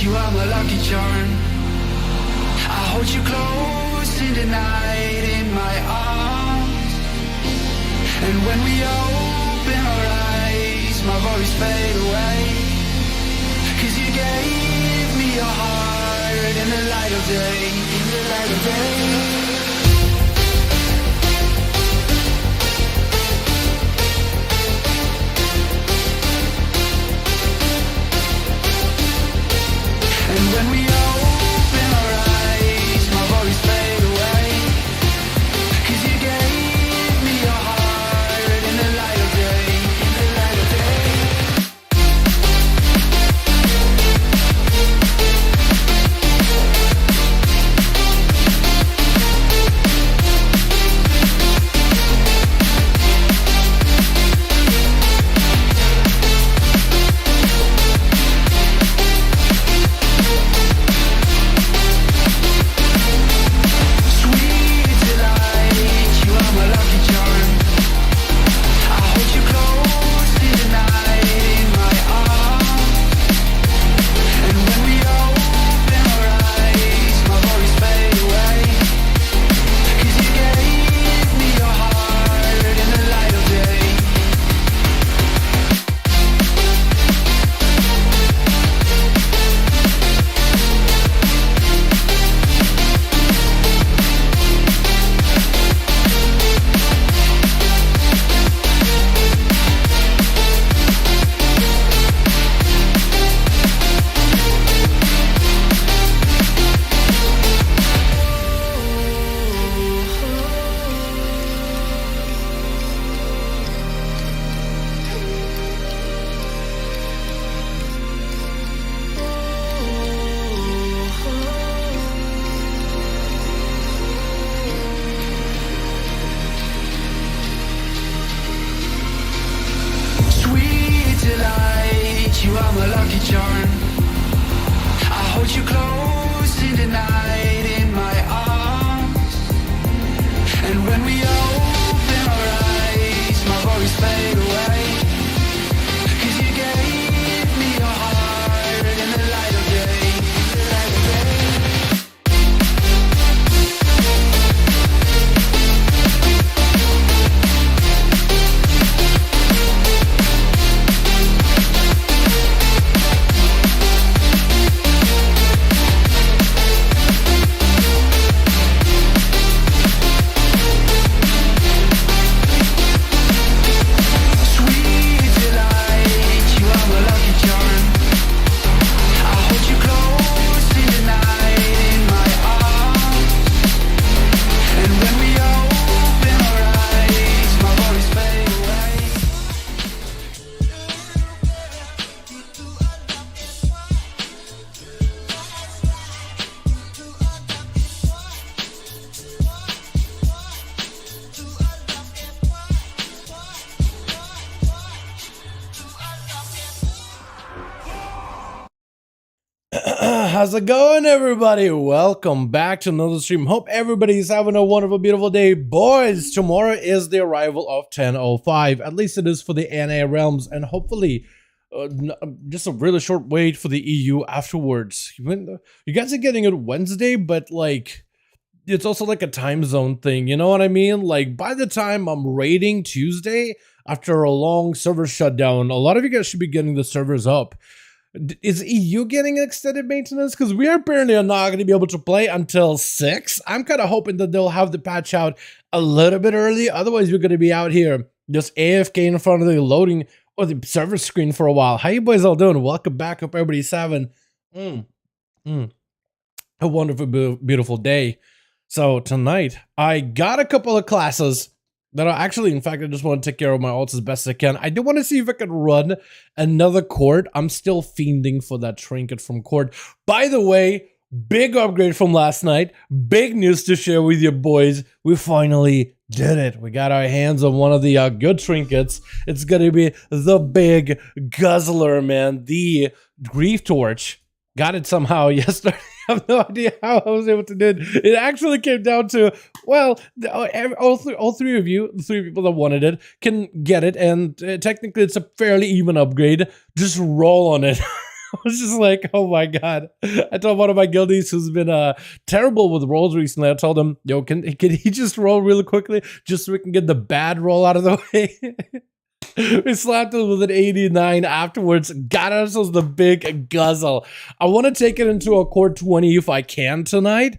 you are my lucky charm. I hold you close in the night in my arms. And when we open our eyes, my worries fade away. 'Cause you gave me your heart in the light of day, in the light of day. And when we open our eyes, my worries fade away. 'Cause you gave me your heart in the light of day, in the light of day. You are my lucky charm. I hold you close in the night in my arms. And when we open our eyes, my worries fade away. 'Cause you gave me your heart in the light of day, in the light of day. How's it going, everybody? Welcome back to another stream. Hope everybody's having a wonderful, beautiful day. Boys, tomorrow is the arrival of 10:05. At least it is for the NA realms, and hopefully just a really short wait for the EU afterwards. You guys are getting it Wednesday, but like it's also like a time zone thing, you know what I mean? Like by the time I'm raiding Tuesday after a long server shutdown, a lot of you guys should be getting the servers up. Is EU getting extended maintenance? Because we are apparently not going to be able to play until 6. I'm kind of hoping that they'll have the patch out a little bit early. Otherwise, we're going to be out here just AFK in front of the loading or the server screen for a while. How you boys all doing? Welcome back. Hope everybody's having a wonderful, beautiful day. So tonight, I got a couple of classes that are actually, in fact, I just want to take care of my alts as best as I can. I do want to see if I can run another court. I'm still fiending for that trinket from court. By the way, big upgrade from last night. Big news to share with you boys. We finally did it. We got our hands on one of the good trinkets. It's going to be the big guzzler, man. The grief torch. Got it somehow yesterday. I have no idea how I was able to do it. It actually came down to, well, all three of you, the 3 people that wanted it, can get it. And technically, it's a fairly even upgrade. Just roll on it. I was just like, oh my god. I told one of my guildies who's been terrible with rolls recently, I told him, yo, can he just roll really quickly just so we can get the bad roll out of the way? We slapped it with an 89 afterwards, got ourselves the big guzzle. I want to take it into a court 20 if I can tonight.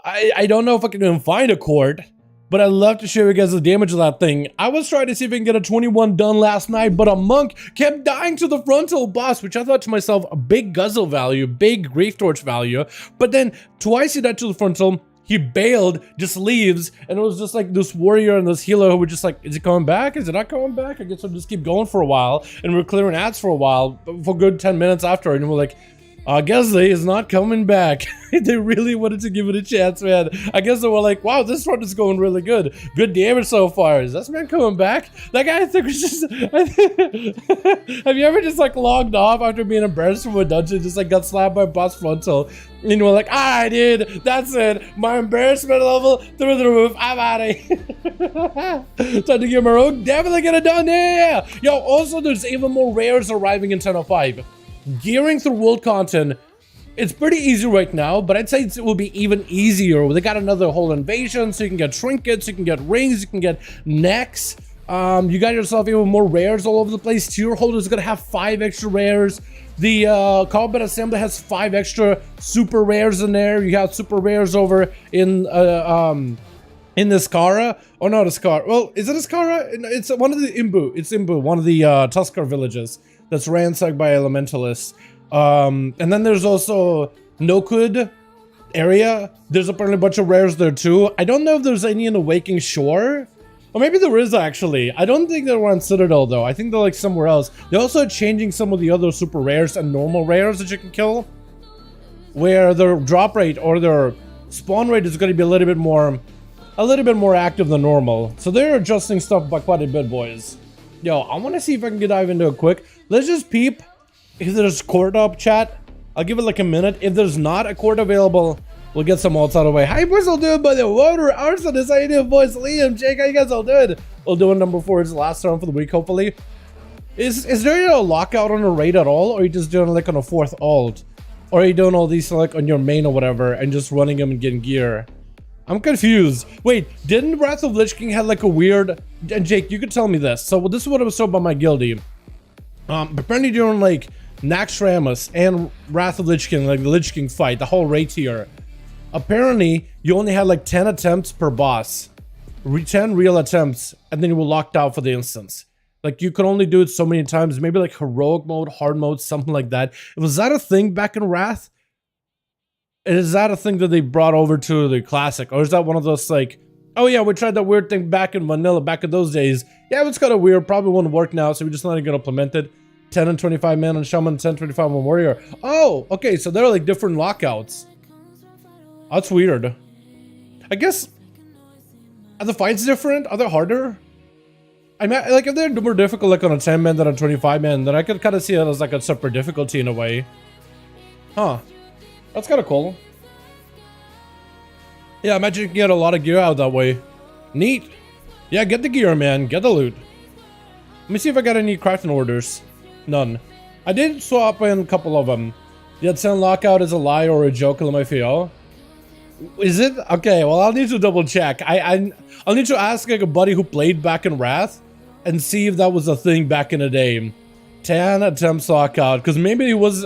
I don't know if I can even find a court, but I'd love to show you guys the damage of that thing. I was trying to see if I can get a 21 done last night, but a monk kept dying to the frontal boss, which I thought to myself, a big guzzle value, big grief torch value. But then twice he died to the frontal, he bailed, just leaves, and it was just like this warrior and this healer who were just like, is it coming back? Is it not coming back? I guess I'll just keep going for a while. And we're clearing ads for a while, for a good 10 minutes after, and we're like, I guess they is not coming back. They really wanted to give it a chance, man. I guess they were like, wow, this run is going really good. Good damage so far. Is this man coming back? That guy, I think, was just... Have you ever just, like, logged off after being embarrassed from a dungeon, just, like, got slapped by boss frontal, and you were like, alright, dude, that's it. My embarrassment level through the roof. I'm out of here. Time to get my rogue. Definitely get it done. Yeah. Yo, also, there's even more rares arriving in 10.05. Gearing through world content, it's pretty easy right now, but I'd say it will be even easier. They got another whole invasion, so you can get trinkets, you can get rings, you can get necks. You got yourself even more rares all over the place. Tier holders are gonna have 5 extra rares. The combat assembly has 5 extra super rares in there. You got super rares over in the Skara, or not a Skara. Well, is it a Skara? It's one of the Imbu. It's Imbu, one of the Tuskar villages that's ransacked by elementalists. And then there's also Nokud area. There's apparently a bunch of rares there too. I don't know if there's any in the Waking Shore. Or maybe there is actually. I don't think they're on Citadel though. I think they're like somewhere else. They're also changing some of the other super rares and normal rares that you can kill, where their drop rate or their spawn rate is going to be a little bit more active than normal. So they're adjusting stuff by quite a bit, boys. Yo, I want to see if I can dive into it quick. Let's just peep if there's court up, chat. I'll give it like a minute. If there's not a court available, we'll get some ults out of the way. How you boys all doing, by the water? Arson is how you doing, boys? Liam, Jake, how you guys all doing? We'll do a number 4 is the last round for the week, hopefully. Is there a lockout on a raid at all? Or are you just doing like on a 4th alt? Or are you doing all these like on your main or whatever and just running them and getting gear? I'm confused. Wait, didn't Wrath of Lich King have like a weird... And Jake, you could tell me this. So this is what I was told by my guildie. Apparently during like Naxxramas and Wrath of Lich King, like the Lich King fight, the whole raid tier, apparently you only had like 10 attempts per boss. 10 real attempts, and then you were locked out for the instance. Like you could only do it so many times, maybe like heroic mode, hard mode, something like that. Was that a thing back in Wrath? Is that a thing that they brought over to the classic? Or is that one of those like, oh yeah, we tried that weird thing back in vanilla, back in those days. Yeah, it was kind of weird, probably won't work now, so we're just not going to implement it. 10 and 25 man on Shaman, 10, 25 on Warrior. Oh, okay, so they're like different lockouts. That's weird. I guess, are the fights different? Are they harder? I mean, like if they're more difficult like on a 10 man than a 25 man, then I could kind of see it as like a separate difficulty in a way. Huh. That's kind of cool. Yeah, imagine you can get a lot of gear out that way. Neat. Yeah, get the gear, man. Get the loot. Let me see if I got any crafting orders. None. I did swap in a couple of them. The 10 lockout is a lie or a joke, LMFAO. Is it? Okay, well, I'll need to double check. I'll need to ask like a buddy who played back in Wrath and see if that was a thing back in the day. 10 attempts lockout, because maybe it was...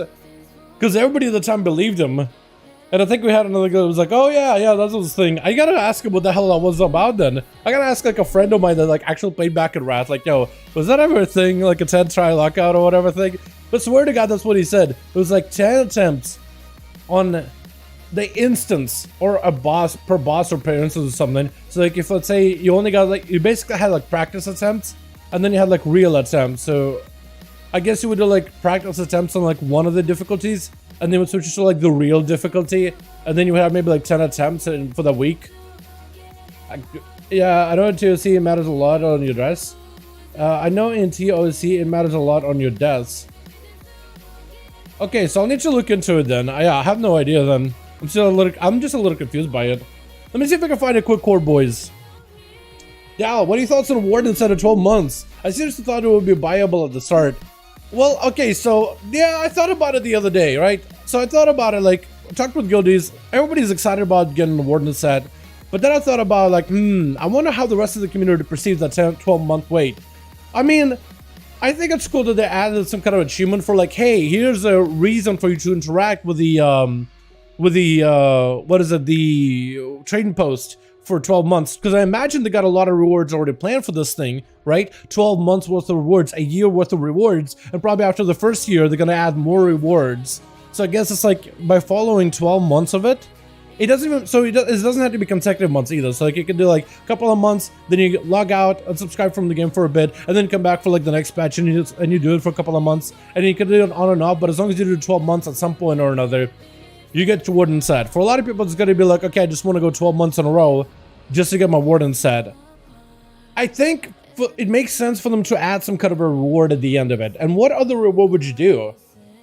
Because everybody at the time believed him. And I think we had another guy who was like, oh yeah, that was the thing. I gotta ask him what the hell that was about then. I gotta ask like a friend of mine that like actually played back in Wrath. Like, yo, was that ever a thing? Like a 10 try lockout or whatever thing? But swear to God, that's what he said. It was like 10 attempts on the instance or a boss per boss or per instance or something. So like if let's say you only got like, you basically had like practice attempts and then you had like real attempts. So I guess you would do like practice attempts on like one of the difficulties and then would switch to like the real difficulty and then you would have maybe like 10 attempts for the week. Yeah, I know in TOC it matters a lot on your dress. I know in TOC it matters a lot on your deaths. Okay, so I'll need to look into it then. Yeah, I have no idea then. I'm just a little confused by it. Let me see if I can find a quick core, boys. Yeah, what are your thoughts on Warden instead of 12 months? I seriously thought it would be viable at the start. Well, okay, so yeah, I thought about it the other day, right? So I thought about it, like, I talked with guildies, everybody's excited about getting the Warden set, but then I thought about, like, I wonder how the rest of the community perceives that 12-month wait. I mean, I think it's cool that they added some kind of achievement for, like, hey, here's a reason for you to interact with the the trading post for 12 months, because I imagine they got a lot of rewards already planned for this thing, right? 12 months worth of rewards, a year worth of rewards, and probably after the first year they're gonna add more rewards. So I guess it's like by following 12 months of it, it doesn't even, so it doesn't have to be consecutive months either. So like you can do like a couple of months, then you log out, unsubscribe from the game for a bit, and then come back for like the next patch, and you do it for a couple of months, and you can do it on and off. But as long as you do 12 months at some point or another, you get your Warden set. For a lot of people, it's gonna be like, okay, I just want to go 12 months in a row just to get my Warden set. I think it makes sense for them to add some kind of a reward at the end of it. And what other reward would you do?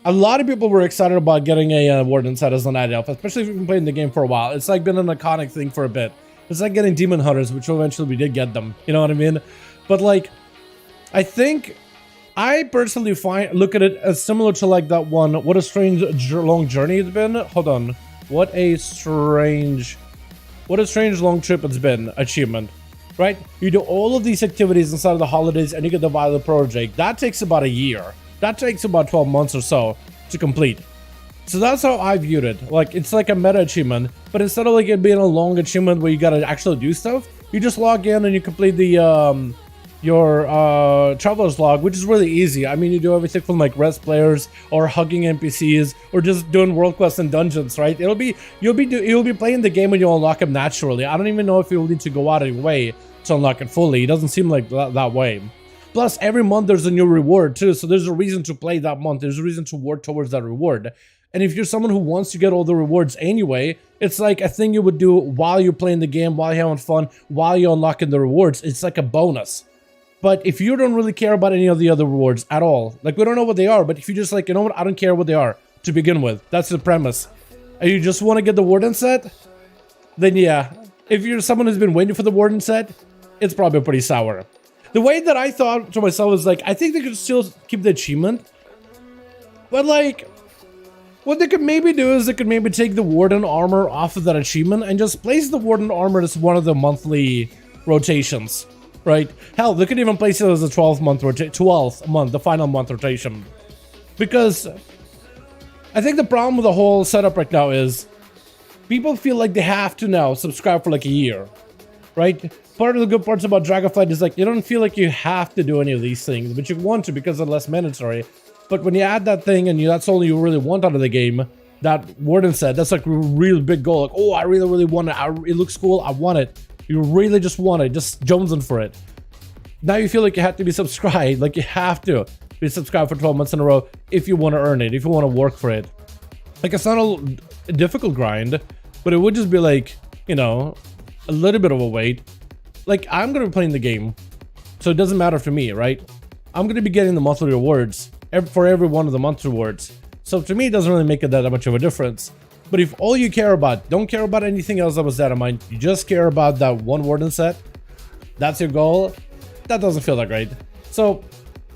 A lot of people were excited about getting a Warden set as an night elf, especially if you've been playing the game for a while. It's like been an iconic thing for a bit. It's like getting Demon Hunters, which eventually we did get them. You know what I mean? But like, I think I personally look at it as similar to like that one, what a strange long journey it's been. Hold on. What a strange long trip it's been achievement, right? You do all of these activities inside of the holidays and you get the Valor project. That takes about a year. That takes about 12 months or so to complete. So that's how I viewed it. Like, it's like a meta achievement, but instead of like it being a long achievement where you gotta actually do stuff, you just log in and you complete the your traveler's log, which is really easy. I mean, you do everything from like rest players or hugging NPCs or just doing world quests and dungeons, right? You'll be playing the game and you'll unlock them naturally. I don't even know if you'll need to go out of your way to unlock it fully. It doesn't seem like that way. Plus, every month there's a new reward too, so there's a reason to play that month. There's a reason to work towards that reward. And if you're someone who wants to get all the rewards anyway, it's like a thing you would do while you're playing the game, while you're having fun, while you're unlocking the rewards. It's like a bonus. But if you don't really care about any of the other rewards at all, like we don't know what they are, but if you just like, you know what, I don't care what they are to begin with. That's the premise. And you just want to get the Warden set, then yeah. If you're someone who's been waiting for the Warden set, it's probably pretty sour. The way that I thought to myself was like, I think they could still keep the achievement, but like, what they could maybe do is they could maybe take the Warden armor off of that achievement and just place the Warden armor as one of the monthly rotations, right? Hell, they could even place it as a 12th month, the final month rotation. Because I think the problem with the whole setup right now is people feel like they have to now subscribe for like a year, right? Part of the good parts about Dragonflight is like you don't feel like you have to do any of these things, but you want to because they're less mandatory. But when you add that thing and that's all you really want out of the game, that Warden set, that's like a real big goal. Like, oh, I really want it. It looks cool. I want it. You really just want it. Just jonesing for it. Now you feel like you have to be subscribed. Like you have to be subscribed for 12 months in a row if you want to earn it, if you want to work for it. Like it's not a difficult grind, but it would just be like, you know, a little bit of a wait. Like, I'm going to be playing the game, so it doesn't matter for me, right? I'm going to be getting the monthly rewards for every one of the month rewards. So to me, it doesn't really make it that much of a difference. But if all you care about, don't care about anything else that was that in mind, you just care about that one Warden set, that's your goal, that doesn't feel that great. So,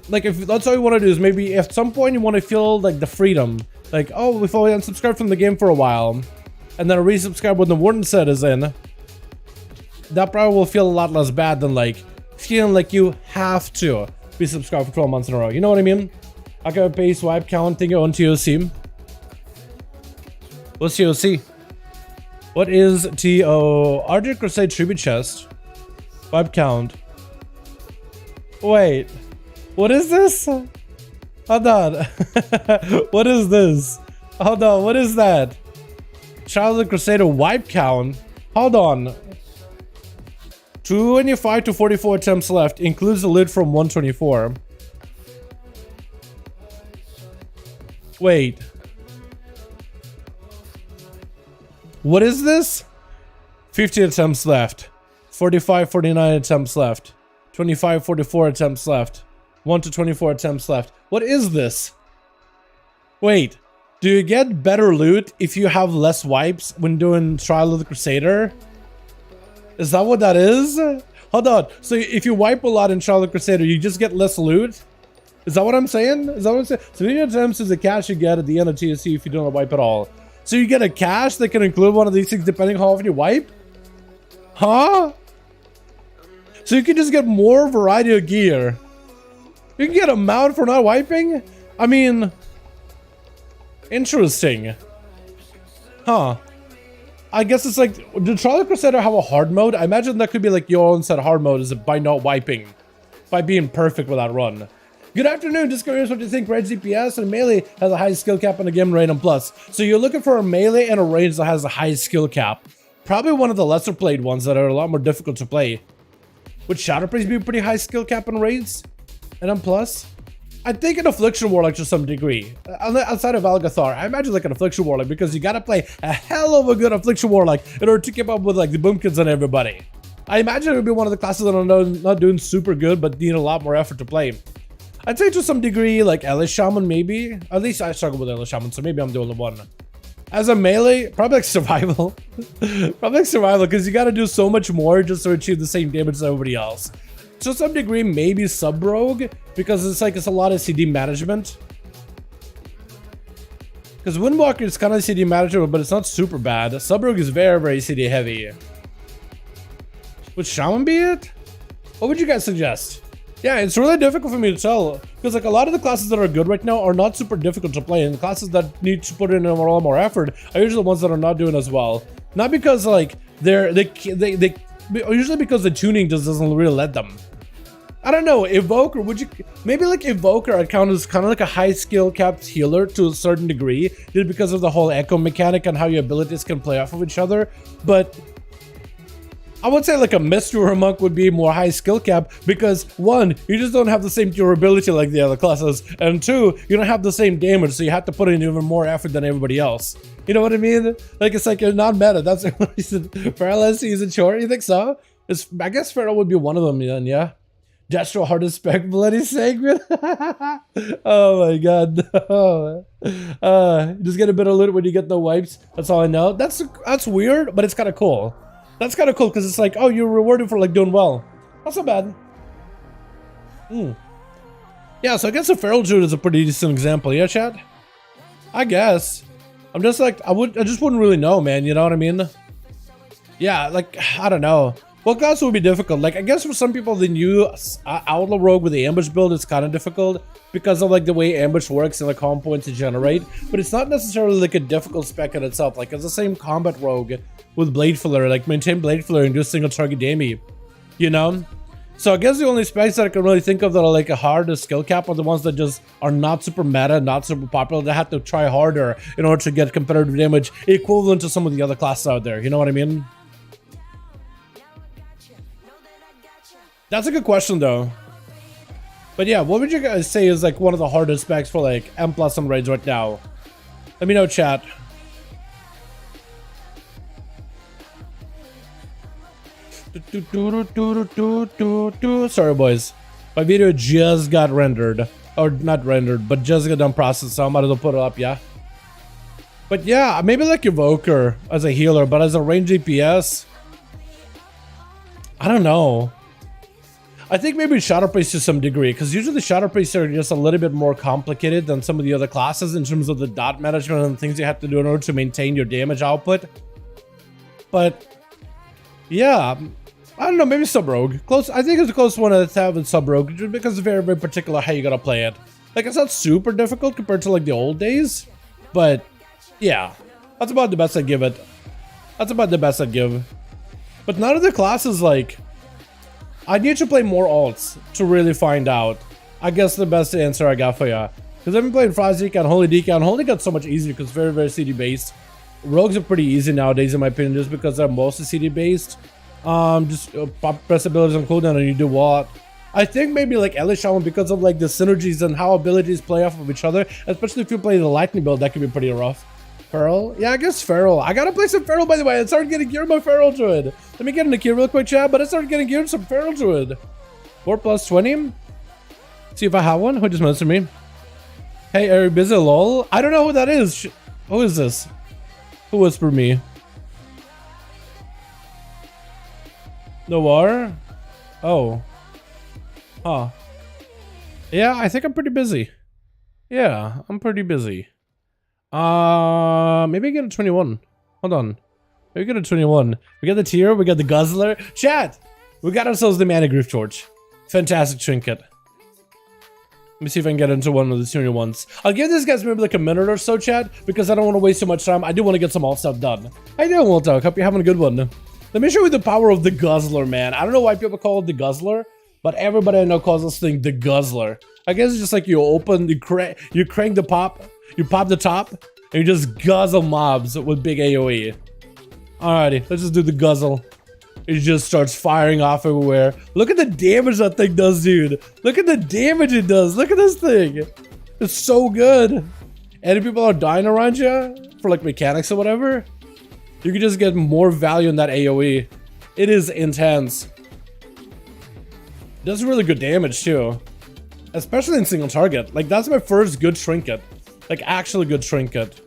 like, if that's all you want to do is maybe at some point you want to feel, like, the freedom. Like, oh, if I unsubscribe from the game for a while, and then I resubscribe when the Warden set is in, that probably will feel a lot less bad than like feeling like you have to be subscribed for 12 months in a row. You know what I mean? I can pay swipe counting on TOC. What's TOC? What is TO? RJ Crusade tribute chest. Swipe count. Wait. What is this? Hold on. What is this? Hold on. What is that? Child of the Crusader wipe count. Hold on. 25 to 44 attempts left, includes the lid from 124. Wait. What is this? 50 attempts left. 45, 49 attempts left. 25, 44 attempts left. 1 to 24 attempts left. What is this? Wait. Do you get better loot if you have less wipes when doing Trial of the Crusader? Is that what that is? Hold on. So if you wipe a lot in Trial of the Crusader, you just get less loot? Is that what I'm saying? Is that what I'm saying? So many attempts is a cache you get at the end of TSC if you don't wipe at all. So you get a cache that can include one of these things depending how often you wipe? Huh? So you can just get more variety of gear. You can get a mount for not wiping? I mean, interesting. Huh. I guess it's like, did Charlie Crusader have a hard mode? I imagine that could be like your own set of hard mode is by not wiping. By being perfect with that run. Good afternoon, just curious what you think. Range DPS and melee has a high skill cap and a game random plus. So you're looking for a melee and a range that has a high skill cap. Probably one of the lesser played ones that are a lot more difficult to play. Would Shatterpriest be a pretty high skill cap and raids? And M plus? I think an Affliction Warlock to some degree. Outside of Algathar, I imagine like an Affliction Warlock because you gotta play a hell of a good Affliction Warlock in order to keep up with like the Boomkins and everybody. I imagine it would be one of the classes that are not doing super good but need a lot more effort to play. I'd say to some degree like Elish Shaman maybe. At least I struggle with Elish Shaman, so maybe I'm the only one. As a melee, probably like survival. Probably like survival because you gotta do so much more just to achieve the same damage as everybody else. To some degree, maybe sub-rogue, because it's a lot of CD management. Because Windwalker is kind of CD management, but it's not super bad. Sub-rogue is very, very CD heavy. Would Shaman be it? What would you guys suggest? Yeah, it's really difficult for me to tell. Because like a lot of the classes that are good right now are not super difficult to play. And the classes that need to put in a lot more effort are usually the ones that are not doing as well. Not because like usually because the tuning just doesn't really let them. I don't know, Evoker, would you, maybe like Evoker I'd count as kind of like a high skill capped healer to a certain degree, just because of the whole echo mechanic and how your abilities can play off of each other, but I would say like a Mist or a Monk would be more high skill cap, because one, you just don't have the same durability like the other classes, and two, you don't have the same damage, so you have to put in even more effort than everybody else. You know what I mean? Like it's like you're not meta, that's the reason. Feral isn't short, you think so? I guess Feral would be one of them then, yeah? Destro hardest spec bloody sacred. Oh my god, no. Just get a bit of loot when you get the wipes. That's all I know. That's weird, but it's kind of cool. That's kind of cool because it's like, oh, you're rewarded for like doing well. Not so bad. Yeah, so I guess a Feral Druid is a pretty decent example, yeah, chat? I guess. I'm just like, I just wouldn't really know, man. You know what I mean? Yeah, like I don't know. What class would be difficult? Like, I guess for some people, the new Outlaw Rogue with the Ambush build is kind of difficult because of like the way Ambush works and the comm points to generate. But it's not necessarily like a difficult spec in itself. Like, it's the same Combat Rogue with Blade Filler. Like, maintain Blade Filler and do single target damage. You know? So I guess the only specs that I can really think of that are like a harder skill cap are the ones that just are not super meta, not super popular. They have to try harder in order to get competitive damage equivalent to some of the other classes out there. You know what I mean? That's a good question though. But yeah, what would you guys say is like one of the hardest specs for like M+ and raids right now? Let me know, chat. Sorry boys, my video just got rendered, or not rendered, but just got done processed, so I might as well put it up. Yeah, but yeah, maybe like Evoker as a healer, but as a range DPS, I don't know. I think maybe Shatterpriest to some degree, because usually Shatterpriests are just a little bit more complicated than some of the other classes in terms of the dot management and things you have to do in order to maintain your damage output. But yeah, I don't know, maybe Sub-Rogue. Close, I think it's a close one to have in Sub-Rogue, just because it's very, very particular how you gotta play it. Like, it's not super difficult compared to like the old days, but yeah, that's about the best I'd give it. That's about the best I'd give. But none of the classes, like, I need to play more alts to really find out. I guess the best answer I got for ya. Because I've been playing Frost Decan, Holy Decan. Holy got so much easier because it's very, very CD based. Rogues are pretty easy nowadays in my opinion, just because they're mostly CD based. Just pop press abilities on cooldown and you do what? I think maybe like Elish Shaman, because of like the synergies and how abilities play off of each other, especially if you play the lightning build, that could be pretty rough. Feral? Yeah, I guess Feral. I gotta play some Feral, by the way. I started getting geared by Feral Druid. Let me get into gear real quick, chat, but I started getting geared some Feral Druid. 4 plus 20. See if I have one. Who just messaged me? Hey, are you busy, lol? I don't know who that is. Who is this? Who whispered me? Noir? Oh. Huh. Yeah, I think I'm pretty busy. Yeah, I'm pretty busy. Maybe get a 21. Hold on. Maybe get a 21. We got the tier, we got the guzzler. Chat! We got ourselves the mana grief torch. Fantastic trinket. Let me see if I can get into one of the 21s. I'll give these guys maybe like a minute or so, chat, because I don't want to waste too much time. I do want to get some alt stuff done. How you doing, Walter? Hope you're having a good one. Let me show you the power of the guzzler, man. I don't know why people call it the guzzler, but everybody I know calls this thing the guzzler. I guess it's just like you open, you crank the pop, you pop the top, and you just guzzle mobs with big AoE. Alrighty, let's just do the guzzle. It just starts firing off everywhere. Look at the damage that thing does, dude. Look at the damage it does. Look at this thing. It's so good. And if people are dying around you for like mechanics or whatever, you can just get more value in that AoE. It is intense. It does really good damage too. Especially in single target. Like that's my first good trinket. Like actually good trinket.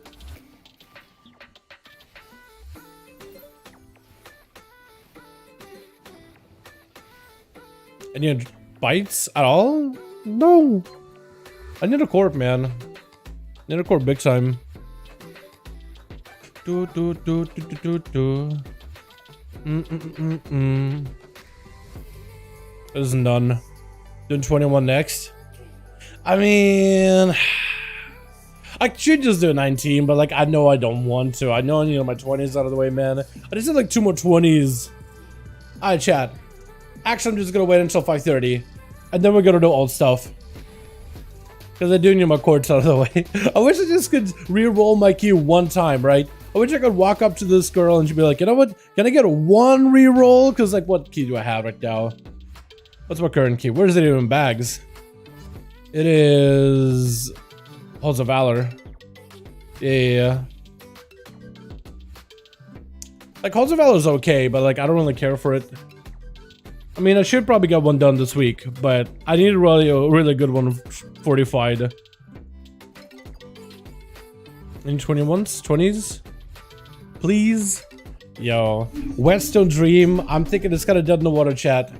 Any bites at all? No. I need a corp, man. I need a corp big time. This is none. Doing 21 next. I mean, I should just do a 19, but like I know I don't want to. I know I need my 20s out of the way, man. I just need like 2 more 20s. Alright, chat. Actually, I'm just gonna wait until 5:30, and then we're gonna do old stuff. Because I do need my cords out of the way. I wish I just could re-roll my key one time, right? I wish I could walk up to this girl and she'd be like, you know what? Can I get a 1 re-roll? Because like, what key do I have right now? What's my current key? Where is it even in bags? It is... Halls of Valor. Yeah. Like, Halls of Valor is okay, but like, I don't really care for it. I mean, I should probably get one done this week, but I need a really good one fortified. Any 21s? 20s? Please? Yo. Western Dream. I'm thinking it's kind of dead in the water, chat.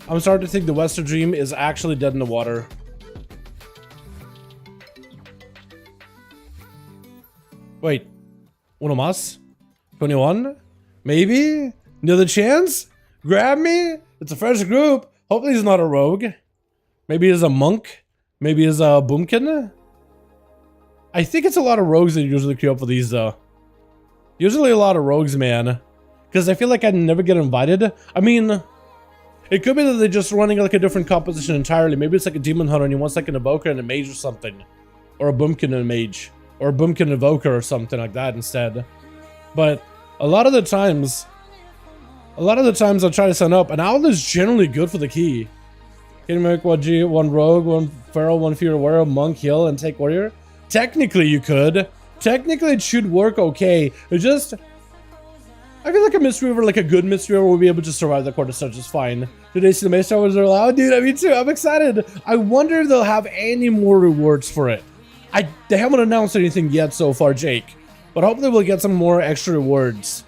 I'm starting to think the Western Dream is actually dead in the water. Wait. Uno más? 21? Maybe? Another chance? Grab me? It's a fresh group. Hopefully he's not a rogue. Maybe he's a monk. Maybe he's a boomkin. I think it's a lot of rogues that usually queue up for these though. Usually a lot of rogues, man. Because I feel like I never get invited. I mean, it could be that they're just running like a different composition entirely. Maybe it's like a demon hunter and he wants like an evoker and a mage or something. Or a boomkin and a mage. Or a boomkin evoker or something like that instead. But a lot of the times I try to sign up, and owl is generally good for the key. Can you make one rogue, one feral, one fear warrior, monk, heal, and take warrior? Technically, you could. Technically, it should work okay. It just... I feel like a Mistweaver, like a good Mistweaver, will be able to survive the quarter star just fine. Do they see the Mage Towers are allowed? Dude, me too. I'm excited. I wonder if they'll have any more rewards for it. They haven't announced anything yet so far, Jake. But hopefully we'll get some more extra rewards.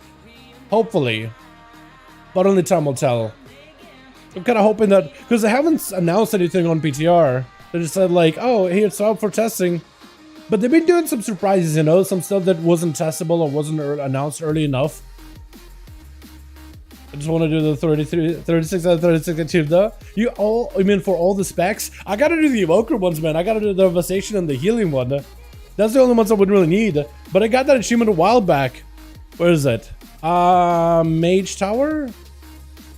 Hopefully. But only time will tell. I'm kind of hoping that, because they haven't announced anything on PTR. They just said like, oh, hey, it's up for testing. But they've been doing some surprises, you know, some stuff that wasn't testable or wasn't announced early enough. I just want to do the 36 out of 36 achieved though. I mean, for all the specs, I gotta do the evoker ones, man. I gotta do the devastation and the healing one. That's the only ones I would really need. But I got that achievement a while back. Where is it? Mage Tower?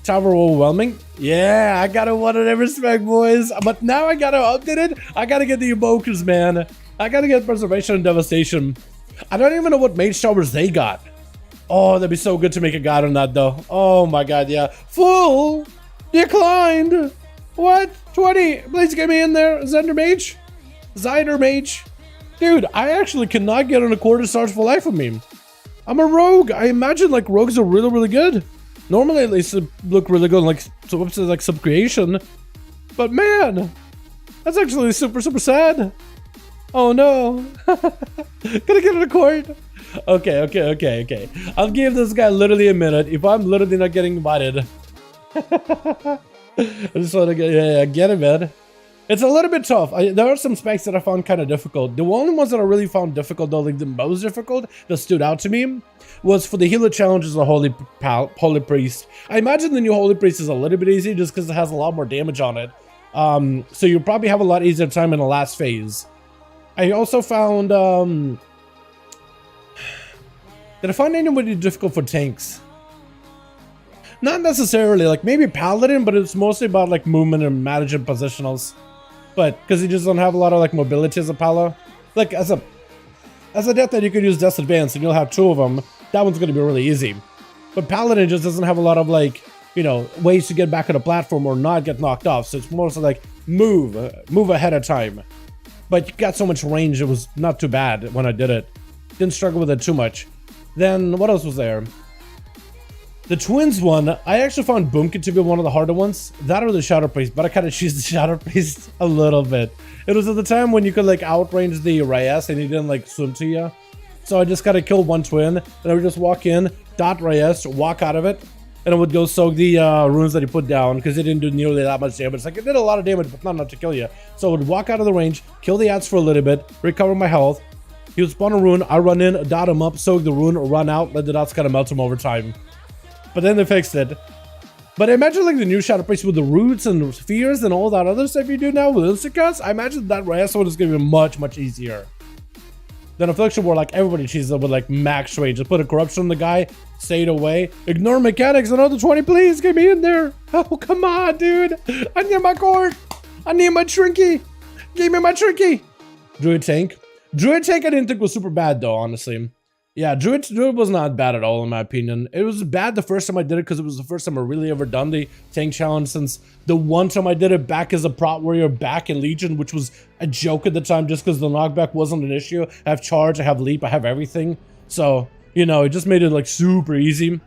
Tower Overwhelming? Yeah, I got it one in every spec, boys. But now I gotta update it. I gotta get the evokers, man. I gotta get Preservation and Devastation. I don't even know what Mage Towers they got. Oh, that'd be so good to make a guide on that, though. Oh my god, yeah. Full! Declined! What? 20! Please get me in there, Zender Mage? Zyder Mage? Dude, I actually cannot get on a quarter stars for life of me. I'm a rogue. I imagine like rogues are really, really good. Normally at least they look really good like sub creation. But man, that's actually super, super sad. Oh no. Gotta get in a court. Okay. I'll give this guy literally a minute. If I'm literally not getting invited. I just want to get, yeah, get it, man. It's a little bit tough. There are some specs that I found kind of difficult. The only ones that I really found difficult, though, like the most difficult that stood out to me, was for the healer challenge as a Holy Priest. I imagine the new Holy Priest is a little bit easy just because it has a lot more damage on it. So you'll probably have a lot easier time in the last phase. I also found, did I find anybody difficult for tanks? Not necessarily, like maybe Paladin, but it's mostly about like movement and managing positionals. But because you just don't have a lot of like mobility as a Pala. Like as a death that you could use Death Advance and you'll have 2 of them, that one's going to be really easy. But Paladin just doesn't have a lot of like, you know, ways to get back on the platform or not get knocked off. So it's mostly like move ahead of time. But you got so much range, it was not too bad when I did it. Didn't struggle with it too much. Then what else was there? The twins one, I actually found Boomkit to be one of the harder ones. That or the Shadow Priest, but I kind of choose the Shadow Priest a little bit. It was at the time when you could like outrange the Reyes and he didn't like swim to you. So I just gotta kill one twin, and I would just walk in, dot Reyes, walk out of it, and I would go soak the runes that he put down because it didn't do nearly that much damage. Like it did a lot of damage, but not enough to kill you. So I would walk out of the range, kill the adds for a little bit, recover my health. He would spawn a rune, I run in, dot him up, soak the rune, run out, let the dots kind of melt him over time. But then they fixed it. But I imagine like the new Shadow Priest with the roots and spheres and all that other stuff you do now with Ilsicas, I imagine that Resto is going to be much, much easier than Affliction, where like everybody cheeses up with like max range. Just put a corruption on the guy, stay it away, ignore mechanics, another 20, please get me in there. Oh, come on, dude. I need my cord. I need my Trinket. Give me my Trinket. Druid tank. Druid tank I didn't think was super bad though, honestly. Yeah, Druid was not bad at all in my opinion. It was bad the first time I did it because it was the first time I really ever done the tank challenge since the one time I did it back as a prot warrior back in Legion, which was a joke at the time just because the knockback wasn't an issue. I have charge, I have leap, I have everything. So, you know, it just made it like super easy.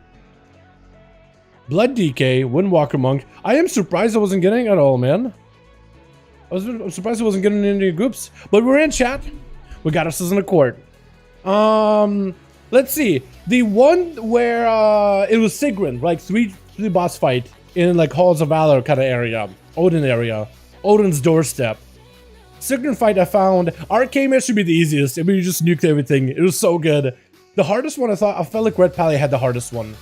Blood DK, Windwalker Monk. I am surprised I wasn't getting at all, man. I'm surprised I wasn't getting into any groups. But we're in chat. We got us in the court. Let's see. The one where it was Sigrun, like three boss fight in like Halls of Valor kind of area, Odin area, Odin's doorstep. Sigrun fight I found. Arcane should be the easiest. I mean, you just nuked everything. It was so good. The hardest one I felt like Red Pally had the hardest one.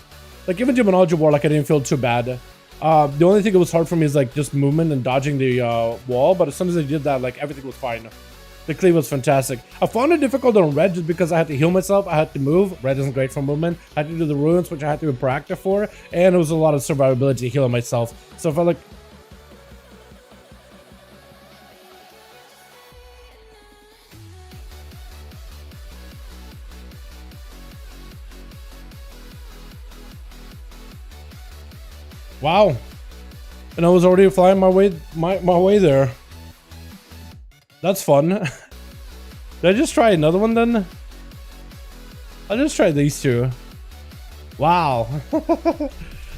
Like even Demonology War, like I didn't feel too bad. The only thing that was hard for me is like just movement and dodging the wall. But as soon as I did that, like everything was fine. The cleave was fantastic. I found it difficult on red just because I had to heal myself. I had to move. Red isn't great for movement. I had to do the runes, which I had to be proactive for. And it was a lot of survivability healing myself. So I felt like... Wow. And I was already flying my way there. That's fun. Did I just try another one then? I'll just try these two. Wow.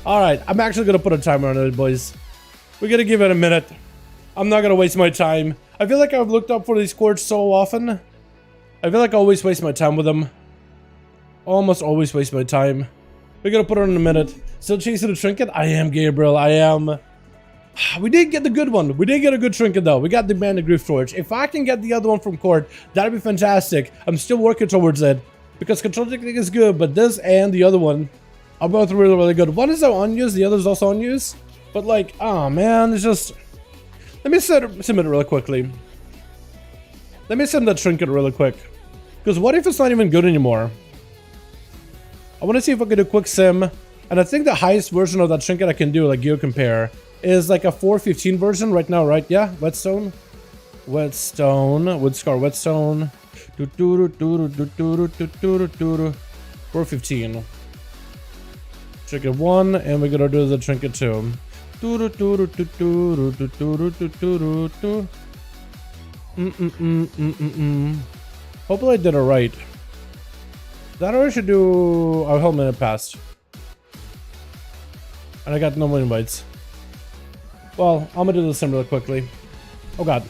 Alright, I'm actually gonna put a timer on it, boys. We're gonna give it a minute. I'm not gonna waste my time. I feel like I've looked up for these courts so often. I feel like I always waste my time with them. Almost always waste my time. We're gonna put it in a minute. Still chasing the trinket? I am, Gabriel. I am. We did get the good one. We did get a good trinket though. We got the Bandit Grief Torch. If I can get the other one from court, that'd be fantastic. I'm still working towards it because Control Technique is good, but this and the other one are both really, really good. One is unused, the other is also unused. But like, oh man, it's just... Let me sim it really quickly. Let me sim that trinket really quick. Because what if it's not even good anymore? I want to see if I can do a quick sim. And I think the highest version of that trinket I can do, like Gear Compare, is like a 415 version right now, right? Yeah, Whetstone. Woodscar Whetstone. 415. Trinket 1, and we're gonna do the trinket 2. Hopefully I did it right. That or I should do our whole minute passed. And I got no more invites. Well, I'm gonna do this sim really quickly. Oh god.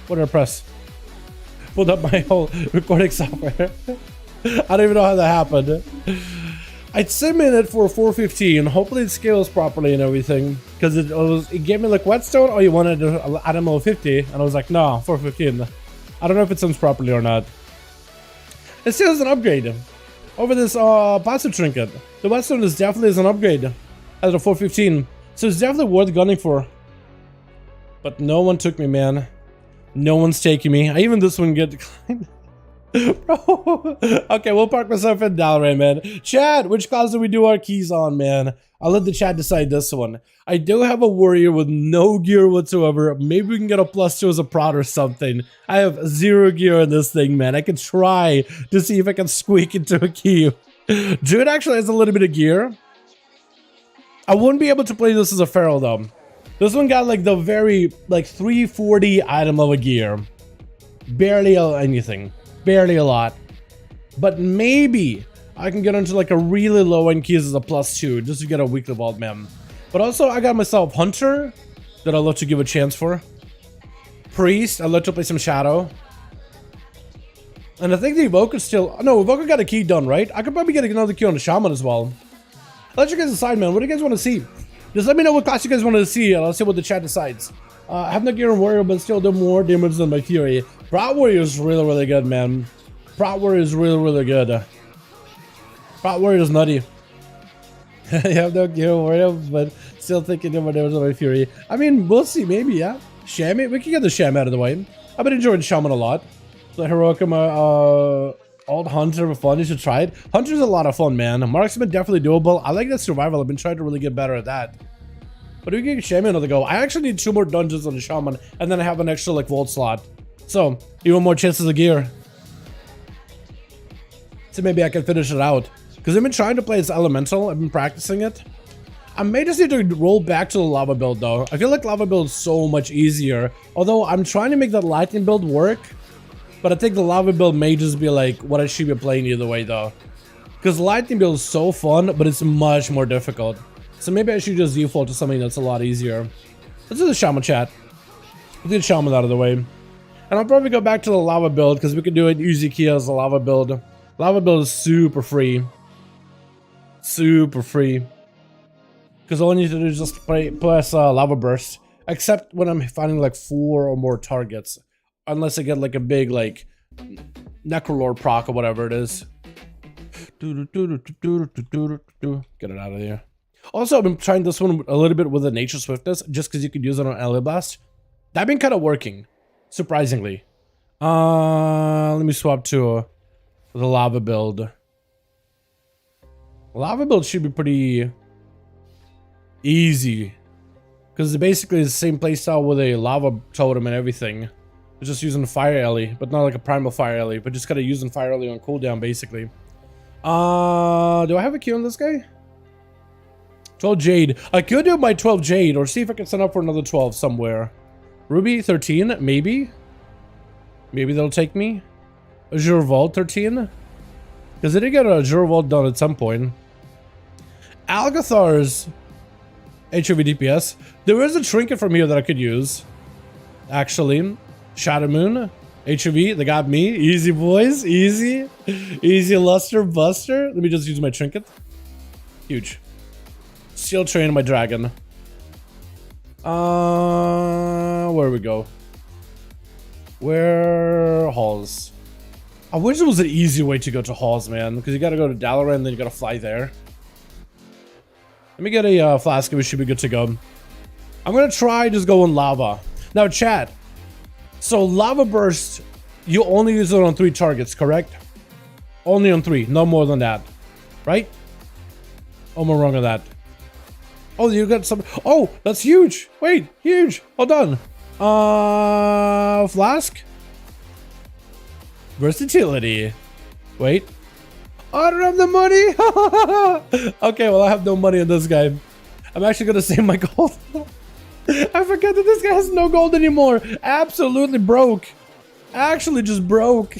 What did I press? Pulled up my whole recording software. I don't even know how that happened. I'd sim in it for 415. Hopefully it scales properly and everything. Because it gave me like whetstone. Oh, you wanted to add a 50. And I was like, no, 415. I don't know if it sims properly or not. It still is an upgrade over this passive trinket. The whetstone is definitely an upgrade at a 415. So it's definitely worth gunning for. But no one took me, man. No one's taking me. I even this one get declined. Bro. Okay, we'll park myself in Dalaran, man. Chat, which class do we do our keys on, man? I'll let the chat decide this one. I do have a warrior with no gear whatsoever. Maybe we can get a +2 as a prod or something. I have 0 gear in this thing, man. I can try to see if I can squeak into a key. Druid actually has a little bit of gear. I wouldn't be able to play this as a feral, though. This one got like the very, like 340 item level gear. Barely anything. Barely a lot. But maybe I can get into like a really low end keys as a +2 just to get a weekly vault mem. But also I got myself Hunter that I'd love to give a chance for. Priest, I'd love to play some Shadow. And I think the Evoker still... No, Evoker got a key done, right? I could probably get another key on the Shaman as well. I'll let you guys decide, man. What do you guys want to see? Just let me know what class you guys want to see and I'll see what the chat decides. I have no gear on Warrior, but still do more damage than my Fury. Prot Warrior is really, really good, man. Prot Warrior is really, really good. Prot Warrior is nutty. You have no gear on Warrior, but still thinking more damage than my Fury. I mean, we'll see, maybe, yeah. Shaman, we can get the Shaman out of the way. I've been enjoying Shaman a lot. The Heroic, Alt Hunter for fun, you should try it. Hunter's a lot of fun, man. Marksman definitely doable. I like that survival. I've been trying to really get better at that. But we can get Shaman another go. I actually need 2 more dungeons on the Shaman, and then I have an extra like vault slot. So, even more chances of gear. So maybe I can finish it out. Because I've been trying to play as Elemental. I've been practicing it. I may just need to roll back to the Lava build though. I feel like Lava build is so much easier. Although I'm trying to make that Lightning build work. But I think the Lava build may just be like what I should be playing either way though. Because Lightning build is so fun, but it's much more difficult. So maybe I should just default to something that's a lot easier. Let's do the Shaman chat. Let's get Shaman out of the way. And I'll probably go back to the Lava build because we could do it easy key as the Lava build. Lava build is super free. Super free. Because all I need to do is just press Lava Burst. Except when I'm finding like 4 or more targets. Unless I get like a big like Necrolord proc or whatever it is. Get it out of here. Also, I've been trying this one a little bit with the Nature Swiftness, just because you could use it on Alley Blast. That's been kind of working, surprisingly. Let me swap to the Lava build. Lava build should be pretty easy, because it's basically the same playstyle with a Lava Totem and everything. It's just using Fire Alley, but not like a Primal Fire Alley, but just kind of using Fire Alley on cooldown, basically. Do I have a Q on this guy? 12 Jade. I could do my 12 Jade or see if I can sign up for another 12 somewhere. Ruby 13, maybe. Maybe they'll take me. Azure Vault 13. Because they did get a Azure Vault done at some point. Algathar's HOV DPS. There is a trinket from here that I could use. Actually. Shadow Moon. HOV, they got me. Easy, boys. Easy. Easy luster buster. Let me just use my trinket. Huge. Steel Train my dragon. Where we go? Where halls? I wish there was an easy way to go to halls, man. Because you gotta go to Dalaran and then you gotta fly there. Let me get a flask and we should be good to go. I'm gonna try just going lava. Now, chat. So Lava Burst, you only use it on 3 targets, correct? Only on 3, no more than that. Right? Oh, I'm wrong on that. Oh, you got some. Oh, that's huge. Wait, huge. Hold on. Flask. Versatility. Wait. Oh, I don't have the money. Okay, well, I have no money on this guy. I'm actually gonna save my gold. I forget that this guy has no gold anymore. Absolutely broke. Actually, just broke.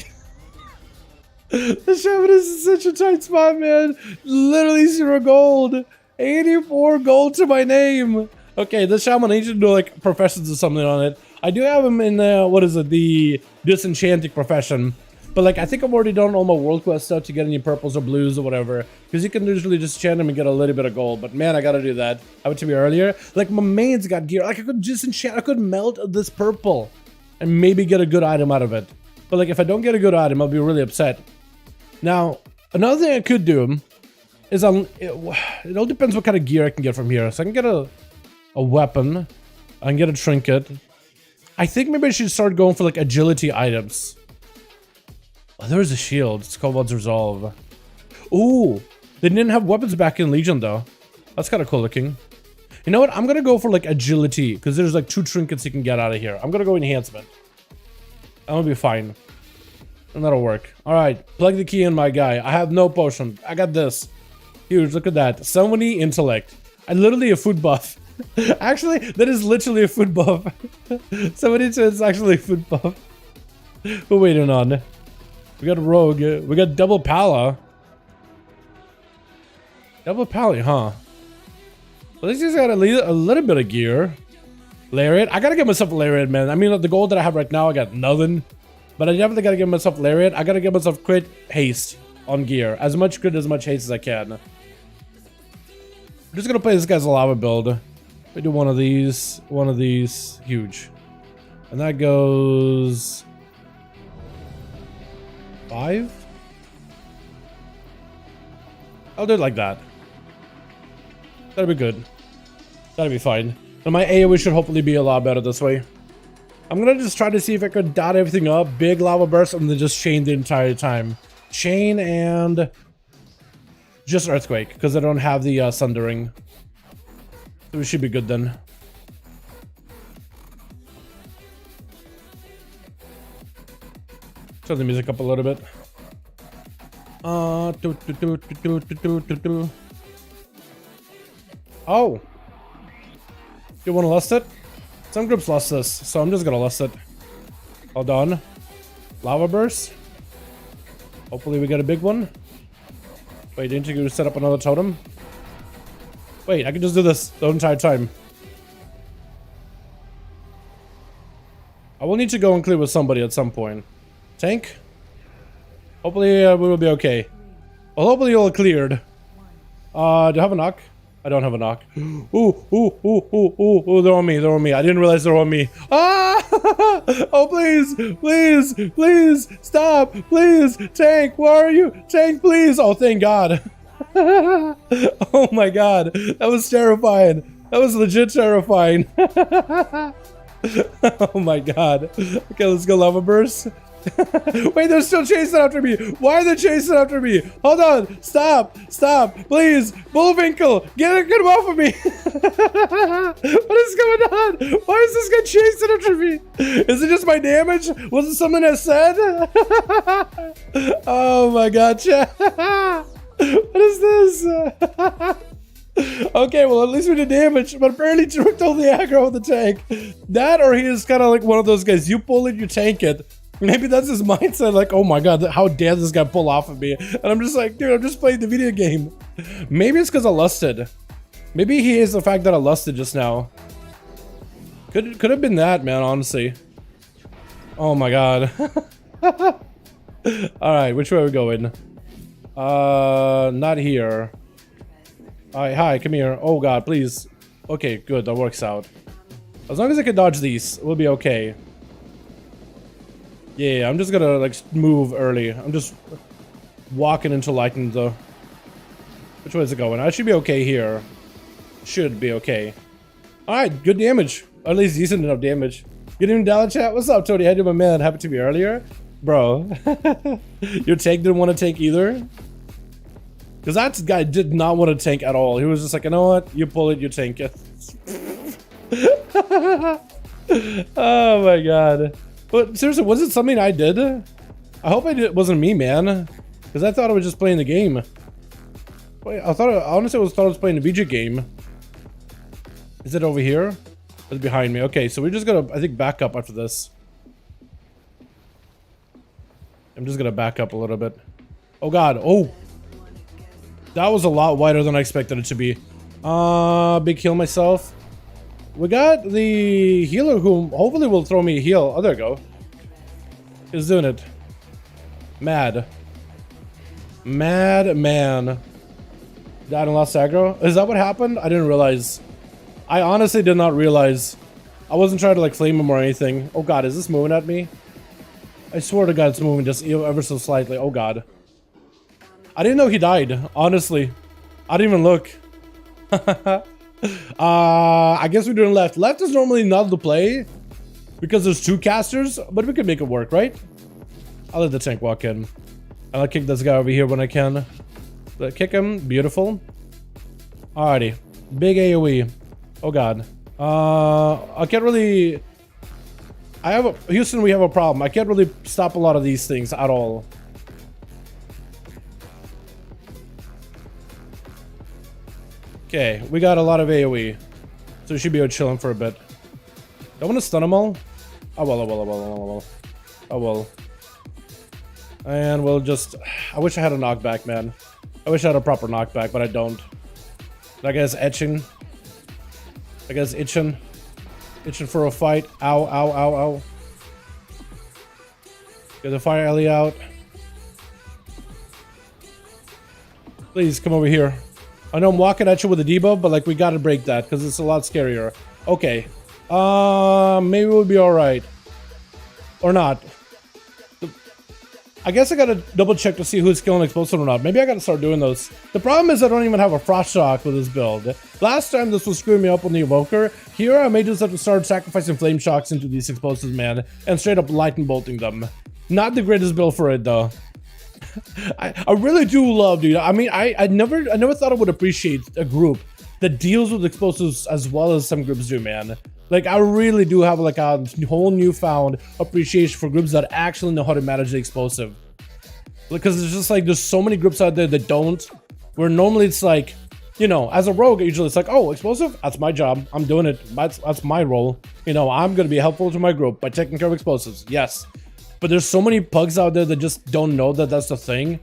The Shaman is in such a tight spot, man. Literally 0 gold. 84 gold to my name. Okay, this Shaman needs to do like professions or something on it. I do have him in what is it, the disenchanting profession. But like, I think I've already done all my world quest stuff to get any purples or blues or whatever. Because you can usually just chant them and get a little bit of gold. But man, I gotta do that. I went to me earlier. Like, my mains got gear. Like, I could just enchant, I could melt this purple and maybe get a good item out of it. But like, if I don't get a good item, I'll be really upset. Now, another thing I could do is it all depends what kind of gear I can get from here. So I can get a weapon. I can get a trinket. I think maybe I should start going for like agility items. Oh, there's a shield. It's called What's Resolve. Ooh, they didn't have weapons back in Legion though. That's kind of cool looking. You know what? I'm gonna go for like agility because there's like 2 trinkets you can get out of here. I'm gonna go enhancement. That'll be fine. And that'll work. All right, plug the key in, my guy. I have no potion. I got this. Huge, look at that. 70 intellect. I literally a food buff. Actually, that is literally a food buff. Somebody said it's actually a food buff. We're waiting on. We got rogue. We got double pala. Double pally, huh? Well, this just got a little bit of gear. Lariat. I gotta get myself a lariat, man. I mean, the gold that I have right now, I got nothing. But I definitely gotta give myself lariat. I gotta give myself crit haste on gear. As much crit, as much haste as I can. I'm just gonna play this guy's lava build. We do one of these, huge. And that goes 5? I'll do it like that. That'll be good. That'll be fine. And my AoE should hopefully be a lot better this way. I'm gonna just try to see if I could dot everything up, big lava burst, and then just chain the entire time. Chain and just earthquake, because I don't have the sundering. So we should be good then. Turn the music up a little bit. Oh! You wanna lust it? Some groups lost this, so I'm just gonna lust it. Hold on. Lava burst. Hopefully we get a big one. Wait, didn't you set up another totem? Wait, I can just do this the entire time. I will need to go and clear with somebody at some point. Tank? Hopefully we will be okay. Well, hopefully you'll cleared. Do I have a knock? I don't have a knock. Ooh, they're on me, they're on me. I didn't realize they're on me. Ah! Oh, please, stop, please. Tank, where are you? Tank, please. Oh, thank God. Oh my God, that was terrifying. That was legit terrifying. Oh my God. Okay, let's go lava burst. Wait, they're still chasing after me. Why are they chasing after me? Hold on. Stop. Please. Bullwinkle. Get him off of me. What is going on? Why is this guy chasing after me? Is it just my damage? Was it something I said? Oh my God, chat. What is this? Okay, well, at least we did damage, but apparently took all the aggro of the tank. That, or he is kind of like one of those guys. You pull it, you tank it. Maybe that's his mindset, like, oh my God, how dare this guy pull off of me? And I'm just like, dude, I'm just playing the video game. Maybe it's because I lusted. Maybe he is the fact that I lusted just now. Could have been that, man, honestly. Oh my God. Alright, which way are we going? Not here. Alright, hi, come here. Oh God, please. Okay, good, that works out. As long as I can dodge these, we'll be okay. Yeah, I'm just gonna like move early. I'm just walking into lightning though. Which way is it going? I should be okay here. Should be okay. Alright, good damage. Or at least decent enough damage. Good evening, Dalaran chat. What's up, Tony? How you doing, my man? Happened to me earlier? Bro. Your tank didn't want to tank either? Because that guy did not want to tank at all. He was just like, you know what? You pull it, you tank it. Oh my God. But seriously, was it something I did? I hope it wasn't me, man. Because I thought I was just playing the game. Wait, honestly, I thought I was playing the VG game. Is it over here? It's behind me. Okay, so we're just gonna, I think, back up after this. I'm just gonna back up a little bit. Oh God, oh! That was a lot wider than I expected it to be. Big heal myself. We got the healer who hopefully will throw me a heal. Oh, there we go. He's doing it. Mad. Mad man. Died and lost aggro? Is that what happened? I didn't realize. I honestly did not realize. I wasn't trying to like flame him or anything. Oh god, is this moving at me? I swear to god it's moving just ever so slightly. Oh god. I didn't know he died, honestly. I didn't even look. I guess we're doing left. Left is normally not the play because there's two casters, but we could make it work, right? I'll let the tank walk in. And I'll kick this guy over here when I can. Kick him. Beautiful. Alrighty. Big AoE. Oh god. I can't really... Houston, we have a problem. I can't really stop a lot of these things at all. Okay, we got a lot of AoE. So we should be able to chill him for a bit. I want to stun them all. Oh well, oh well, oh well, oh well. Oh well. And we'll just... I wish I had a knockback, man. I wish I had a proper knockback, but I don't. That guy's etching. That guy's itching. Itching for a fight. Ow, ow, ow, ow. Get the fire alley out. Please, come over here. I know I'm walking at you with a debuff, but like we gotta break that, because it's a lot scarier. Okay. Maybe we'll be alright. Or not. I guess I gotta double check to see who's killing explosive or not. Maybe I gotta start doing those. The problem is I don't even have a frost shock with this build. Last time this was screwing me up on the evoker. Here I may just have to start sacrificing flame shocks into these explosives, man, and straight up lightning bolting them. Not the greatest build for it though. I really do love, dude. I mean, I never thought I would appreciate a group that deals with explosives as well as some groups do, man. Like, I really do have like a whole newfound appreciation for groups that actually know how to manage the explosive. Because it's just like, there's so many groups out there that don't, where normally it's like, you know, as a rogue, usually it's like, oh, explosive, that's my job, I'm doing it, that's my role. You know, I'm gonna be helpful to my group by taking care of explosives, yes. But there's so many pugs out there that just don't know that that's the thing.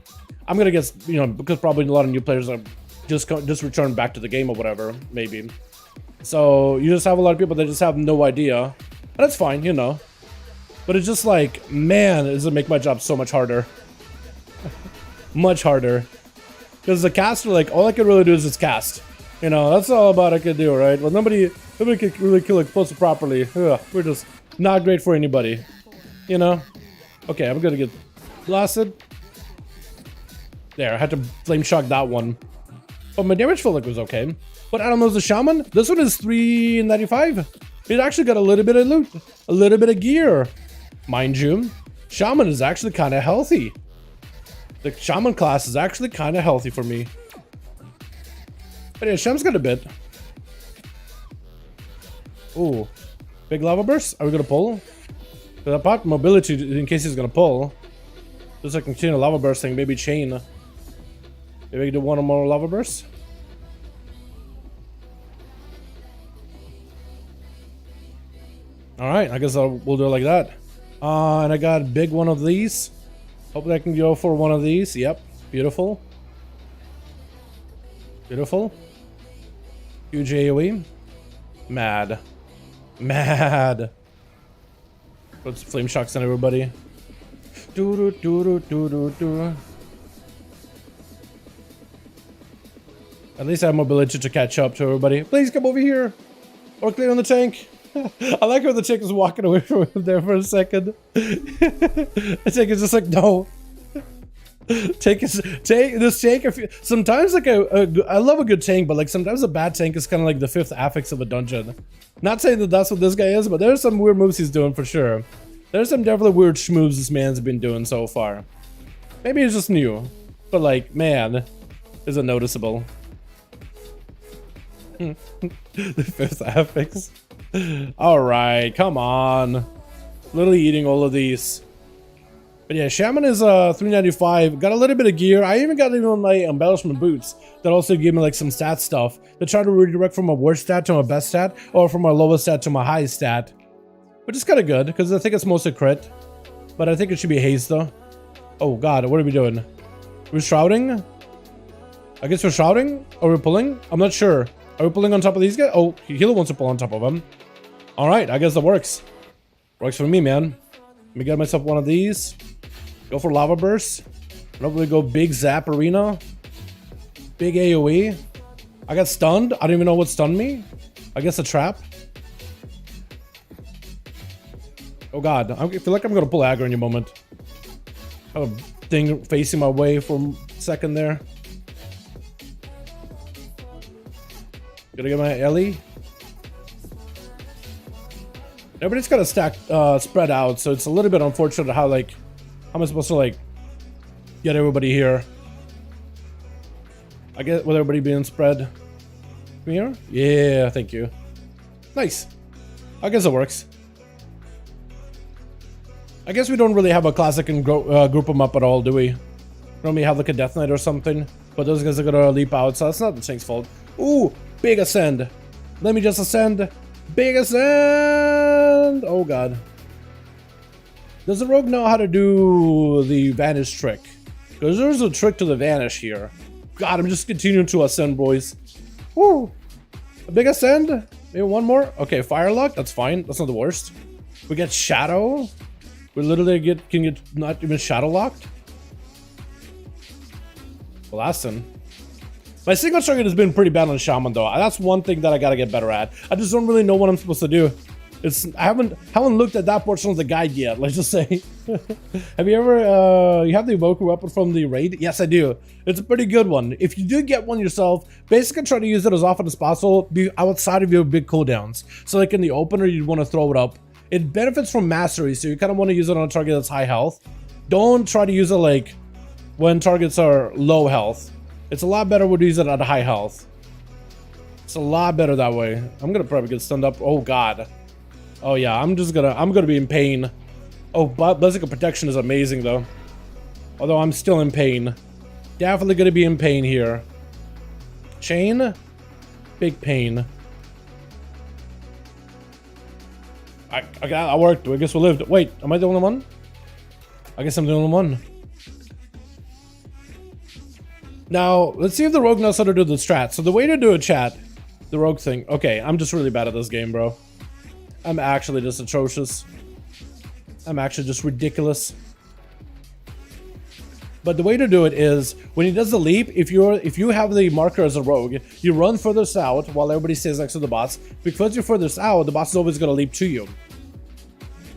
I'm gonna guess, you know, because probably a lot of new players are just returned back to the game or whatever, maybe. So you just have a lot of people that just have no idea. And that's fine, you know. But it's just like, man, does it make my job so much harder. Much harder. Because the caster, like, all I can really do is just cast. You know, that's all about I can do, right? Well, nobody can really kill explosive properly. Ugh, we're just not great for anybody. You know? Okay, I'm gonna get blasted. There, I had to flame shock that one. But my damage felt like it was okay. But I don't know, the Shaman? This one is 395. It actually got a little bit of loot. A little bit of gear. Mind you, Shaman is actually kind of healthy. The Shaman class is actually kind of healthy for me. But yeah, Shaman's got a bit. Ooh. Big lava burst? Are we gonna pull? Because I popped mobility in case he's gonna pull. Just like continue lava burst thing, maybe chain. Maybe we can do one or more lava bursts. Alright, I guess we'll do it like that. And I got a big one of these. Hopefully I can go for one of these. Yep, beautiful. Beautiful. Huge AoE. Mad. Mad. Put flame shocks on everybody. Do do do do do do. At least I have mobility to catch up to everybody. Please come over here. Or clear on the tank. I like how the tank is walking away from him there for a second. The tank is just like, no. This tank. Sometimes like I love a good tank, but like sometimes a bad tank is kind of like the fifth affix of a dungeon. Not saying that that's what this guy is, but there's some weird moves he's doing for sure. There's some definitely weird schmoves this man's been doing so far. Maybe it's just new, but like, man, is it noticeable? The fifth affix. Alright, come on. Literally eating all of these. But yeah, Shaman is 395. Got a little bit of gear. I even got my embellishment boots that also give me like some stat stuff to try to redirect from my worst stat to my best stat, or from my lowest stat to my highest stat. Which is kind of good, because I think it's mostly crit. But I think it should be haste though. Oh god, what are we doing? We're shrouding? I guess we're shrouding? Are we pulling? I'm not sure. Are we pulling on top of these guys? Oh, Healer wants to pull on top of him. Alright, I guess that works. Works for me, man. Let me get myself one of these. Go for lava burst. Probably go big zap arena. Big AoE. I got stunned. I don't even know what stunned me. I guess a trap. Oh god, I feel like I'm gonna pull aggro in a moment. I have a thing facing my way for a second there. Gonna get my Ellie. Everybody's got to stack, spread out, so it's a little bit unfortunate how, like, how am I supposed to, like, get everybody here? I get with everybody being spread. Come here? Yeah, thank you. Nice. I guess it works. I guess we don't really have a classic and group them up at all, do we? Normally have like a Death Knight or something, but those guys are gonna leap out, so that's not the thing's fault. Ooh, big ascend. Let me just ascend. Big ascend! Oh god. Does the rogue know how to do the vanish trick? Because there's a trick to the vanish here. God, I'm just continuing to ascend, boys. Woo! A big ascend? Maybe one more? Okay, fire lock, that's fine. That's not the worst. We get shadow. We literally can get not even shadow locked. Blasting. My single target has been pretty bad on Shaman though. That's one thing that I gotta get better at. I just don't really know what I'm supposed to do. I haven't looked at that portion of the guide yet, let's just say. Have you ever you have the evoker weapon from the raid? Yes, I do. It's a pretty good one. If you do get one yourself, basically try to use it as often as possible, be outside of your big cooldowns. So like in the opener, you'd want to throw it up. It benefits from mastery, so you kind of want to use it on a target that's high health. Don't try to use it like when targets are low health. It's a lot better when you use it at high health. It's a lot better that way. I'm gonna probably get stunned up. Oh god. Oh yeah, I'm gonna be in pain. Oh, but Blizzard protection is amazing though. Although I'm still in pain. Definitely gonna be in pain here. Chain? Big pain. I worked. I guess we lived. Wait, am I the only one? I guess I'm the only one. Now, let's see if the rogue knows how to do the strat. So the way to do a chat, the rogue thing. Okay, I'm just really bad at this game, bro. I'm actually just atrocious. I'm actually just ridiculous. But the way to do it is, when he does the leap, if you have the marker as a rogue, you run furthest out while everybody stays next to the boss. Because you're furthest out, the boss is always going to leap to you.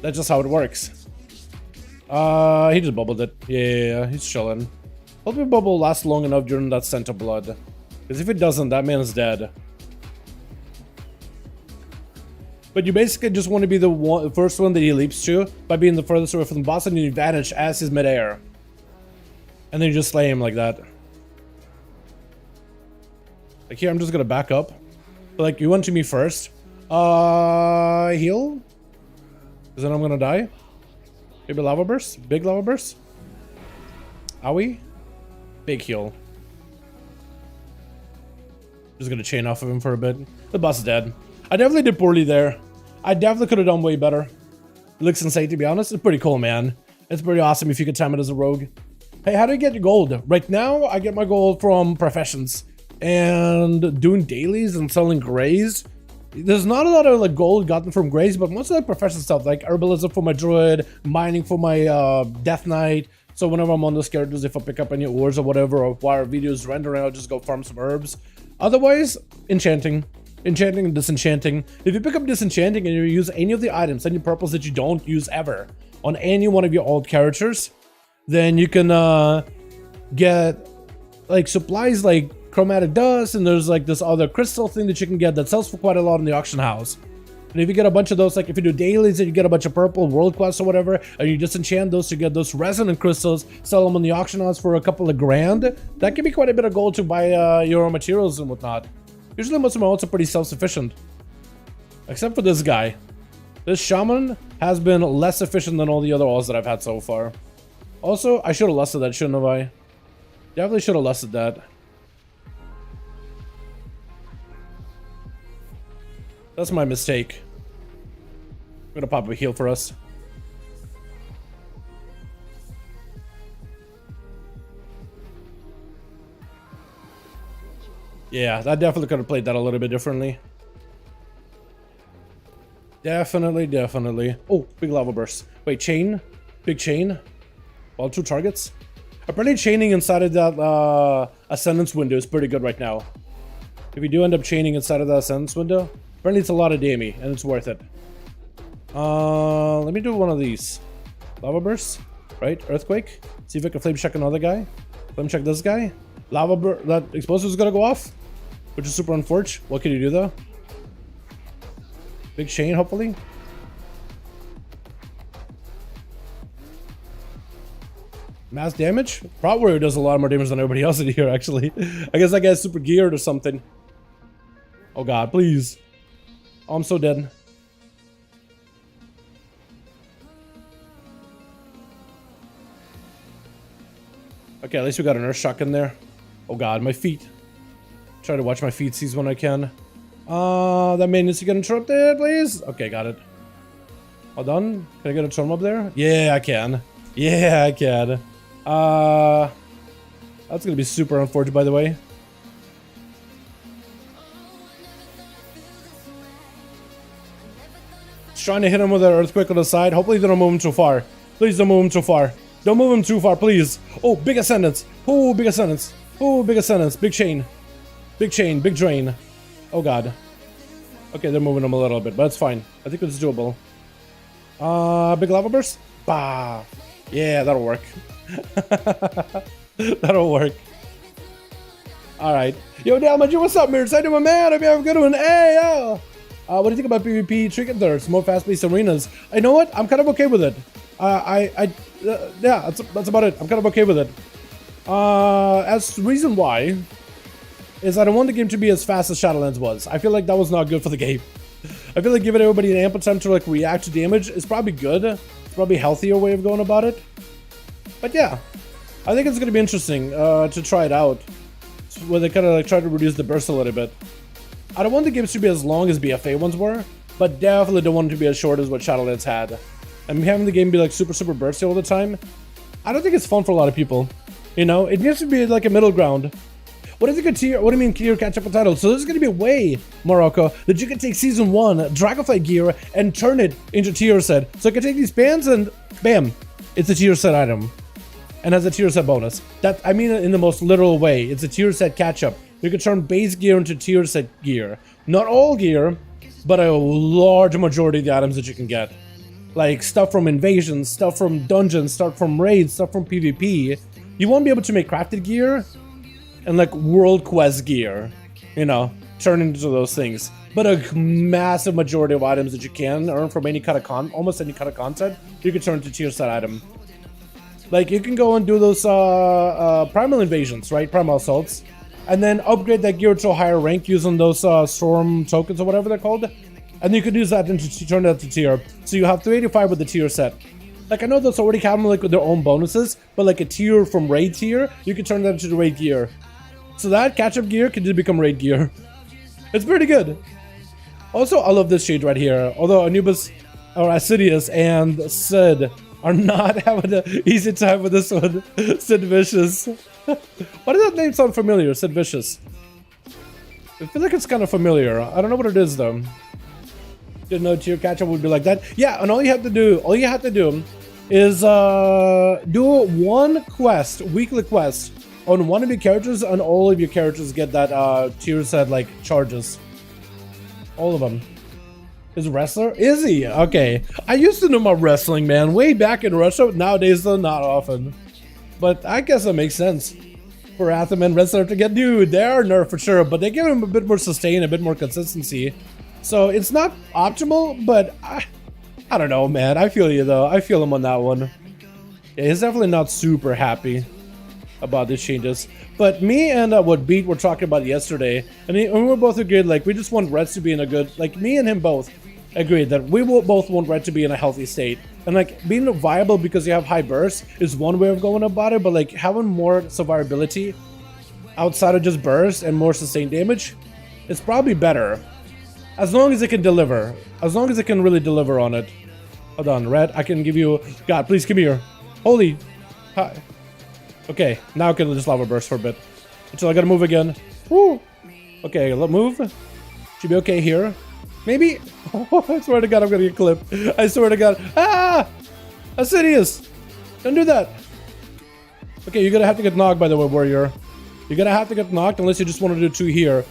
That's just how it works. He just bubbled it. Yeah, he's chilling. Hopefully bubble lasts long enough during that scent of blood. Because if it doesn't, that man is dead. But you basically just want to be the first one that he leaps to by being the furthest away from the boss, and you vanish as he's midair. And then you just slay him like that. Like here, I'm just gonna back up. But like, you went to me first. Heal? Because then I'm gonna die. Maybe lava burst? Big lava burst? Owie? Big heal. Just gonna chain off of him for a bit. The boss is dead. I definitely did poorly there. I definitely could have done way better. It looks insane, to be honest. It's pretty cool, man. It's pretty awesome if you could time it as a rogue. Hey, how do you get your gold? Right now, I get my gold from professions and doing dailies and selling grays. There's not a lot of like gold gotten from grays, but most of the profession stuff, like herbalism for my druid, mining for my death knight. So whenever I'm on those characters, if I pick up any ores or whatever, or while our videos rendering, I'll just go farm some herbs. Otherwise, enchanting. Enchanting and disenchanting. If you pick up disenchanting and you use any of the items, any purples that you don't use ever on any one of your old characters, then you can get like supplies like chromatic dust, and there's like this other crystal thing that you can get that sells for quite a lot in the auction house. And if you get a bunch of those, like if you do dailies and you get a bunch of purple world quests or whatever, and you disenchant those to get those resonant crystals, sell them on the auction house for a couple of grand, that can be quite a bit of gold to buy your materials and whatnot. Usually most of my ults are pretty self-sufficient. Except for this guy. This Shaman has been less efficient than all the other ults that I've had so far. Also, I should have lusted that, shouldn't have I? Definitely should have lusted that. That's my mistake. I'm gonna pop a heal for us. Yeah, that definitely could have played that a little bit differently. Definitely. Oh, big lava burst. Wait, chain? Big chain? Well, 2 targets. Apparently chaining inside of that Ascendance window is pretty good right now. If you do end up chaining inside of the Ascendance window, apparently it's a lot of damage, and it's worth it. Let me do one of these. Lava Burst, right? Earthquake. See if I can flame check another guy. Flame check this guy. Lava Burst, that explosive is gonna go off, which is super unfortunate. What can you do though? Big chain, hopefully. Mass damage? Prot Warrior does a lot more damage than everybody else in here, actually. I guess that guy's super geared or something. Oh god, please. Oh, I'm so dead. Okay, at least we got an Earth Shock in there. Oh god, my feet. Try to watch my feet seize when I can. That man needs to get interrupted, please. Okay, got it. All done? Can I get a turn up there? Yeah, I can. Yeah, I can. That's gonna be super unfortunate, by the way. Just trying to hit him with an earthquake on the side. Hopefully they don't move him too far. Please don't move him too far. Don't move him too far, please. Oh, big ascendance. Oh, big ascendance. Oh, big ascendance. Big chain. Big chain. Big drain. Oh god. Okay, they're moving him a little bit, but it's fine. I think it's doable. Big lava burst. Bah. Yeah, that'll work. That'll work. Alright. Yo, Dalmager, what's up, Mirrors? How you doing, man? Hope you have a good one. Hey, yo! What do you think about PvP Trinket thirds? More fast-paced arenas. You know what? I'm kind of okay with it. Yeah, that's about it. I'm kind of okay with it. As the reason why is I don't want the game to be as fast as Shadowlands was. I feel like that was not good for the game. I feel like giving everybody an ample time to like react to damage is probably good. It's probably a healthier way of going about it. But yeah, I think it's going to be interesting to try it out. Where they kind of like try to reduce the burst a little bit. I don't want the games to be as long as BFA ones were, but definitely don't want it to be as short as what Shadowlands had. And having the game be like super bursty all the time, I don't think it's fun for a lot of people. You know, it needs to be like a middle ground. What is a good tier? What do you mean tier catch up a title? So this is going to be a way, Morocco, that you can take Season 1 Dragonflight gear and turn it into tier set. So I can take these bands and bam, it's a tier set item. And has a tier set bonus. That, I mean it in the most literal way. It's a tier set catch up. You can turn base gear into tier set gear. Not all gear, but a large majority of the items that you can get. Like stuff from invasions, stuff from dungeons, stuff from raids, stuff from PvP. You won't be able to make crafted gear and like world quest gear, you know, turn into those things. But a massive majority of items that you can earn from any kind of almost any kind of content, you can turn into tier set item. Like you can go and do those primal invasions, right? Primal assaults, and then upgrade that gear to a higher rank using those storm tokens or whatever they're called. And you could use that to turn that to tier. So you have 385 with the tier set. Like I know those already come like with their own bonuses, but like a tier from raid tier, you can turn that into the raid gear. So that catch-up gear can just become raid gear. It's pretty good. Also, I love this shade right here. Although Anubis or Assidius and Sid are not having an easy time with this one. Sid Vicious. Why does that name sound familiar? Sid Vicious. I feel like it's kind of familiar. I don't know what it is though. Didn't know tier catch-up would be like that. Yeah, and all you have to do is do one quest, weekly quest, on one of your characters, and all of your characters get that tier set like charges. All of them. Is wrestler? Is he? Okay. I used to know my wrestling, man, way back in Russia. Nowadays, though, not often. But I guess that makes sense for Atham and wrestler to get. Dude, they are nerfed for sure, but they give him a bit more sustain, a bit more consistency. So it's not optimal, but I don't know, man. I feel you, though. I feel him on that one. Yeah, he's definitely not super happy about these changes. But me and what Beat were talking about yesterday, and we were both agreed, like, we just want Reds to be in a good, like, me and him both agreed that we will both want Red to be in a healthy state. And, like, being viable because you have high burst is one way of going about it, but, like, having more survivability outside of just burst and more sustained damage is probably better. As long as it can deliver. As long as it can really deliver on it. Hold on, Red, I can give you... God, please come here. Holy... Hi. Okay, now I can just lava burst for a bit. Until I gotta move again. Woo! Okay, let's move. Should be okay here. Maybe... Oh, I swear to God, I'm gonna get clipped. I swear to God. Ah! Assidious! Don't do that. Okay, you're gonna have to get knocked, by the way, warrior. You're gonna have to get knocked unless you just want to do 2 here.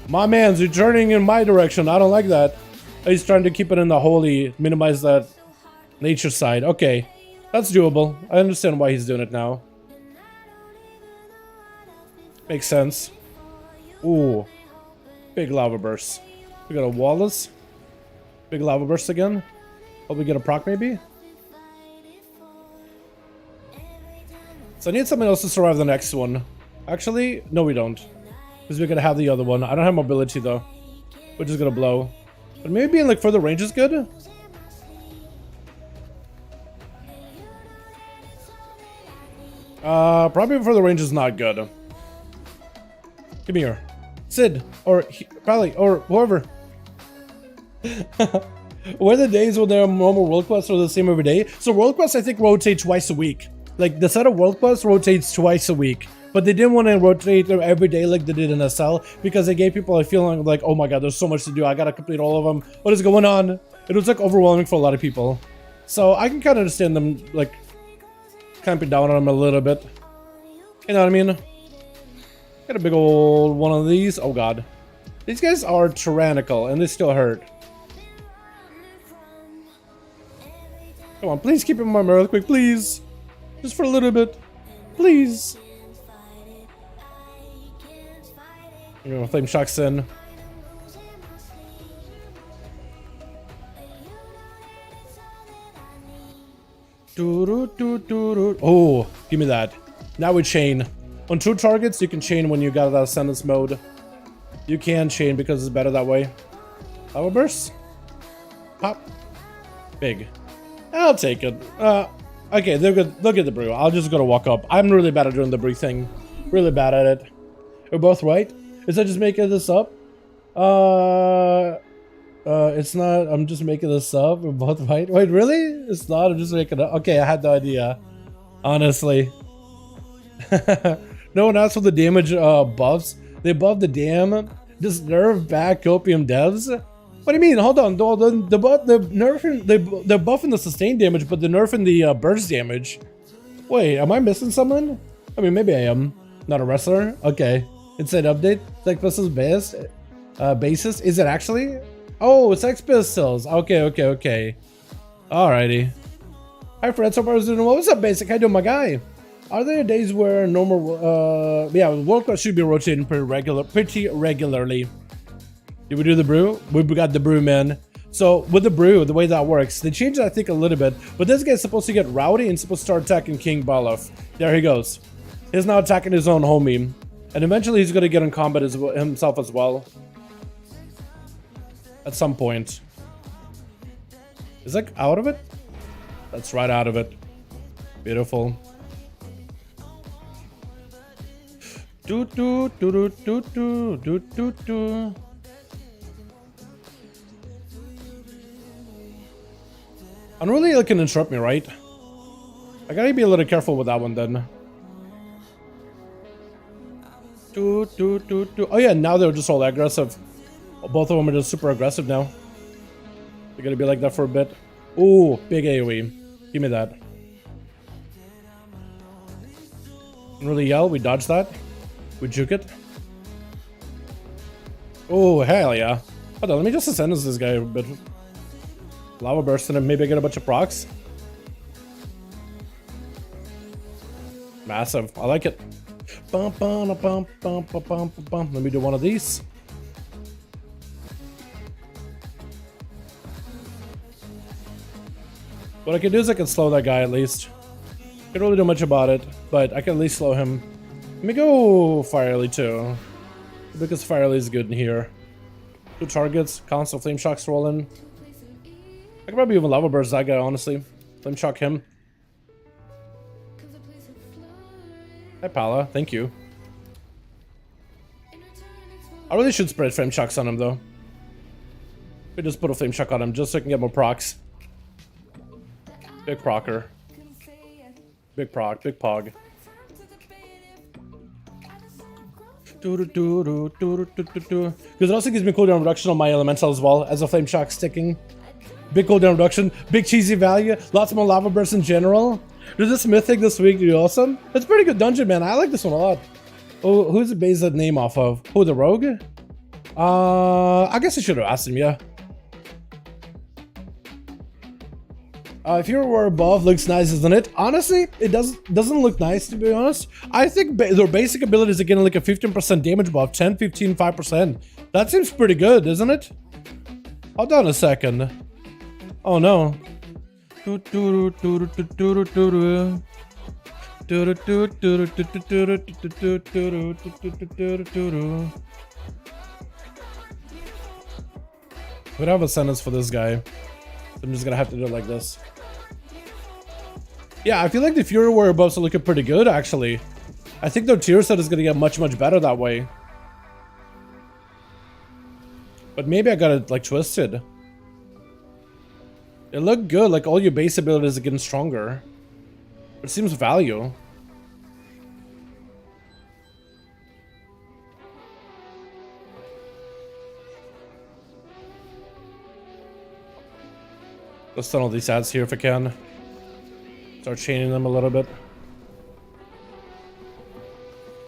My man's returning in my direction. I don't like that. He's trying to keep it in the holy, minimize that nature side. Okay, that's doable. I understand why he's doing it now. Makes sense. Ooh, big lava burst. We got a Wallace. Big lava burst again. Hope we get a proc maybe. So I need something else to survive the next one. Actually, no we don't. Because we're gonna have the other one. I don't have mobility though. Which is gonna blow. But maybe being like further range is good. Probably further range is not good. Give me here. Sid. Or probably, or whoever. Were the days when there are normal world quests are the same every day? So world quests I think rotate twice a week. Like the set of world quests rotates twice a week. But they didn't want to rotate them every day like they did in SL because they gave people a feeling like, oh my god, there's so much to do. I gotta complete all of them. What is going on? It was like overwhelming for a lot of people. So I can kind of understand them like clamping down on them a little bit. You know what I mean? Got a big old one of these. Oh god. These guys are tyrannical and they still hurt. Come on, please keep him in my earthquake, please. Just for a little bit. Please. I'm gonna flame shocks in. Oh, give me that. Now we chain. On 2 targets, you can chain when you got that sentence mode. You can chain because it's better that way. Lava burst. Pop. Big. I'll take it. Okay, they're good. Look at the brew. I'll just go to walk up. I'm really bad at doing the brew thing. Really bad at it. We're both right. Is I just making this up? It's not. I'm just making this up. We're both right. Wait, really? It's not. I'm just making it up. Okay, I had no idea. Honestly. No one asked for the damage buffs. They buffed the damn. Just nerf back Copium devs. What do you mean? Hold on. They're buffing the sustained damage, but they're nerfing the burst damage. Wait, am I missing someone? I mean, maybe I am. Not a wrestler. Okay. Inside update. Like this is best. Basis. Is it actually? Oh, it's X pistols. Okay. Alrighty. Hi, friends. Hope I was doing well. What's up, Basic? How you doing, my guy? Are there days where normal? Yeah, World Class should be rotating pretty regularly. Did we do the brew? We got the brew, man. So with the brew, the way that works, they changed it, I think, a little bit. But this guy's supposed to get rowdy and supposed to start attacking King Balaf. There he goes. He's now attacking his own homie. And eventually he's going to get in combat himself as well. At some point. Is that out of it? That's right out of it. Beautiful. Unruly can interrupt me, right? I gotta be a little careful with that one then. Oh yeah, now they're just all aggressive. Both of them are just super aggressive now. They're gonna be like that for a bit. Ooh, big AoE. Give me that. Unruly yell, we dodge that. We juke it. Oh, hell yeah. Hold on, let me just ascend this guy a bit. Lava burst and maybe I get a bunch of procs. Massive. I like it. Let me do one of these. What I can do is I can slow that guy at least. Can't really do much about it, but I can at least slow him. Let me go Firely too. Because Firely is good in here. 2 targets, constant flame shocks rolling. I could probably even lava burst that guy, honestly. Flame shock him. Hi Pala, thank you. I really should spread flame shocks on him though. We just put a flame shock on him just so I can get more procs. Big procer. Big proc, big pog. Because it also gives me cooldown reduction on my elemental as well as a flame shock sticking. Big cooldown reduction, big cheesy value, lots more lava bursts in general. Did this Mythic this week do awesome? It's a pretty good dungeon, man. I like this one a lot. Oh, who's it based that name off of? Oh, the Rogue? I guess I should have asked him, yeah. If you were above, looks nice, isn't it? Honestly, it doesn't look nice, to be honest. I think their basic abilities are getting like a 15% damage buff, 10, 15, 5%. That seems pretty good, isn't it? Hold on a second. Oh no. We don't have a sentence for this guy. I'm just gonna have to do it like this. Yeah, I feel like the Fury Warrior buffs are looking pretty good, actually. I think their tier set is gonna get much, much better that way. But maybe I got it, like, twisted. It looked good, like, all your base abilities are getting stronger. It seems value. Let's tunnel these ads here if I can. Start chaining them a little bit.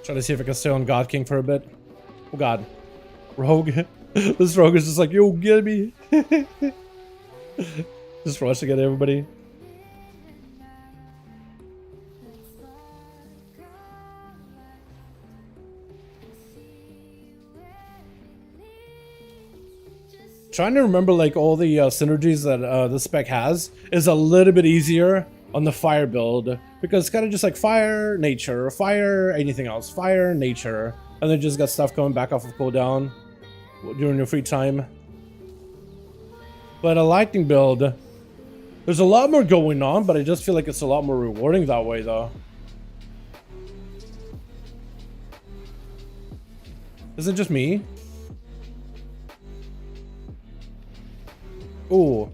Try to see if I can stay on God King for a bit. Oh god. Rogue. This Rogue is just like, yo, get me. Just rushing at everybody. Trying to remember like all the synergies that this spec has is a little bit easier on the fire build, because it's kind of just like fire, nature, fire, anything else, fire, nature, and then just got stuff coming back off of cooldown during your free time. But a lightning build, there's a lot more going on, but I just feel like it's a lot more rewarding that way though. Is it just me? Ooh.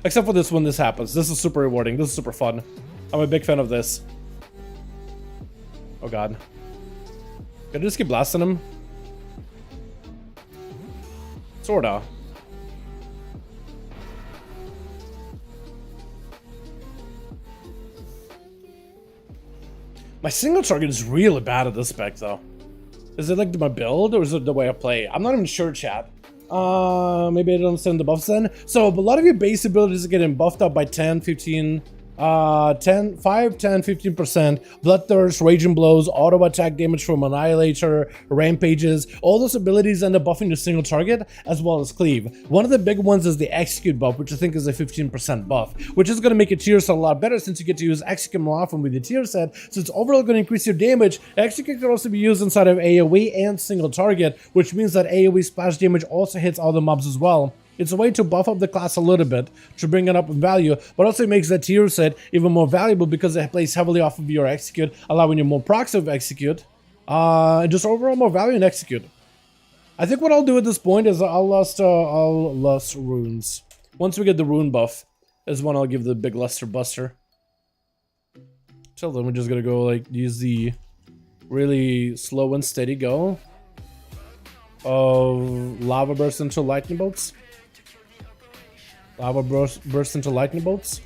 Except for this when this happens. This is super rewarding. This is super fun. I'm a big fan of this. Oh god. Can I just keep blasting him? Sorta. My single target is really bad at this spec though. Is it like my build or is it the way I play? I'm not even sure, chat. Maybe I don't understand the buffs then. So a lot of your base abilities are getting buffed up by 10, 15, 5, 10, 15%. Bloodthirst, Raging Blows, auto attack damage from Annihilator, Rampages. All those abilities end up buffing your single target as well as cleave. One of the big ones is the Execute buff, which I think is a 15% buff, which is going to make your tier set a lot better since you get to use Execute more often with your tier set. So it's overall going to increase your damage. Execute can also be used inside of AoE and single target, which means that AoE splash damage also hits all the mobs as well. It's a way to buff up the class a little bit to bring it up in value, but also makes that tier set even more valuable because it plays heavily off of your Execute, allowing you more procs of Execute, and just overall more value in Execute. I think what I'll do at this point is I'll lust runes. Once we get the rune buff, is when I'll give the big luster buster. Till then, we're just gonna go like use the really slow and steady go of lava burst into lightning bolts. Lava burst into lightning bolts.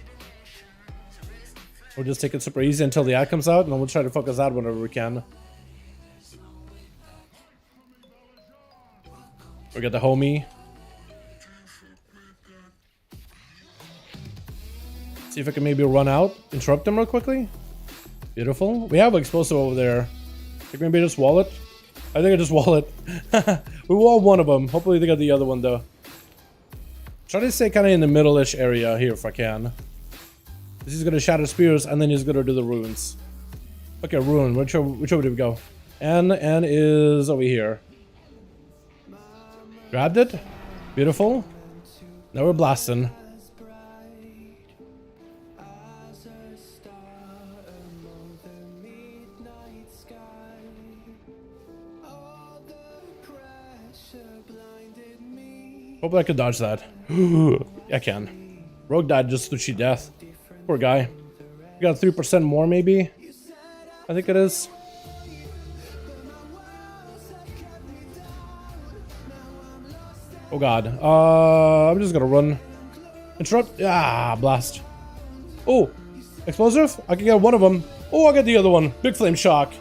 We'll just take it super easy until the ad comes out, and then we'll try to focus ad whenever we can. We got the homie. See if I can maybe run out, interrupt them real quickly. Beautiful. We have explosive over there. I think maybe just wall it. I think I just wall it. We walled one of them. Hopefully they got the other one though. Try to stay kind of in the middle-ish area here if I can. This is gonna shatter spears and then he's gonna do the runes. Okay, rune. Which way did we go? N is over here. Grabbed it. Beautiful. Now we're blasting. Hope I can dodge that. I can. Rogue died just to cheat death. Poor guy. We got 3% more maybe. I think it is. Oh god. I'm just gonna run Interrupt. Ah, blast. Oh, explosive? I can get one of them. Oh, I got the other one. Big flame shock.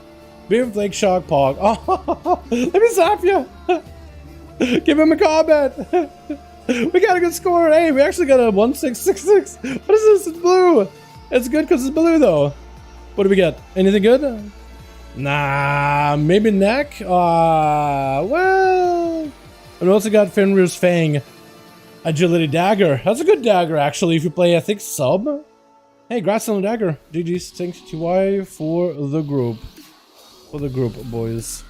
Big flame shock pog. Oh, let me zap you. Give him a comment. We got a good score. Hey, we actually got a 1666. What is this? It's blue. It's good because it's blue though. What do we get? Anything good? Nah, maybe neck. Well, we also got Fenrir's Fang. Agility dagger. That's a good dagger actually. If you play, I think sub. Hey, grass on the dagger. GG's. Thanks to Y for the group. For the group, boys.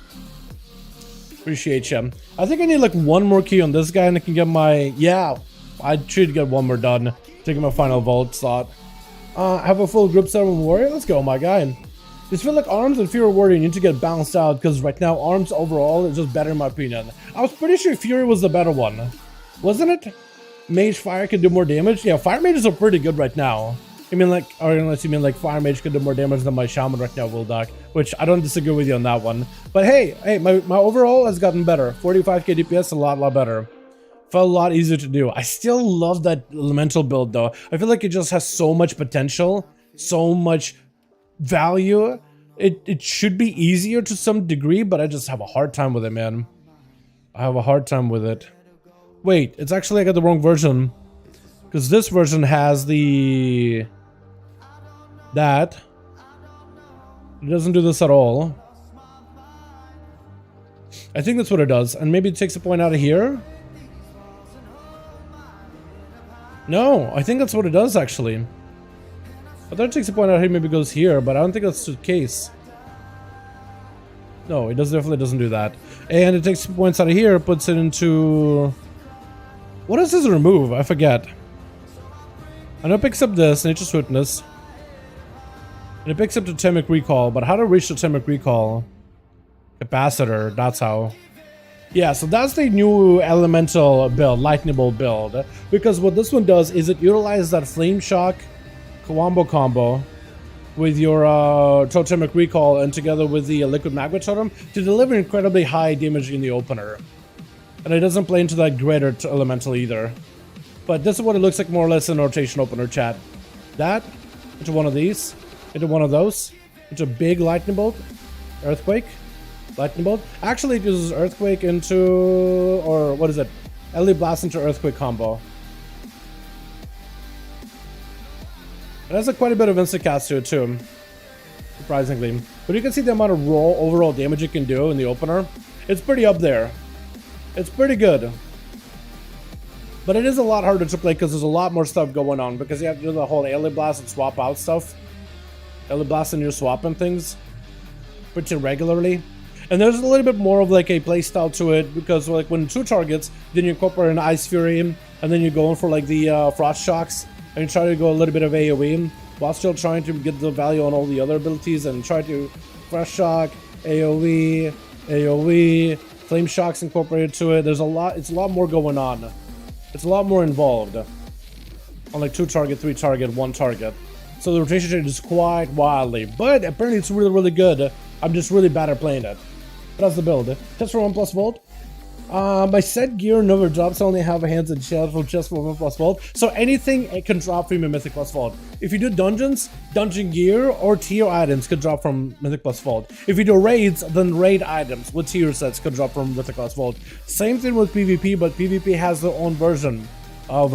Appreciate you. I think I need like one more key on this guy and I can get my... Yeah, I should get one more done. Taking my final vault slot. Have a full group 7 warrior? Let's go, my guy. Just feel like arms and Fury warrior need to get balanced out because right now arms overall is just better in my opinion. I was pretty sure Fury was the better one. Wasn't it? Mage Fire could do more damage? Yeah, Fire Mages are pretty good right now. I mean like, or unless you mean like Fire Mage could do more damage than my Shaman right now, Wildock, which I don't disagree with you on that one. But hey, my overall has gotten better. 45k DPS, a lot better. Felt a lot easier to do. I still love that elemental build though. I feel like it just has so much potential, so much value. It should be easier to some degree, but I just have a hard time with it, man. I have a hard time with it. Wait, it's actually I got the wrong version. Because this version has the... That. It doesn't do this at all. I think that's what it does. And maybe it takes a point out of here. No, I think that's what it does actually. I thought it takes a point out here, maybe goes here, but I don't think that's the case. No, it definitely doesn't do that. And it takes points out of here, puts it into... What does this remove? I forget. I know it picks up this, Nature's Witness. And it picks up Totemic Recall, but how to reach Totemic Recall? Capacitor, that's how. Yeah, so that's the new elemental build, lightning bolt build. Because what this one does is it utilizes that Flame Shock combo with your Totemic Recall and together with the Liquid Magma Totem to deliver incredibly high damage in the opener. And it doesn't play into that greater elemental either. But this is what it looks like more or less in rotation opener, chat. That, into one of these, into one of those, into big lightning bolt, earthquake, lightning bolt. Actually it uses earthquake into, or what is it? LE blast into earthquake combo. It has quite a bit of instant cast to it too, surprisingly. But you can see the amount of raw overall damage it can do in the opener. It's pretty up there. It's pretty good. But it is a lot harder to play because there's a lot more stuff going on. Because you have to do the whole LE blast and swap out stuff. LE blast and you're swapping things pretty regularly. And there's a little bit more of like a playstyle to it. Because like when 2 targets, then you incorporate an Ice Fury. And then you're going for like the Frost Shocks. And you try to go a little bit of AoE. While still trying to get the value on all the other abilities. And try to Frost Shock, AoE, Flame Shocks incorporated to it. There's a lot, it's a lot more going on. It's a lot more involved. On like 2 target, 3 target, 1 target. So the rotation rate is quite wildly. But apparently it's really good. I'm just really bad at playing it. But that's the build. Test for 1+ volt. My set gear never drops. I only have a hands and shield from just for 1+ volt. So anything it can drop from a Mythic plus vault. If you do dungeons, dungeon gear or tier items could drop from Mythic plus vault. If you do raids, then raid items with tier sets could drop from Mythic plus vault. Same thing with PvP, but PvP has their own version of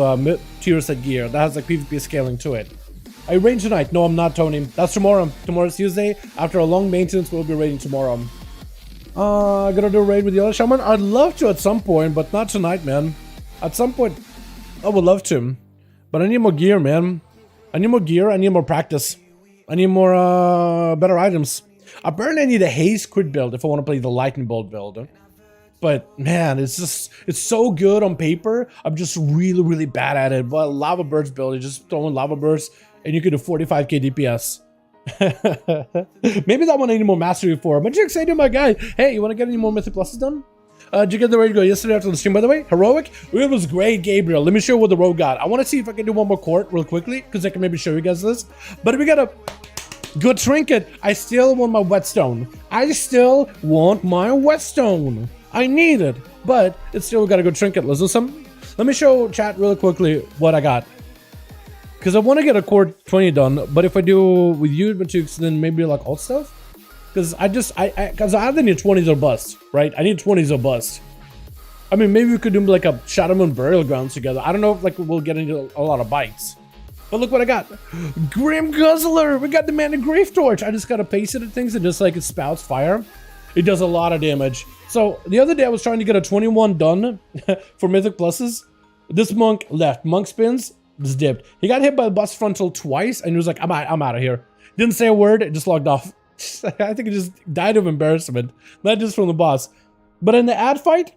tier set gear that has like PvP scaling to it. Are you raiding tonight? No, I'm not, Tony. That's tomorrow. Tomorrow's Tuesday. After a long maintenance, we'll be raiding tomorrow. Gonna do a raid with the other Shaman? I'd love to at some point, but not tonight, man. At some point, I would love to. But I need more gear, man. I need more gear, I need more practice. I need more, better items. Apparently I need a haste crit build if I want to play the lightning bolt build. But, man, it's just, it's so good on paper. I'm just really bad at it. But lava burst build, you just throw in lava burst, and you can do 45k DPS. Maybe that one I need more mastery for. But you're excited, my guy. Hey, you want to get any more Mythic Pluses done? Did you get the raid go yesterday after the stream, by the way? Heroic? It was great, Gabriel. Let me show you what the rogue got. I want to see if I can do one more court real quickly, because I can maybe show you guys this. But we got a good trinket. I still want my whetstone. I still want my whetstone. I need it. But it's still got a good trinket. Let's do some. Let me show chat really quickly what I got. Because I want to get a core 20 done, but if I do with you, then maybe like alt stuff. Because I either need 20s or bust, right? I need 20s or bust. I mean, maybe we could do like a Shaman Burial Grounds together. I don't know if like we'll get into a lot of bites. But look what I got. Grim Guzzler! We got the Mana Grave Torch! I just gotta paste it at things and just like it spouts fire. It does a lot of damage. So the other day I was trying to get a 21 done for Mythic Pluses. This monk left. Monk spins, just dipped. He got hit by the bus frontal twice and he was like, I'm out of here. Didn't say a word, it just logged off. I think it just died of embarrassment. Not just from the boss. But in the ad fight,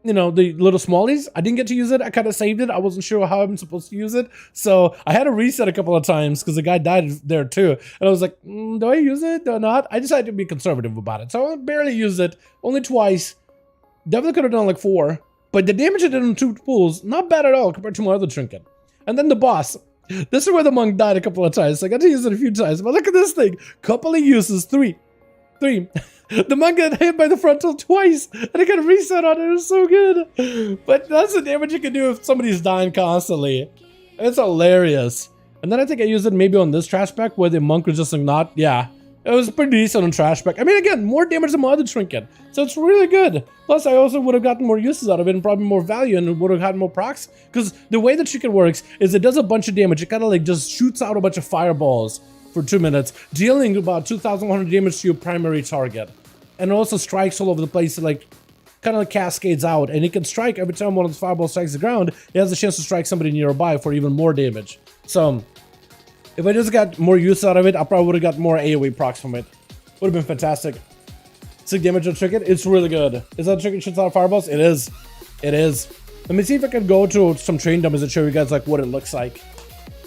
you know, the little smallies, I didn't get to use it. I kind of saved it. I wasn't sure how I'm supposed to use it. So I had to reset a couple of times because the guy died there too. And I was like, do I use it? Do I not? I decided to be conservative about it. So I barely used it. Only twice. Definitely could have done like 4. But the damage I did on 2 pools, not bad at all compared to my other trinket. And then the boss. This is where the monk died a couple of times. So I got to use it a few times. But look at this thing. Couple of uses. 3. The monk got hit by the frontal twice. And I got a reset on it. It was so good. But that's the damage you can do if somebody's dying constantly. It's hilarious. And then I think I used it maybe on this trash pack where the monk was just like not. Yeah. It was pretty decent on trash pack. I mean, again, more damage than my other trinket. So it's really good. Plus, I also would have gotten more uses out of it and probably more value and would have had more procs. Because the way the trinket works is it does a bunch of damage. It kind of like just shoots out a bunch of fireballs for 2 minutes, dealing about 2,100 damage to your primary target. And it also strikes all over the place. It like kind of like cascades out. And it can strike every time one of those fireballs strikes the ground. It has a chance to strike somebody nearby for even more damage. So if I just got more use out of it, I probably would have got more AoE procs from it. Would have been fantastic. 6 damage on Trinket, it's really good. Is that Trinket shoots out fireballs? It is. It is. Let me see if I can go to some train dummies and show you guys like what it looks like.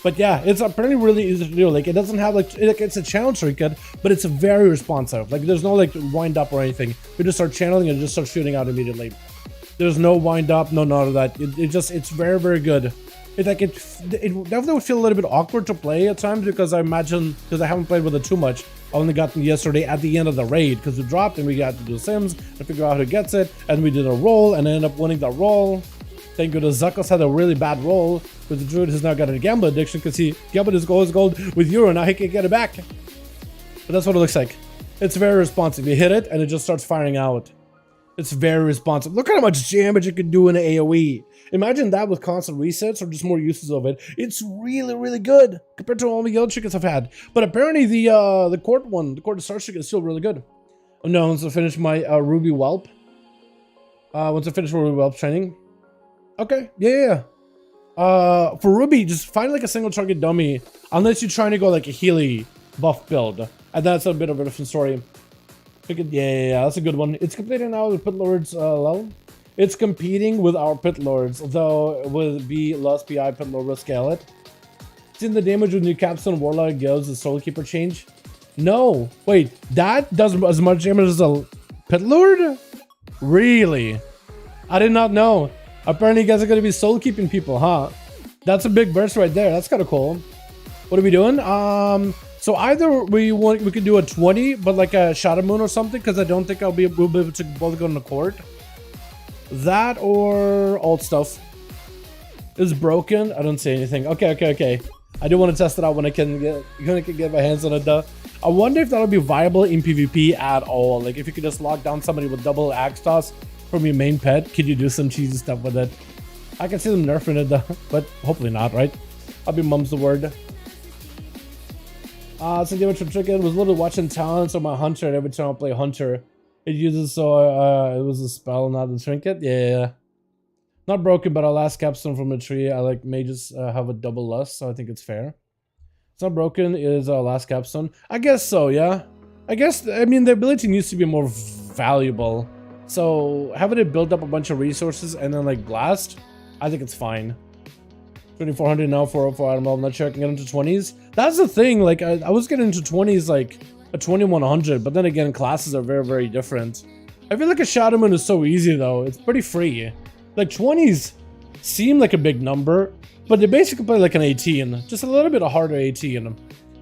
But yeah, it's apparently really easy to do. Like it doesn't have like, it's a channel Trinket, but it's very responsive. Like there's no like wind up or anything. You just start channeling and just start shooting out immediately. There's no wind up, no none of that. It's very, very good. It definitely would feel a little bit awkward to play at times because I imagine, because I haven't played with it too much. I only got them yesterday at the end of the raid because we dropped and we got to do sims and figure out who gets it, and we did a roll and ended up winning the roll. Thank goodness Zuckles had a really bad roll, but the Druid has now got a gambler addiction because he gambled his gold with Euro, now he can't get it back. But that's what it looks like. It's very responsive. You hit it and it just starts firing out. It's very responsive. Look at how much damage it can do in an AoE. Imagine that with constant resets or just more uses of it. It's really, really good compared to all the other chickens I've had. But apparently the court one, the court of Star Chicken is still really good. Oh no, once I finish my Ruby Whelp. Once I finish my Ruby Whelp training. Okay, yeah. For Ruby, just find like a single target dummy unless you're trying to go like a Healy buff build. And that's a bit of a different story. Yeah, that's a good one. It's competing now with Pit Lord's level. It's competing with our Pit Lords, though it would be less PI Pit Lord will scale it. Seen the damage with new Capstone Warlock gives the Soul Keeper change? No. Wait, that does as much damage as a Pit Lord? Really? I did not know. Apparently you guys are going to be soul keeping people, huh? That's a big burst right there. That's kind of cool. What are we doing? So either we could do a 20, but like a Shadow Moon or something, because I don't think we'll be able to both go in the court. That or alt stuff is broken. I don't say anything. Okay. I do want to test it out when I can get my hands on it though. I wonder if that'll be viable in PvP at all. Like if you could just lock down somebody with double axe toss from your main pet, could you do some cheesy stuff with it? I can see them nerfing it though, but hopefully not, right? I'll be mum's the word. So damage from Trinket was literally watching talents on my hunter, and every time I play hunter, it uses it was a spell, not the Trinket. Yeah. Not broken, but our last capstone from a tree. I like mages have a double lust, so I think it's fair. It's not broken, is our last capstone. I guess so, yeah. I mean, the ability needs to be more valuable. So having it build up a bunch of resources and then like blast, I think it's fine. 2400 now for item. I'm not sure I can get into 20s. That's the thing, like I was getting into 20s like a 2100, but then again classes are very, very different. I feel like a Shadow Moon is so easy though. It's pretty free. Like 20s seem like a big number, but they basically play like an 18, just a little bit a harder 18.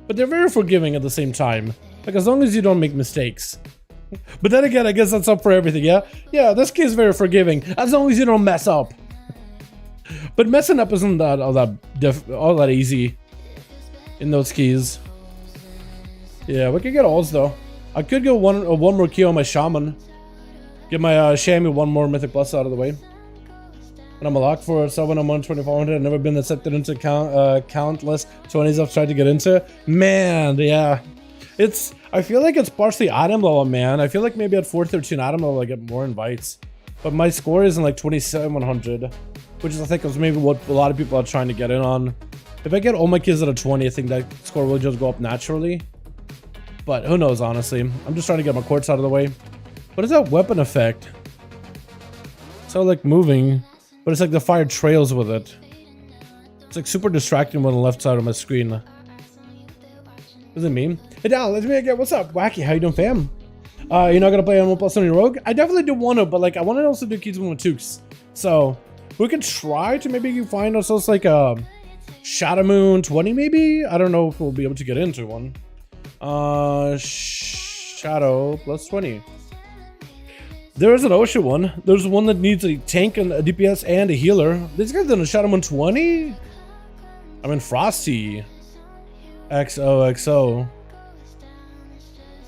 But they're very forgiving at the same time, like as long as you don't make mistakes. But then again, I guess that's up for everything, yeah? Yeah, this key is very forgiving, as long as you don't mess up. But messing up isn't all that easy. in those keys. Yeah, we could get alls though. I could go one more key on my Shaman. Get my Chamois one more Mythic Plus out of the way. And I'm a lock for 7. I'm on 2400. I've never been accepted into countless 20s I've tried to get into. Man, yeah. I feel like it's partially item level, man. I feel like maybe at 413 item level I get more invites. But my score isn't like 2700. Which is, I think, is maybe what a lot of people are trying to get in on. If I get all my kids at a 20, I think that score will just go up naturally. But who knows, honestly. I'm just trying to get my quartz out of the way. What is that weapon effect? So like moving, but it's like the fire trails with it. It's like super distracting on the left side of my screen. What does it mean? Hey Dal, let's me again. What's up, Wacky? How you doing, fam? You're not gonna play on 1+ on your rogue? I definitely do want to, but like I want to also do keys with Tukes. So we could try to maybe find ourselves like a Shadow Moon 20, maybe. I don't know if we'll be able to get into one. Shadow plus 20. There is an ONYXIA one. There's one that needs a tank and a DPS and a healer. This guy's done a Shadow Moon 20. I mean Frosty. XOXO.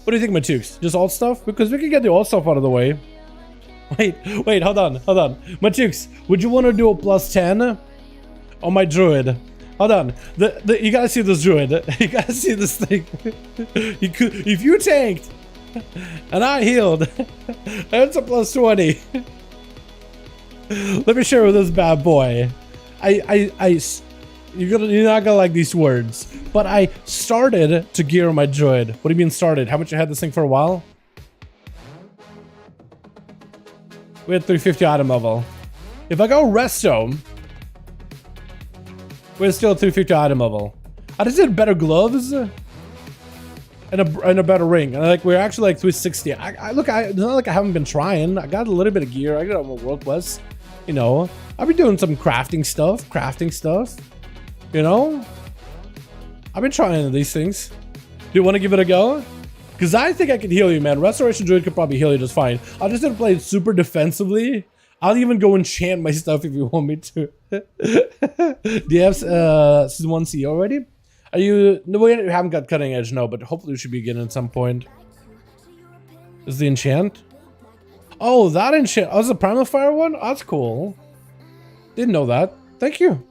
What do you think, my Tukes? Just alt stuff? Because we can get the alt stuff out of the way. Wait, hold on. My Tukes, would you want to do a +10 on my Druid? Hold on. You gotta see this Druid. You gotta see this thing. If you tanked and I healed, that's a +20. Let me share with this bad boy. You're not gonna like these words, but I started to gear my Druid. What do you mean started? Haven't you had this thing for a while? We had 350 item level. If I go Resto, we're still at 350 item level. I just did better gloves and a better ring. And like we're actually like 360. Look, it's not like I haven't been trying. I got a little bit of gear. I got a World Quest. You know, I've been doing some crafting stuff. You know, I've been trying these things. Do you want to give it a go? Because I think I can heal you, man. Restoration Druid could probably heal you just fine. I'll just play it super defensively. I'll even go enchant my stuff if you want me to. Do you have Season 1 C already? Are you... No, we haven't got Cutting Edge, no, but hopefully we should begin at some point. Is the enchant? Oh, that enchant. Oh, is the Primal Fire one? Oh, that's cool. Didn't know that. Thank you.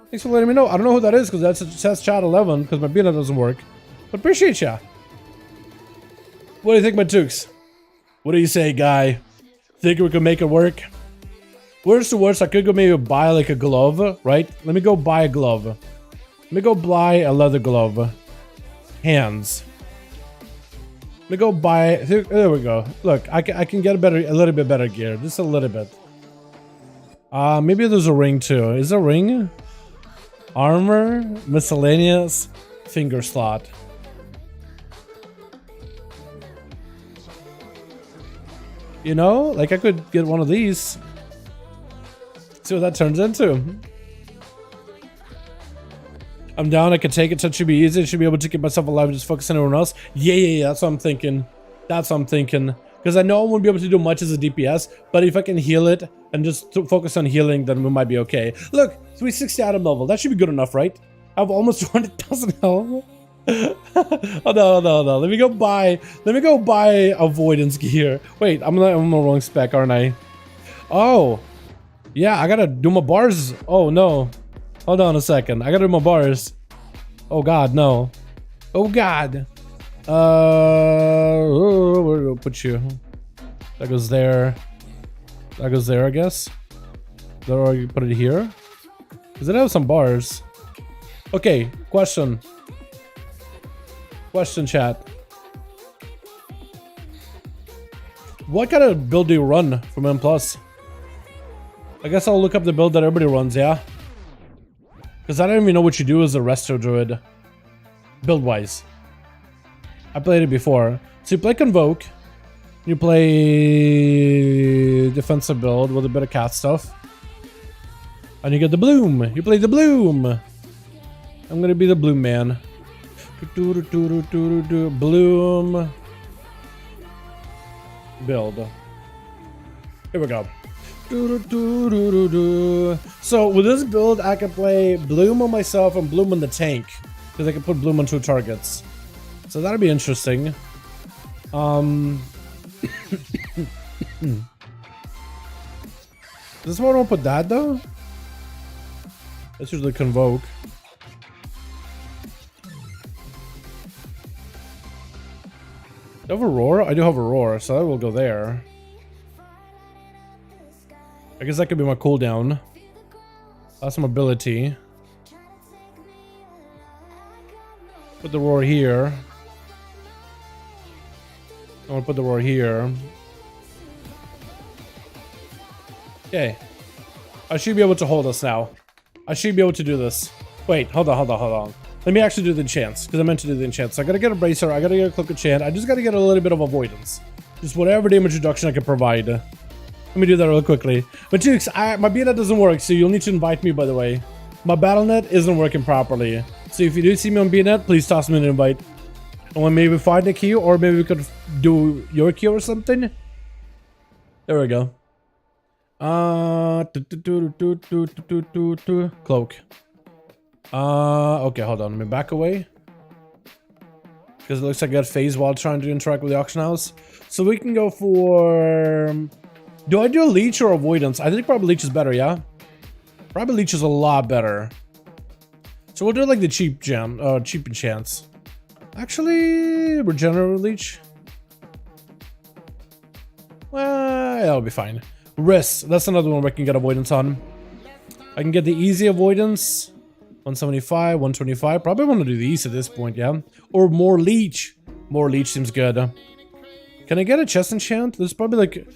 Thanks for letting me know. I don't know who that is because that's chat 11 because my beta doesn't work. But appreciate ya. What do you think, my Tukes? What do you say, guy? Think we can make it work? Worst to worst, I could go maybe buy like a glove, right? Let me go buy a glove. Let me go buy a leather glove. Hands. Let me go buy... There we go. Look, I can get a little bit better gear. Just a little bit. Maybe there's a ring too. Is there a ring? Armor, miscellaneous, finger slot. You know, like I could get one of these. See what that turns into. I'm down. I can take it. It should be easy. I should be able to keep myself alive and just focus on everyone else. Yeah. That's what I'm thinking. Because I know I won't be able to do much as a DPS, but if I can heal it and just focus on healing, then we might be okay. Look, 360 item level. That should be good enough, right? I have almost 200,000 health. Oh no. Let me go buy avoidance gear. Wait, I'm on the wrong spec, aren't I? Oh. Yeah, I gotta do my bars. Oh no. Hold on a second. I gotta do my bars. Oh god, no. Oh god. Where do I put you? That goes there. That goes there, I guess. Or you put it here? Does it have some bars? Okay, question. Question, chat. What kind of build do you run from M+? I guess I'll look up the build that everybody runs, yeah? Because I don't even know what you do as a Resto Druid. Build-wise. I played it before. So you play Convoke. You play defensive build with a bit of cat stuff. And you get the Bloom. You play the Bloom. I'm gonna be the Bloom man. Bloom. Build. Here we go. So with this build, I can play Bloom on myself and Bloom on the tank. Because I can put bloom on 2 targets. So that'll be interesting. This one won't put that though? Let's usually convoke. Do I have Aurora? I do have Aurora, so that will go there. I guess that could be my cooldown. That's some ability. Put the Aurora here. I want to put the Aurora here. Okay. I should be able to hold us now. I should be able to do this. Wait, hold on. Let me actually do the enchants, because I meant to do the enchants. So I gotta get a bracer, I gotta get a cloak enchant, I just gotta get a little bit of avoidance. Just whatever damage reduction I can provide. Let me do that real quickly. But Jukes, my BNet doesn't work, so you'll need to invite me, by the way. My BattleNet isn't working properly. So if you do see me on BNet, please toss me an invite. And when maybe find a queue, or maybe we could do your queue or something. There we go. Cloak. Okay, hold on. Let me back away. Because it looks like I got phase while trying to interact with the auction house. So we can go for... Do I do a leech or avoidance? I think probably leech is better, yeah? Probably leech is a lot better. So we'll do like the cheap gem, cheap enchants. Actually, regenerate leech. Well, that'll be fine. Risk, that's another one where I can get avoidance on. I can get the easy avoidance. 175, 125. Probably want to do these at this point, yeah? Or more leech. More leech seems good. Can I get a chest enchant? There's probably like...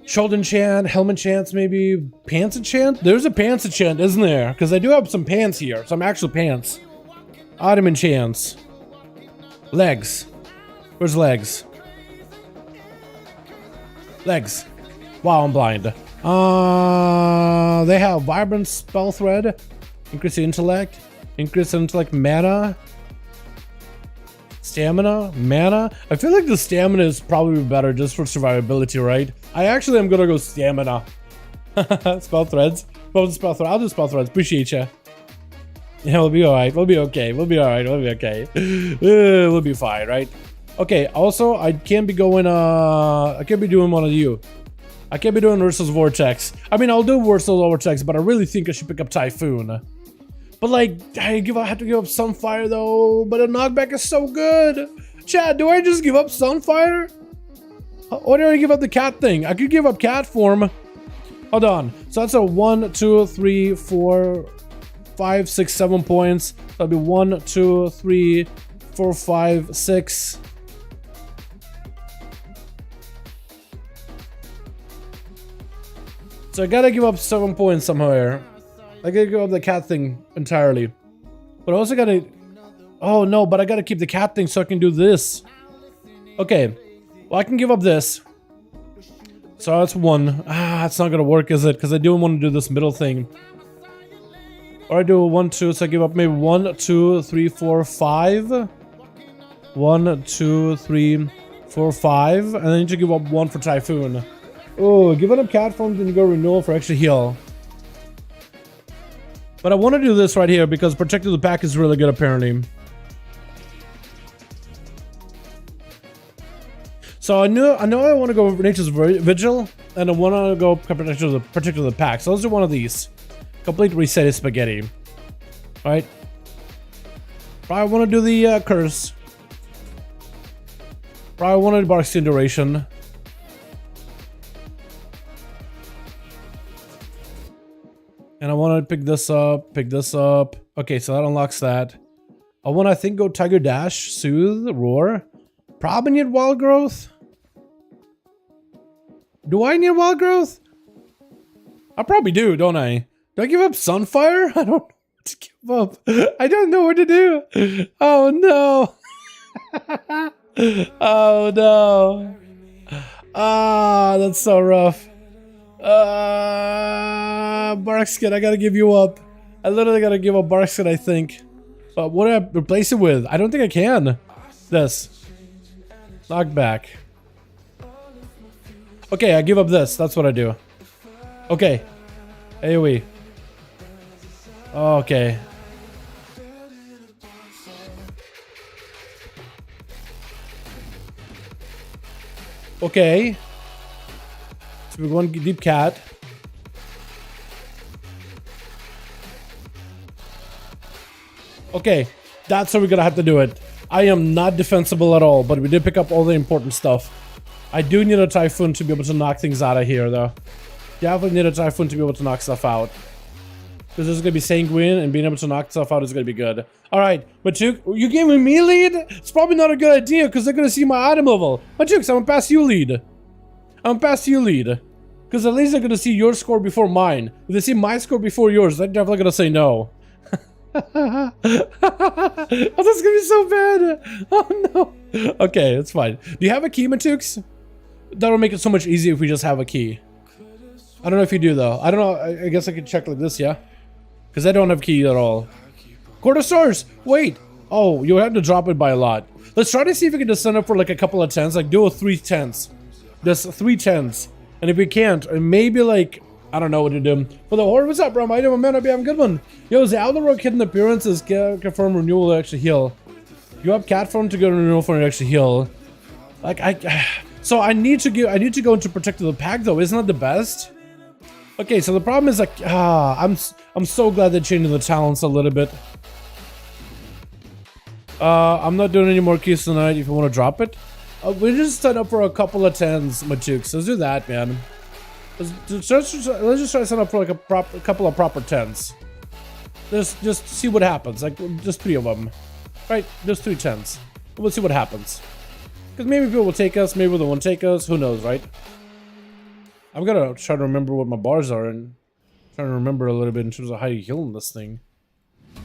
Shoulder enchant, helmet enchants, maybe pants enchant? There's a pants enchant, isn't there? Because I do have some pants here, some actual pants. Item enchants. Legs. Where's legs? Legs. Wow, I'm blind. They have vibrant spell thread, increase the intellect, mana, stamina, mana. I feel like the stamina is probably better just for survivability, right? I actually am gonna go stamina. Spell threads. Both spell threads. I'll do spell threads. Appreciate ya. Yeah, we'll be alright. We'll be okay. We'll be alright. We'll be okay. We'll be fine, right? Okay, also, I can't be going, I can't be doing one of you. I can't be doing Ursa's Vortex. I mean, I'll do Ursa's Vortex, but I really think I should pick up Typhoon. But like, I have to give up Sunfire though, but a knockback is so good. Chad, do I just give up Sunfire? Or do I give up the cat thing? I could give up cat form. Hold on. So that's a 1, 2, 3, 4, 5, 6, 7 points. That'll be 1, 2, 3, 4, 5, 6. So I gotta give up 7 points somewhere. I gotta give up the cat thing entirely. But I also gotta... Oh no, but I gotta keep the cat thing so I can do this. Okay. Well, I can give up this. So that's 1. Ah, it's not gonna work, is it? Because I do want to do this middle thing. Or I do 1, 2, so I give up maybe 1, 2, 3, 4, 5. 1, 2, 3, 4, 5. And then you need to give up 1 for Typhoon. Oh, giving up cat forms and you go renewal for extra heal. But I want to do this right here because Protector of the Pack is really good apparently. So I know I want to go Nature's Vigil and I want to go Protector of the Pack. So let's do one of these. Complete reset is spaghetti. Right? Probably want to do the Curse. Probably want to do Barkskin Duration. And I want to pick this up, Okay, so that unlocks that. I want to, I think, go Tiger Dash, Soothe, Roar. Probably need Wild Growth. Do I need Wild Growth? I probably do, don't I? Do I give up Sunfire? I don't know what to give up. I don't know what to do. Oh no. Oh no. Ah, that's so rough. Barkskin, I gotta give you up. I literally gotta give up Barkskin, I think. But what do I replace it with? I don't think I can. This. Knockback. Okay, I give up this. That's what I do. Okay. AoE. Okay. Okay. So we're going deep cat. Okay, that's how we're gonna have to do it. I am not defensible at all, but we did pick up all the important stuff. I do need a Typhoon to be able to knock things out of here, though. Definitely need a Typhoon to be able to knock stuff out. Because there's gonna be sanguine, and being able to knock stuff out is gonna be good. Alright, Matuk, you giving me lead? It's probably not a good idea, because they're gonna see my item level. Matuk, I'm gonna pass you lead. I'm gonna pass you lead. Because at least they're gonna see your score before mine. If they see my score before yours, they're definitely gonna say no. Oh, that's gonna be so bad. Oh no. Okay, it's fine. Do you have a key, Matux? That'll make it so much easier if we just have a key. I don't know if you do though. I don't know. I guess I could check like this, yeah? Because I don't have key at all. Quarter stars! Wait! Oh, you'll have to drop it by a lot. Let's try to see if we can just send up for like a couple of 10s. Like do a 3 10s. Just 3 10s. And if we can't, maybe like, I don't know what to do. For the Horde, what's up, bro? My item, man, I'll be having a good one. Yo, is the Alderrock hidden appearances confirm renewal to actually heal? You have cat form to go to renewal for an extra heal. Like so I need to go into protect the pack though. Isn't that the best? Okay, so the problem is like I'm so glad they're changing the talents a little bit. I'm not doing any more keys tonight. If you want to drop it, we just set up for a couple of 10s, Majuk. Let's do that, man. Let's just try to set up for like a couple of proper 10s. Just see what happens. Like just 3 of them, right? Just 3 10s. We'll see what happens. Because maybe people will take us, maybe they won't take us. Who knows, right? I'm gonna try to remember what my bars are and try to remember a little bit in terms of how you heal in this thing.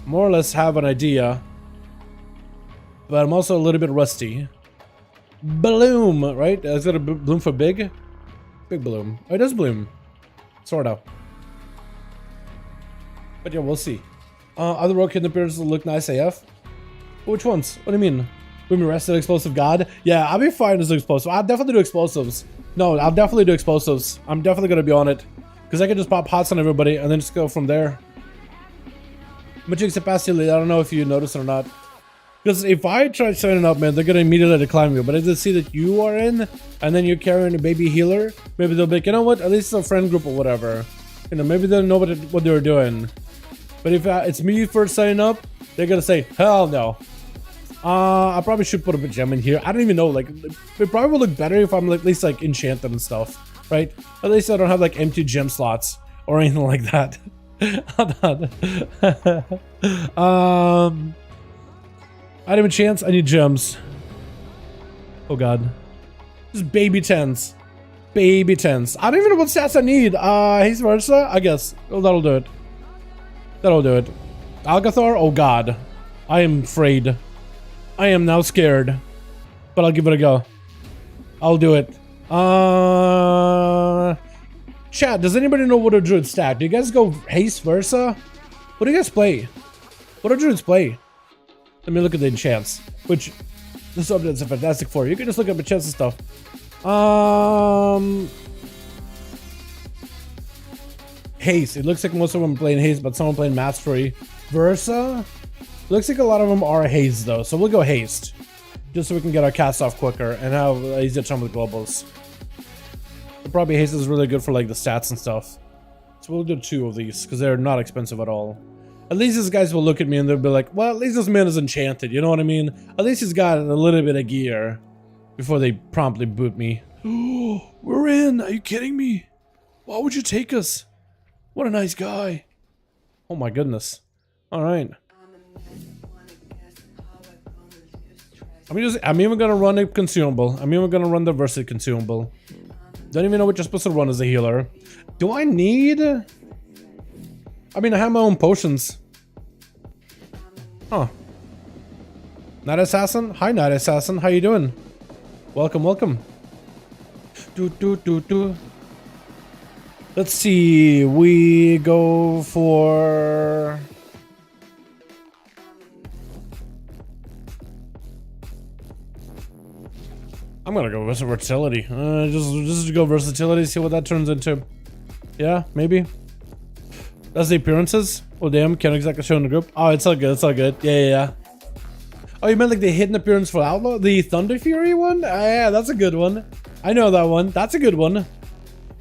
More or less have an idea, but I'm also a little bit rusty. Bloom, right? Is that a bloom for big? Big bloom. Oh, it does bloom. Sort of. But yeah, we'll see. Other rogue hidden appearances look nice AF. Which ones? What do you mean? Women Resto explosive god? Yeah, I'll be fine as explosive. I'll definitely do explosives. No, I'll definitely do explosives. I'm definitely gonna be on it. Because I can just pop hots on everybody and then just go from there. Magic Sepastili, I don't know if you noticed it or not. Because if I try signing up, man, they're gonna immediately decline me. But if they see that you are in, and then you're carrying a baby healer, maybe they'll be like, you know what, at least it's a friend group or whatever. You know, maybe they'll know what they're doing. But if it's me first signing up, they're gonna say, hell no. I probably should put a gem in here. I don't even know, like, it probably would look better if I'm at least like enchanted and stuff, right? At least I don't have like empty gem slots or anything like that. Hold on. Item enchants, I need gems. Oh god. Just baby 10s. Baby 10s. I don't even know what stats I need. Haste Versa? I guess. Oh, that'll do it. That'll do it. Algathor? Oh god. I am afraid. I am now scared. But I'll give it a go. I'll do it. Chat, does anybody know what a druid stack? Do you guys go Haste Versa? What do you guys play? What do druids play? Let me look at the enchants. Which, this update's a fantastic for you. You can just look up enchants and stuff. Haste. It looks like most of them are playing Haste, but some are playing Mastery. Versa? Looks like a lot of them are Haste though, so we'll go Haste. Just so we can get our cast off quicker and have an easier time with globals. But probably Haste is really good for like the stats and stuff. So we'll do 2 of these, because they're not expensive at all. At least these guys will look at me and they'll be like, well, at least this man is enchanted, you know what I mean? At least he's got a little bit of gear before they promptly boot me. Oh, we're in! Are you kidding me? Why would you take us? What a nice guy. Oh my goodness. Alright. I'm even gonna run a consumable. I'm even gonna run the Versa consumable. Don't even know what you're supposed to run as a healer. Do I need... I mean, I have my own potions. Huh. Night Assassin? Hi, Night Assassin. How you doing? Welcome, welcome. Let's see. We go for... I'm gonna go versatility. Just go versatility, see what that turns into. Yeah, maybe. That's the appearances. Oh damn, can't exactly show in the group. Oh, it's all good, it's all good. Yeah. Oh, you meant like the hidden appearance for Outlaw? The Thunder Fury one? Yeah, that's a good one. I know that one. That's a good one.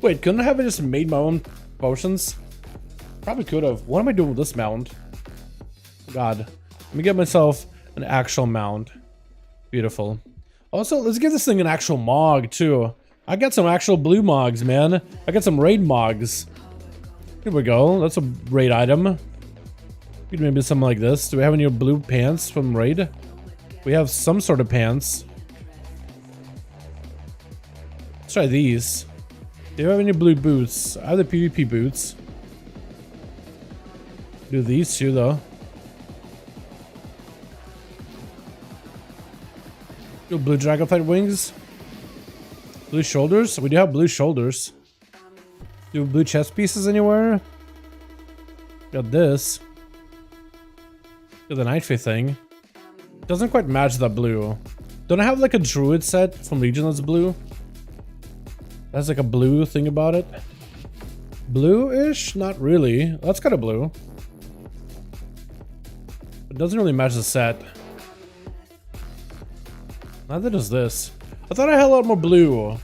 Wait, couldn't I have just made my own potions? Probably could have. What am I doing with this mount? God. Let me get myself an actual mount. Beautiful. Also, let's give this thing an actual mog, too. I got some actual blue mogs, man. I got some raid mogs. Here we go. That's a raid item. Maybe something like this. Do we have any blue pants from raid? We have some sort of pants. Let's try these. Do you have any blue boots? I have the PvP boots. Do these two, though. Do blue Dragonflight wings. Blue shoulders? We do have blue shoulders. Do blue chest pieces anywhere? Got this. Got the Nightfay thing. Doesn't quite match that blue. Don't I have like a Druid set from Legion that's blue? That's like a blue thing about it. Blue-ish? Not really. That's kind of blue. It doesn't really match the set. Neither does this. I thought I had a lot more blue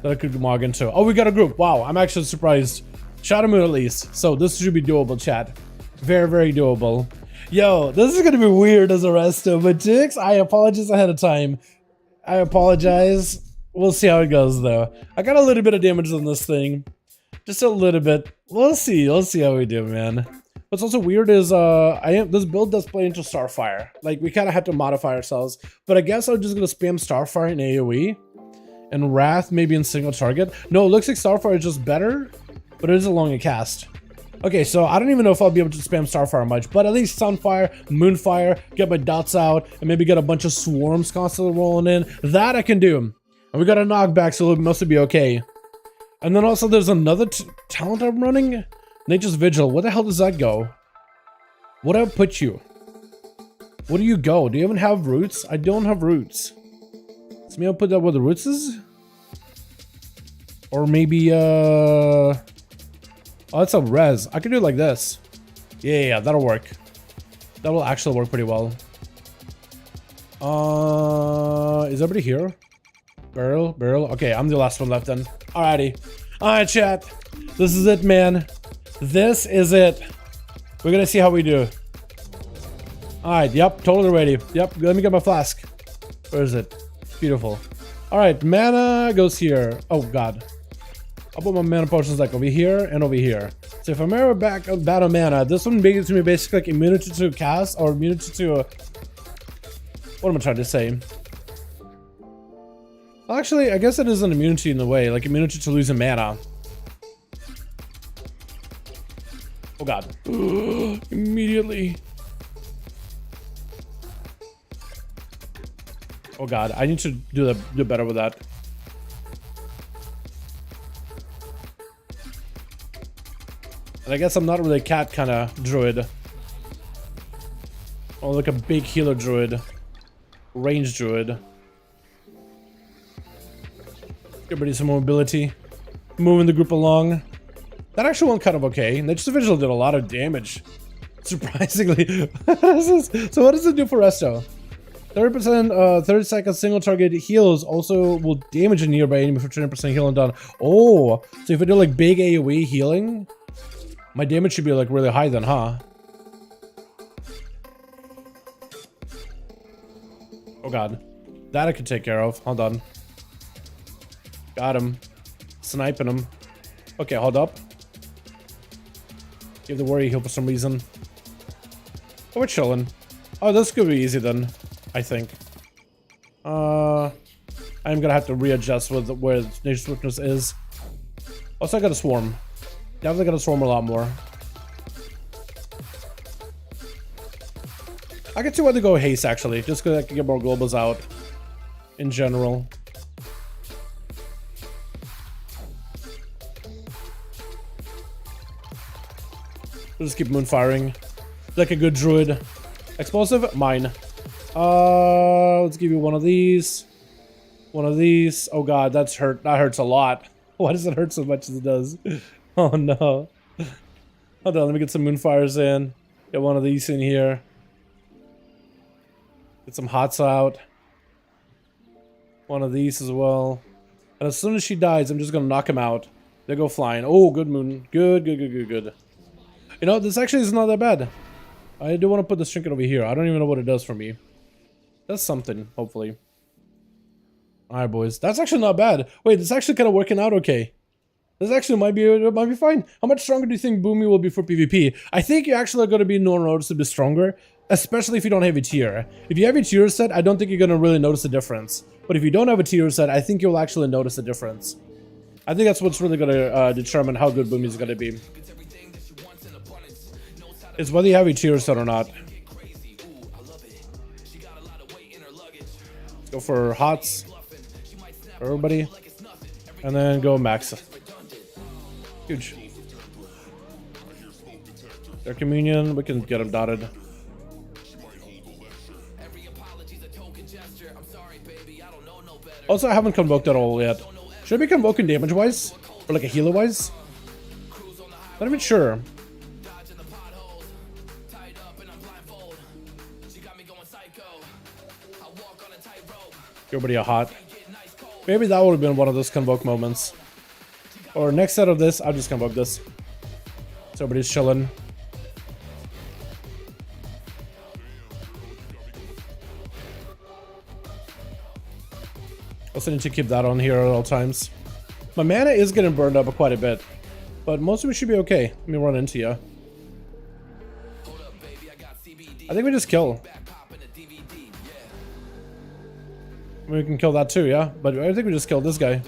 that I could log into. Oh, we got a group. Wow, I'm actually surprised. Shout him out at least. So this should be doable, chat. Very, very doable. Yo, this is gonna be weird as a Resto, but Jix, I apologize ahead of time. I apologize. We'll see how it goes though. I got a little bit of damage on this thing. Just a little bit. We'll see how we do, man. What's also weird is this build does play into Starfire. Like we kinda have to modify ourselves. But I guess I'm just gonna spam Starfire in AoE. And Wrath maybe in single target. No, it looks like Starfire is just better, but it is a longer cast. Okay, so I don't even know if I'll be able to spam Starfire much, but at least Sunfire, Moonfire, get my dots out, and maybe get a bunch of swarms constantly rolling in. That I can do. And we got a knockback, so it must be okay. And then also there's another talent I'm running. Nature's Vigil. Where the hell does that go? What do I put you? Where do you go? Do you even have roots? I don't have roots. So maybe I'll put that where the roots is? Or maybe, oh, that's a res. I can do it like this. Yeah, that'll work. That will actually work pretty well. Is everybody here? Barrel. Okay, I'm the last one left then. Alrighty. Alright, chat. This is it, man. This is it. We're gonna see how we do. Alright, yep, totally ready. Yep, let me get my flask. Where is it? Beautiful. Alright, mana goes here. Oh, God. I'll put my mana potions like over here and over here. So if I'm ever back on battle mana, this one gives me basically like immunity to cast or immunity to... what am I trying to say? Actually, I guess it is an immunity in the way, like immunity to losing mana. Oh God. Immediately. Oh God, I need to do better with that. And I guess I'm not really a cat kind of druid. Or like a big healer druid. Range druid. Get ready some mobility. Moving the group along. That actually went kind of okay. Nature's Vigil did a lot of damage. Surprisingly. So what does it do for Resto? 30%, 30 seconds single target heals also will damage a nearby enemy for 20% healing done. Oh, so if I do like big AoE healing, my damage should be like really high then, huh? Oh God. That I could take care of. Hold on. Got him. Sniping him. Okay, hold up. You have to worry heal for some reason. Oh, we're chilling. Oh, this could be easy then, I think. I'm gonna have to readjust with where Nature's Swiftness is. Also, I got a swarm. Definitely got a swarm a lot more. I could see why they go haste actually, just because I can get more globals out in general. We'll just keep moon firing. Like a good druid. Explosive? Mine. Let's give you one of these. One of these. Oh God, that's hurt. That hurts a lot. Why does it hurt so much as it does? Oh no. Hold on, let me get some moonfires in. Get one of these in here. Get some hots out. One of these as well. And as soon as she dies, I'm just gonna knock him out. They go flying. Oh, good moon. Good. You know, this actually is not that bad. I do want to put this trinket over here. I don't even know what it does for me. Does something, hopefully. Alright, boys. That's actually not bad. Wait, it's actually kind of working out okay. This actually might be fine. How much stronger do you think Boomy will be for PvP? I think you're actually going to be noticeably stronger, especially if you don't have a tier. If you have a tier set, I don't think you're going to really notice the difference. But if you don't have a tier set, I think you'll actually notice the difference. I think that's what's really going to determine how good Boomy is going to be. It's whether you have a tier set or not. Let's go for hots. For everybody. And then go max. Huge. Their communion, we can get them dotted. Also, I haven't convoked at all yet. Should I be convoking damage-wise? Or like a healer-wise? Not even sure. Everybody a hot. Maybe that would have been one of those convoke moments. Or next set of this, I'll just convoke this. So everybody's chilling. Also need to keep that on here at all times. My mana is getting burned up quite a bit. But most of it should be okay. Let me run into you. I think we just kill. I mean, we can kill that too, yeah? But I think we just killed this guy.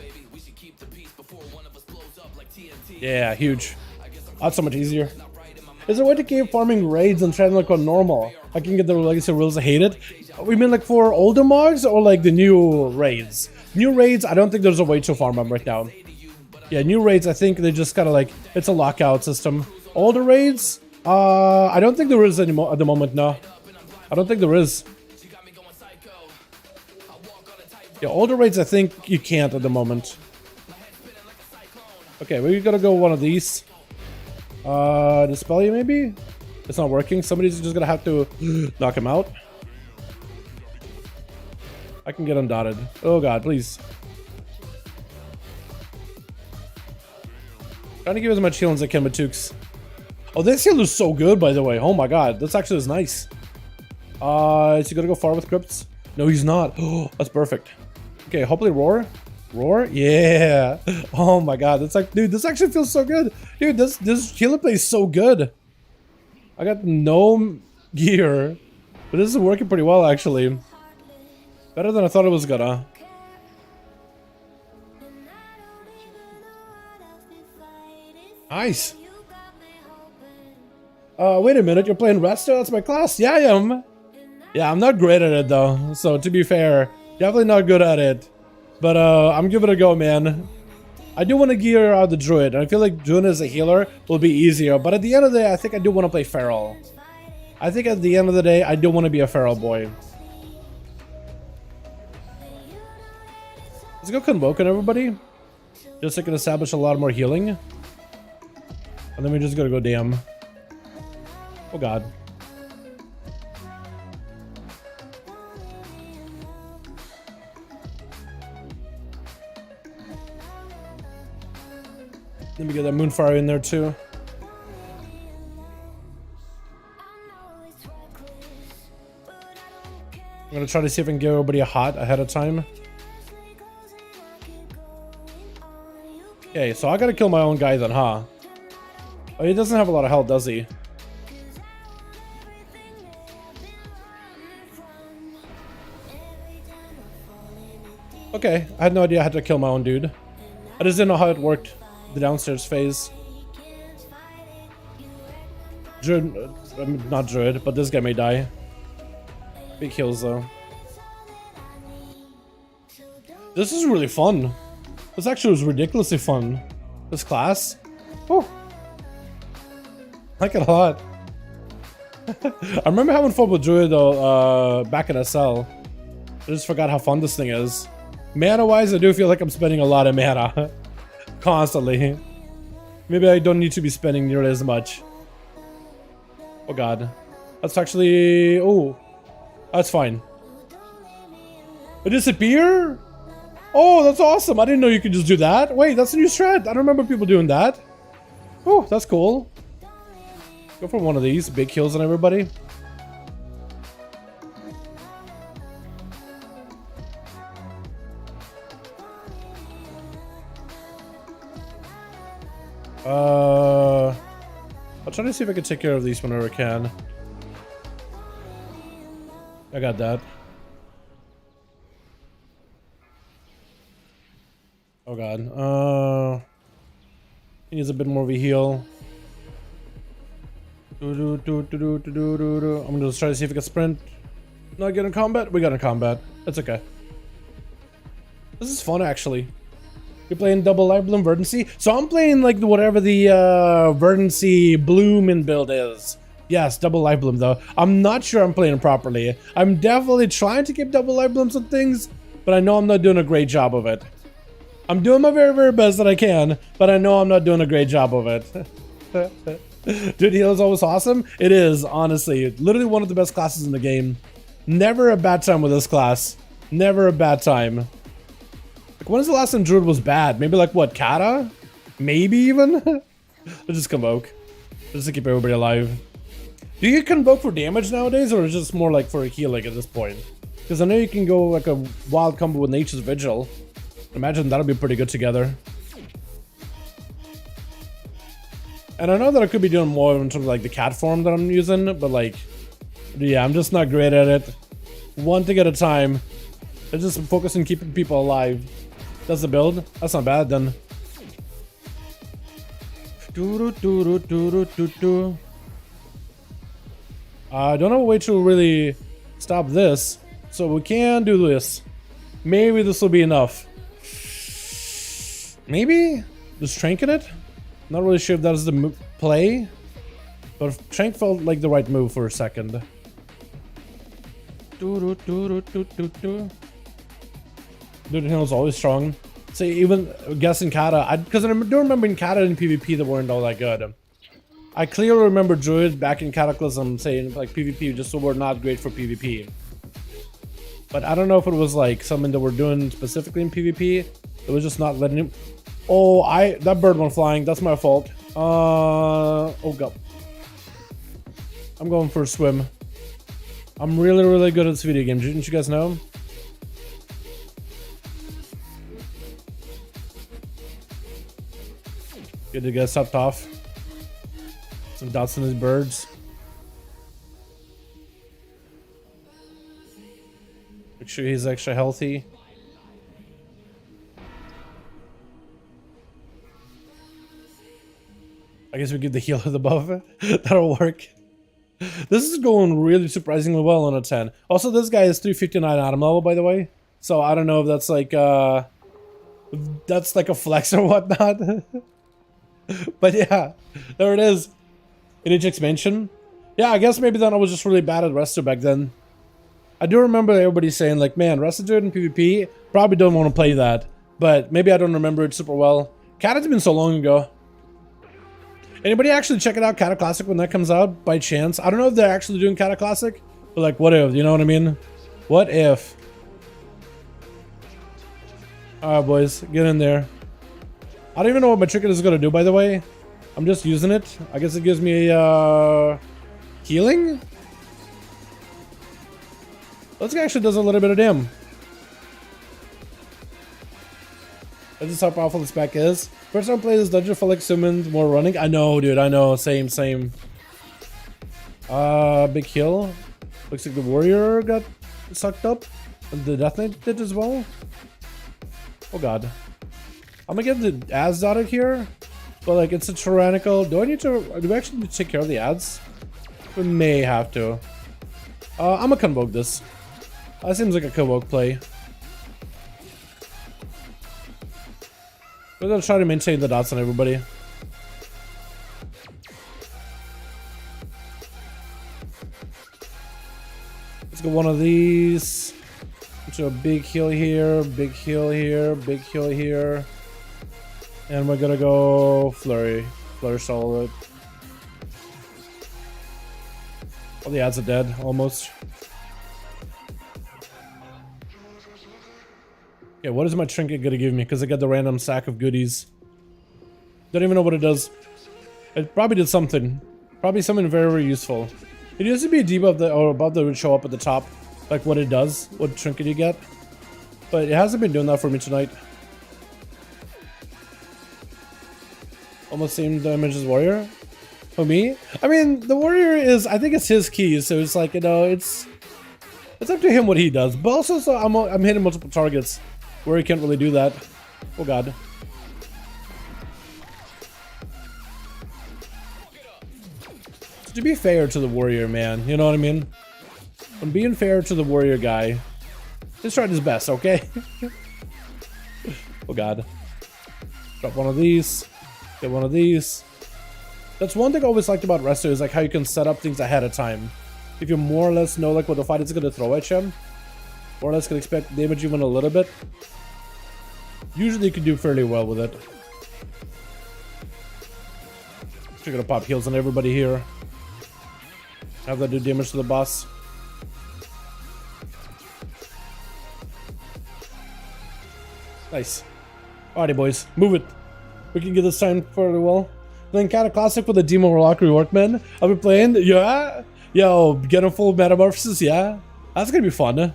Yeah, huge. That's so much easier. Is there a way to keep farming raids and transmog on normal? I can get the legacy rules I hate it. We mean like for older mods or like the new raids? New raids, I don't think there's a way to farm them right now. Yeah, new raids, I think they just kind of like, it's a lockout system. Older raids, I don't think there is anymore at the moment, no. I don't think there is. Yeah, older raids, I think you can't at the moment. Okay, we gotta go one of these. Dispel you maybe? It's not working. Somebody's just gonna have to knock him out. I can get undotted. Oh god, please. Trying to give as much healing as I can with Tukes. Oh, this heal is so good, by the way. Oh my god, this actually is nice. Is he gonna go far with crypts? No, he's not. Oh, that's perfect. Okay, hopefully roar. Roar? Yeah. Oh my god, that's like, dude, this actually feels so good. Dude, this healer play is so good. I got no gear, but this is working pretty well actually. Better than I thought it was gonna. Nice. Wait a minute, you're playing Resto? That's my class. Yeah, I am. Yeah, I'm not great at it though. So to be fair, definitely not good at it. But I'm giving it a go, man. I do want to gear out the Druid, and I feel like doing it as a healer will be easier. But at the end of the day, I think I do want to play Feral. I think at the end of the day, I do want to be a Feral boy. Let's go convoking everybody. Just so I can establish a lot more healing. And then we just gotta go damn. Oh god. Let me get that Moonfire in there too. I'm gonna try to see if I can give everybody a hot ahead of time. Okay, so I gotta kill my own guy then, huh? Oh, he doesn't have a lot of health, does he? Okay, I had no idea I had to kill my own dude. I just didn't know how it worked. The downstairs phase. Druid, not Druid, but this guy may die. Big heals though. This is really fun. This actually was ridiculously fun. This class. Oh, I like it a lot. I remember having fun with Druid though, back in SL. I just forgot how fun this thing is. Mana wise, I do feel like I'm spending a lot of mana. Constantly. Maybe I don't need to be spending nearly as much. Oh god. That's actually... Oh. That's fine. It disappear? Oh, that's awesome. I didn't know you could just do that. Wait, that's a new strat. I don't remember people doing that. Oh, that's cool. Go for one of these. Big kills on everybody. I'll try to see if I can take care of these whenever I can. I got that. Oh god. He needs a bit more of a heal. I'm gonna just try to see if I can sprint. Not get in combat? We got in combat. That's okay. This is fun actually. You're playing double light bloom verdancy? So I'm playing like whatever the verdancy bloom in build is. Yes, double light bloom though. I'm not sure I'm playing it properly. I'm definitely trying to keep double light blooms on things, but I know I'm not doing a great job of it. I'm doing my very, very best that I can, but I know I'm not doing a great job of it. Dude, heal is always awesome. It is, honestly. Literally one of the best classes in the game. Never a bad time with this class. Never a bad time. Like, when was the last time Druid was bad? Maybe like, what, Kata? Maybe even? Let's just convoke. Just to keep everybody alive. Do you convoke for damage nowadays, or is it just more like for healing at this point? Because I know you can go like a wild combo with Nature's Vigil. Imagine that'll be pretty good together. And I know that I could be doing more in terms of like the cat form that I'm using, but like, yeah, I'm just not great at it. One thing at a time. I just focus on keeping people alive. That's the build. That's not bad then. I don't have a way to really stop this, so we can do this. Maybe this will be enough. Maybe? Just Trinket it? Not really sure if that is the play, but Trank felt like the right move for a second. Dude, Hill is always strong. See, even guessing Kata, because I do remember in Kata in PvP that weren't all that good. I clearly remember Druid back in Cataclysm saying like PvP just so we're not great for PvP. But I don't know if it was like something that we're doing specifically in PvP. It was just not letting him. Oh, that bird went flying. That's my fault. Oh god. I'm going for a swim. I'm really, really good at this video game. Didn't you guys know? Good to get stopped off. Some dots on his birds. Make sure he's extra healthy. I guess we give the heal to the buff. That'll work. This is going really surprisingly well on a 10. Also, this guy is 359 Atom level, by the way. So I don't know if that's like a flex or whatnot. But yeah, there it is. In each expansion. Yeah, I guess maybe then I was just really bad at Resto back then. I do remember everybody saying like, man, Resto Druid in PvP, probably don't want to play that. But maybe I don't remember it super well. Cat has been so long ago. Anybody actually check it out, Kata Classic, when that comes out by chance? I don't know if they're actually doing Kata Classic, but like, what if? You know what I mean? What if? Alright, boys, get in there. I don't even know what my Trinket is going to do, by the way. I'm just using it. I guess it gives me healing? This guy actually does a little bit of damage. That's just how powerful this spec is. First time I play this dungeon for like summoned more running. I know, dude, I know. Same. Big heal. Looks like the warrior got sucked up. And the Death Knight did as well. Oh god. I'm gonna get the ads dotted here. But like, it's a tyrannical. Do I actually need to take care of the ads? We may have to. I'm gonna convoke this. That seems like a convoke play. We're gonna try to maintain the dots on everybody. Let's go one of these. So a big heal here, big heal here, big heal here. And we're gonna go flurry. Flurry solid. All the ads are dead, almost. Okay, what is my trinket gonna give me? Because I got the random sack of goodies. Don't even know what it does. It probably did something. Probably something very, very useful. It used to be a debuff that, or above that would show up at the top, like what it does, what trinket you get. But it hasn't been doing that for me tonight. Almost same damage as warrior. For me, I mean, the warrior is, I think it's his key, so it's like, you know, it's up to him what he does. But also, so I'm hitting multiple targets where he can't really do that. Oh god. To be fair to the warrior, man, you know what I mean? I'm being fair to the warrior guy. He's tried his best, okay? Oh god. Drop one of these. Get one of these. That's one thing I always liked about Resto is like how you can set up things ahead of time. If you more or less know like what the fight is gonna throw at you, more or less can expect damage even a little bit. Usually you can do fairly well with it. You're gonna pop heals on everybody here. Have that do damage to the boss. Nice. Alrighty, boys, move it. We can get this time fairly well. Playing kind of classic with the Demo Warlock rework, man. I've been playing, yeah. Yo, getting full metamorphosis, yeah. That's gonna be fun.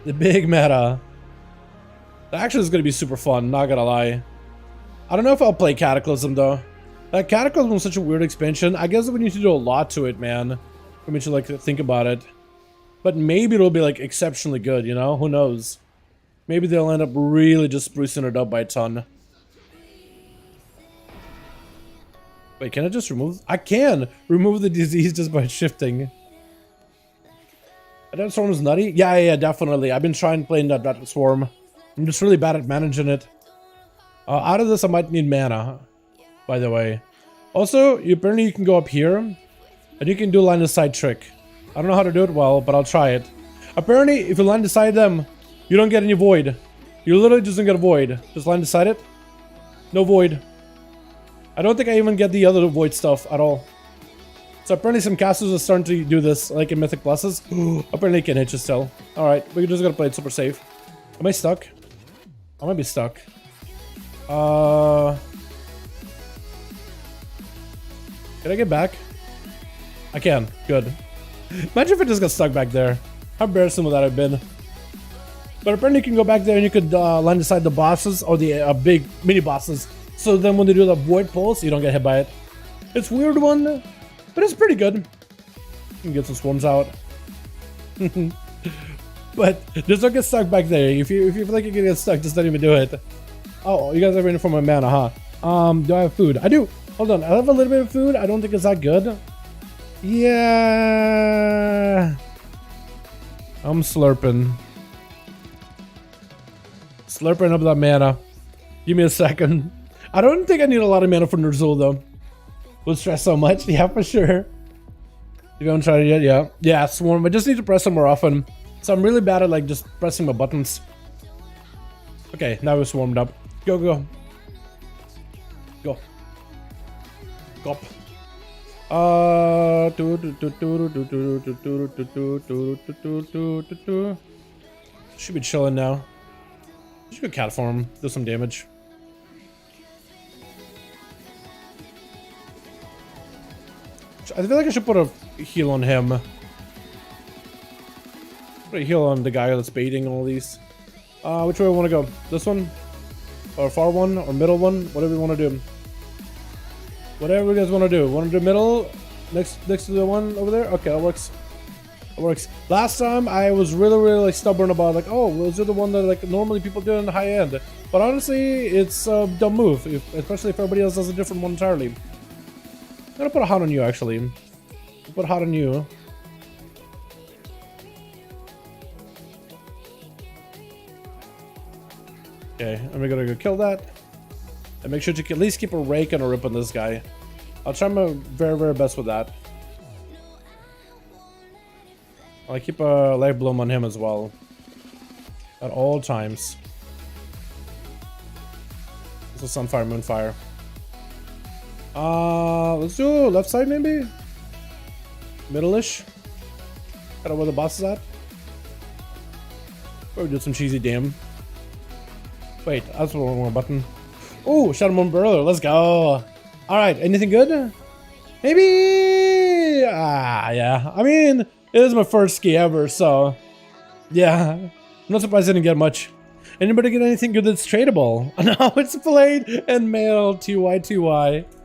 The big meta. That actually is gonna be super fun, not gonna lie. I don't know if I'll play Cataclysm though. That Cataclysm was such a weird expansion. I guess we need to do a lot to it, man. For me to like think about it. But maybe it'll be like exceptionally good, you know? Who knows? Maybe they'll end up really just sprucing it up by a ton. Wait, can I just remove? I can remove the disease just by shifting. That swarm is nutty? Yeah, definitely. I've been trying playing that swarm. I'm just really bad at managing it. Out of this, I might need mana, by the way. Also, apparently you can go up here, and you can do line of sight trick. I don't know how to do it well, but I'll try it. Apparently, if you line beside them, you don't get any void. You literally just don't get a void. Just line beside it. No void. I don't think I even get the other void stuff at all. So apparently some casters are starting to do this, like in Mythic Pluses. Apparently you can hit you still. Alright, we're just gonna play it super safe. Am I stuck? I might be stuck. Can I get back? I can. Good. Imagine if I just got stuck back there. How embarrassing would that have been? But apparently you can go back there and you could land aside the bosses or the big mini bosses. So then when they do the void pulse, you don't get hit by it. It's a weird one, but it's pretty good. You can get some swarms out. But just don't get stuck back there. If you feel like you're gonna get stuck, just don't even do it. Oh, you guys are waiting for my mana, huh? Do I have food? I do. Hold on, I have a little bit of food. I don't think it's that good. Yeah. I'm slurping. Slurping up that mana. Give me a second. I don't think I need a lot of mana for Ner'zhul though. Would stress so much. Yeah, for sure. You haven't tried it yet? Yeah. Yeah, swarm. I just need to press them more often. So I'm really bad at like just pressing my buttons. Okay, now we're swarmed up. Go, go. Go. Gop. Should be chilling now. Should go cat form, do some damage. I feel like I should put a heal on him. Put a heal on the guy that's baiting all these. Which way I want to go? This one? Or far one? Or middle one? Whatever you want to do. Whatever you guys want to do. Want to do middle? Next to the one over there? Okay, that works. That works. Last time I was really like stubborn about like, oh, was it the one that like normally people do in the high end? But honestly, it's a dumb move, especially if everybody else does a different one entirely. I'm gonna put a hot on you actually. I'll put a hot on you. Okay, and we're gonna go kill that. And make sure to at least keep a rake and a rip on this guy. I'll try my very best with that. I'll keep a life bloom on him as well. At all times. This is Sunfire, Moonfire. Let's do left side maybe? Middle-ish? Kind of where the boss is at? Or do some cheesy damn. Wait, that's one more button. Oh, Shaman Umbrella, let's go. Alright, anything good? Maybe. Yeah. I mean, it is my first ski ever, so yeah. I'm not surprised I didn't get much. Anybody get anything good that's tradable? No, it's Blade and Mail TY.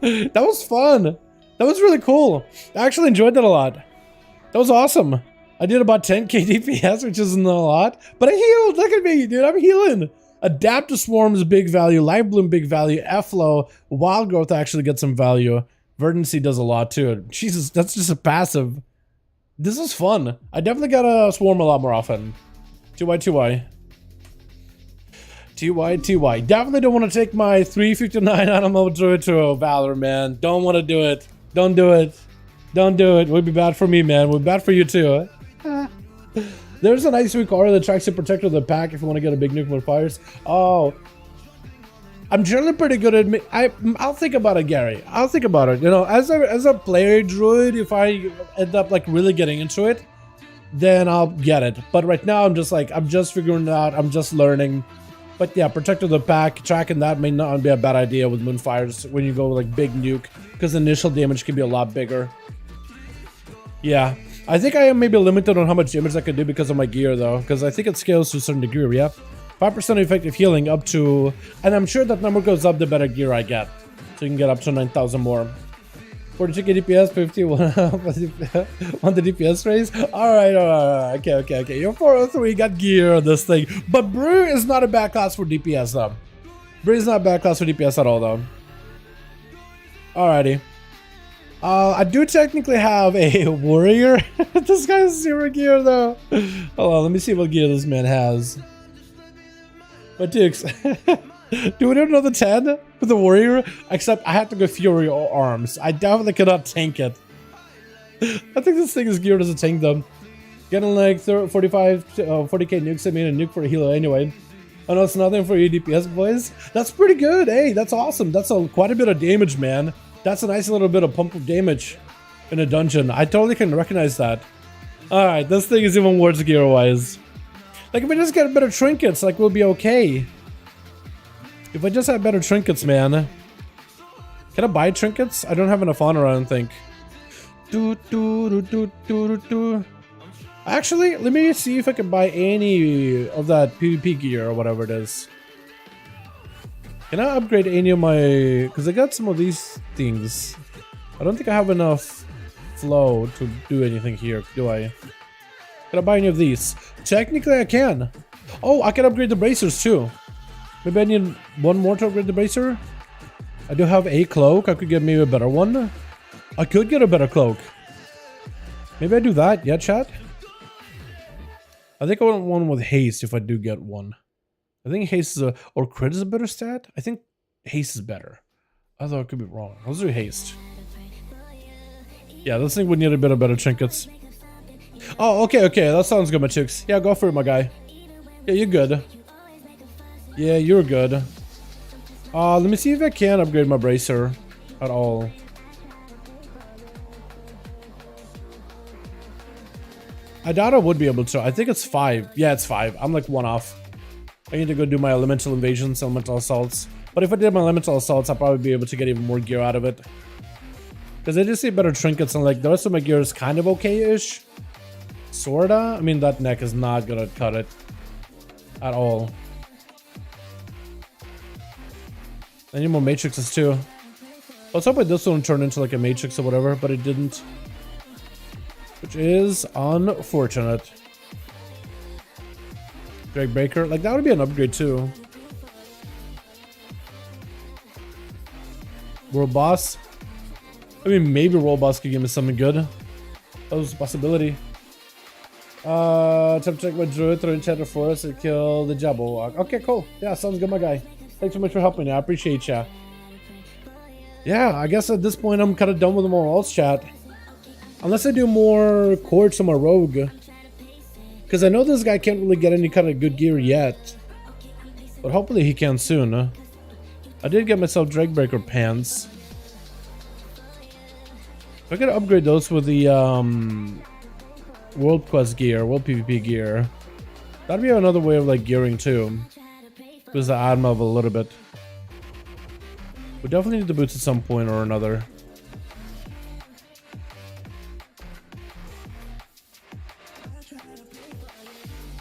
That was fun. That was really cool. I actually enjoyed that a lot. That was awesome. I did about 10k DPS, which isn't a lot, but I healed. Look at me, dude. I'm healing. Adapt to Swarms, big value. Live Bloom, big value. F-Flow. Wild Growth actually gets some value. Verdancy does a lot too. Jesus, that's just a passive. This is fun. I definitely gotta swarm a lot more often. TY. Definitely don't want to take my 359 animal druid to Valor, man. Don't want to do it. Don't do it. Don't do it. Would be bad for me, man. Would be bad for you too. There's a nice recorder that tracks the protector of the pack if you want to get a big nuke with fires. Oh. I'm generally pretty good at I'll think about it, Gary. I'll think about it. You know, as a player druid, if I end up like really getting into it, then I'll get it. But right now I'm just figuring it out. I'm just learning. But yeah, protector of the pack, tracking that may not be a bad idea with Moonfires when you go like big nuke, because initial damage can be a lot bigger. Yeah. I think I am maybe limited on how much damage I can do because of my gear though, because I think it scales to a certain degree, yeah? 5% effective healing up to, and I'm sure that number goes up the better gear I get. So you can get up to 9,000 more. 42k DPS, 51 on the DPS raise. Alright, okay. You're 403, got gear on this thing. But Brew is not a bad class for DPS though. Brew is not a bad class for DPS at all though. Alrighty. I do technically have a warrior. This guy has 0 gear though. Hold on, let me see what gear this man has. But Dukes, do we do another 10 with the warrior? Except I have to go Fury or Arms. I definitely cannot tank it. I think this thing is geared as a tank though. Getting like 40k nukes. I mean a nuke for a healer anyway. Oh no, it's nothing for you DPS boys. That's pretty good. Hey, that's awesome. That's quite a bit of damage, man. That's a nice little bit of pump of damage in a dungeon. I totally can recognize that. Alright, this thing is even worse gear-wise. Like, if I just get better trinkets, like, we'll be okay. If I just have better trinkets, man. Can I buy trinkets? I don't have enough honor, I don't think. Actually, let me see if I can buy any of that PvP gear or whatever it is. Can I upgrade any of my... Because I got some of these things. I don't think I have enough flow to do anything here, do I? Can I buy any of these? Technically, I can. Oh, I can upgrade the bracers too. Maybe I need one more to upgrade the bracer. I do have a cloak. I could get maybe a better one. I could get a better cloak. Maybe I do that. Yeah, chat? I think I want one with haste if I do get one. I think haste is or crit is a better stat. I think haste is better. Although I could be wrong. Let's do haste. Yeah, this thing would need a bit of better trinkets. Oh, okay. That sounds good, my chicks. Yeah, go for it, my guy. Yeah, you're good. Yeah, you're good. Let me see if I can upgrade my bracer at all. I doubt I would be able to. I think it's 5. Yeah, it's 5. I'm like 1 off. I need to go do my elemental invasions, elemental assaults. But if I did my elemental assaults, I'll probably be able to get even more gear out of it. Because I just see better trinkets and like the rest of my gear is kind of okay-ish. Sorta? I mean, that neck is not gonna cut it. At all. I need more matrixes too. I was hoping this one turned into like a matrix or whatever, but it didn't. Which is unfortunate. Drake Breaker, like that would be an upgrade too. World Boss. I mean, maybe World Boss could give me something good. That was a possibility. Time to check my Druid through Enchanter Forest and kill the Jabberwock. Okay, cool. Yeah, sounds good, my guy. Thanks so much for helping me. I appreciate ya. Yeah, I guess at this point I'm kind of done with the more alts chat. Unless I do more courts on my rogue. Because I know this guy can't really get any kind of good gear yet. But hopefully he can soon. I did get myself Drakebreaker pants. I gotta upgrade those with the World Quest gear, World PvP gear. That'd be another way of like gearing too. Boost the add level a little bit. We definitely need to boost at some point or another.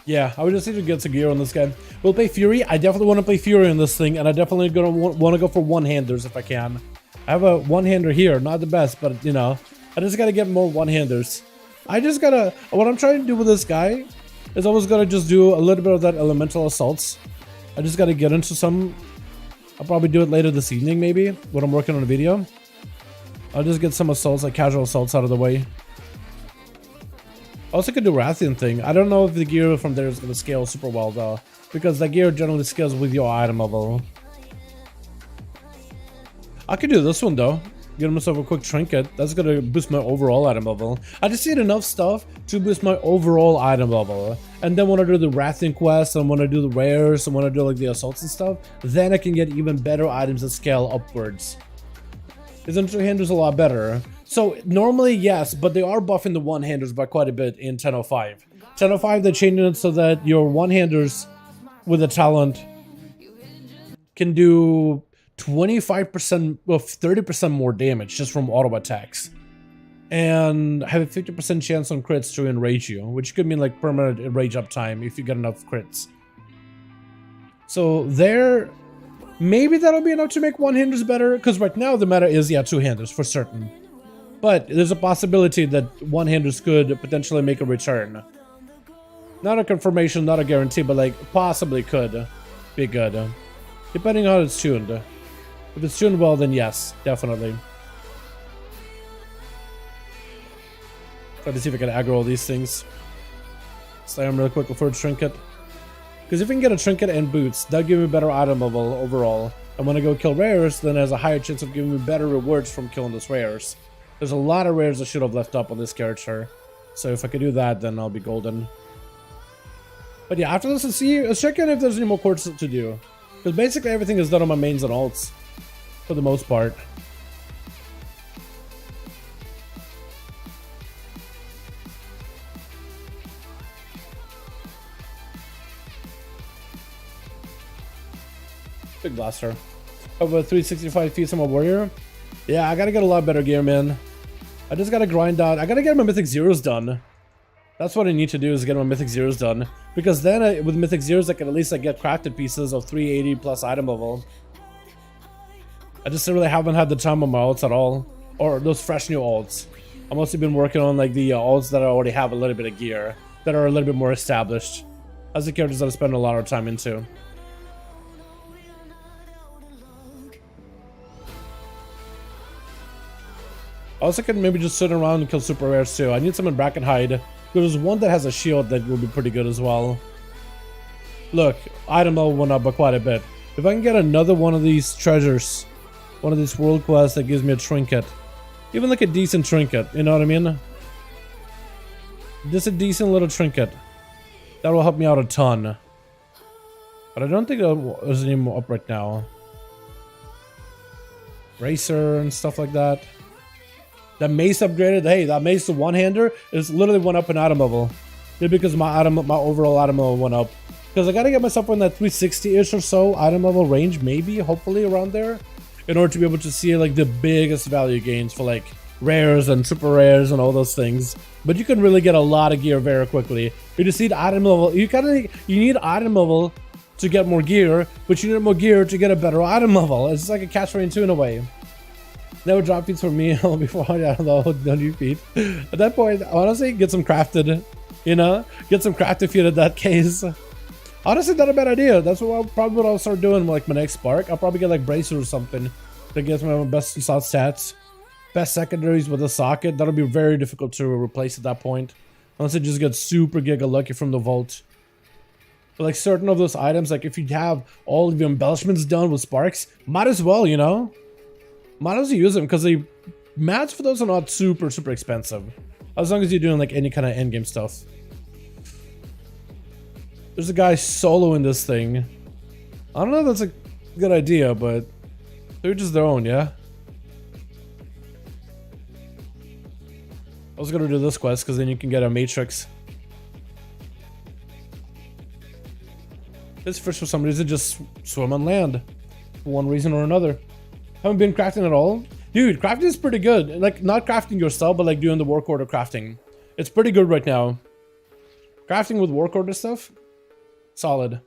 Yeah, I would just need to get some gear on this guy. We'll play Fury. I definitely want to play Fury on this thing, and I definitely gonna want to go for one-handers if I can. I have a one-hander here, not the best, but you know, I just gotta get more one-handers. I just gotta. What I'm trying to do with this guy is I was gonna just do a little bit of that elemental assaults. I just gotta get into some. I'll probably do it later this evening, maybe when I'm working on a video. I'll just get some assaults, like casual assaults, out of the way. I also could do Rathian thing. I don't know if the gear from there is going to scale super well though, because the gear generally scales with your item level. I could do this one though. Get myself a quick trinket. That's going to boost my overall item level. I just need enough stuff to boost my overall item level. And then when I do the Rathian quest, and when I do the rares, and when I do like the assaults and stuff, then I can get even better items that scale upwards. Isn't two-handers a lot better? So normally yes, but they are buffing the one-handers by quite a bit in 10.05. 10.05 they're changing it so that your one-handers with a talent can do 25% or 30% more damage just from auto attacks. And have a 50% chance on crits to enrage you, which could mean like permanent enrage uptime if you get enough crits. So there... Maybe that'll be enough to make one-handers better, because right now the meta is, yeah, two-handers for certain. But there's a possibility that one-handers could potentially make a return. Not a confirmation, not a guarantee, but like possibly could be good. Depending on how it's tuned. If it's tuned well, then yes, definitely. Try to see if I can aggro all these things. Slam real quick before trinket. Because if we can get a trinket and boots, that'll give me better item level overall. And when I go kill rares, then there's a higher chance of giving me better rewards from killing those rares. There's a lot of rares I should have left up on this character. So if I could do that, then I'll be golden. But yeah, after this, let's check in if there's any more quests to do. Because basically everything is done on my mains and alts. For the most part. Big blaster. Over 365 feet from a warrior. Yeah, I gotta get a lot better gear, man. I just gotta grind out. I gotta get my Mythic Zeros done. That's what I need to do, is get my Mythic Zeros done. Because then with Mythic Zeros, I can at least like get crafted pieces of 380 plus item level. I just really haven't had the time on my alts at all. Or those fresh new alts. I've mostly been working on like the alts that I already have a little bit of gear. That are a little bit more established. As the characters that I spend a lot of time into. I also can maybe just sit around and kill super rares too. I need some in bracket hide. There's one that has a shield that will be pretty good as well. Look, item level went up by quite a bit. If I can get another one of these treasures, one of these world quests that gives me a trinket, even like a decent trinket, you know what I mean? Just a decent little trinket. That will help me out a ton. But I don't think there's any more up right now. Racer and stuff like that. That mace upgraded. Hey, that mace to one-hander is literally went up in item level. Maybe because my overall item level went up. Because I gotta get myself in that 360-ish or so item level range, maybe, hopefully around there, in order to be able to see like the biggest value gains for like rares and super rares and all those things. But you can really get a lot of gear very quickly. You just need item level. You need item level to get more gear, but you need more gear to get a better item level. It's like a catch-22 in a way. Never drop feeds for me before I download the new feed. At that point, honestly, get some crafted, you know? Get some crafted feed in that case. Honestly, not a bad idea. That's probably what I'll start doing like my next spark. I'll probably get like bracer or something that gets my best slot stats. Best secondaries with a socket. That'll be very difficult to replace at that point. Unless it just gets super giga lucky from the vault. But like certain of those items, like if you have all of your embellishments done with sparks, might as well, you know? Might as well use them, because the mats for those are not super expensive. As long as you're doing like any kind of endgame stuff. There's a guy soloing this thing. I don't know if that's a good idea, but they're just their own, yeah? I was gonna do this quest, because then you can get a matrix. This fish for some reason just swim on land. For one reason or another. Haven't been crafting at all. Dude, crafting is pretty good. Like, not crafting yourself, but like doing the work order crafting. It's pretty good right now. Crafting with work order stuff, solid.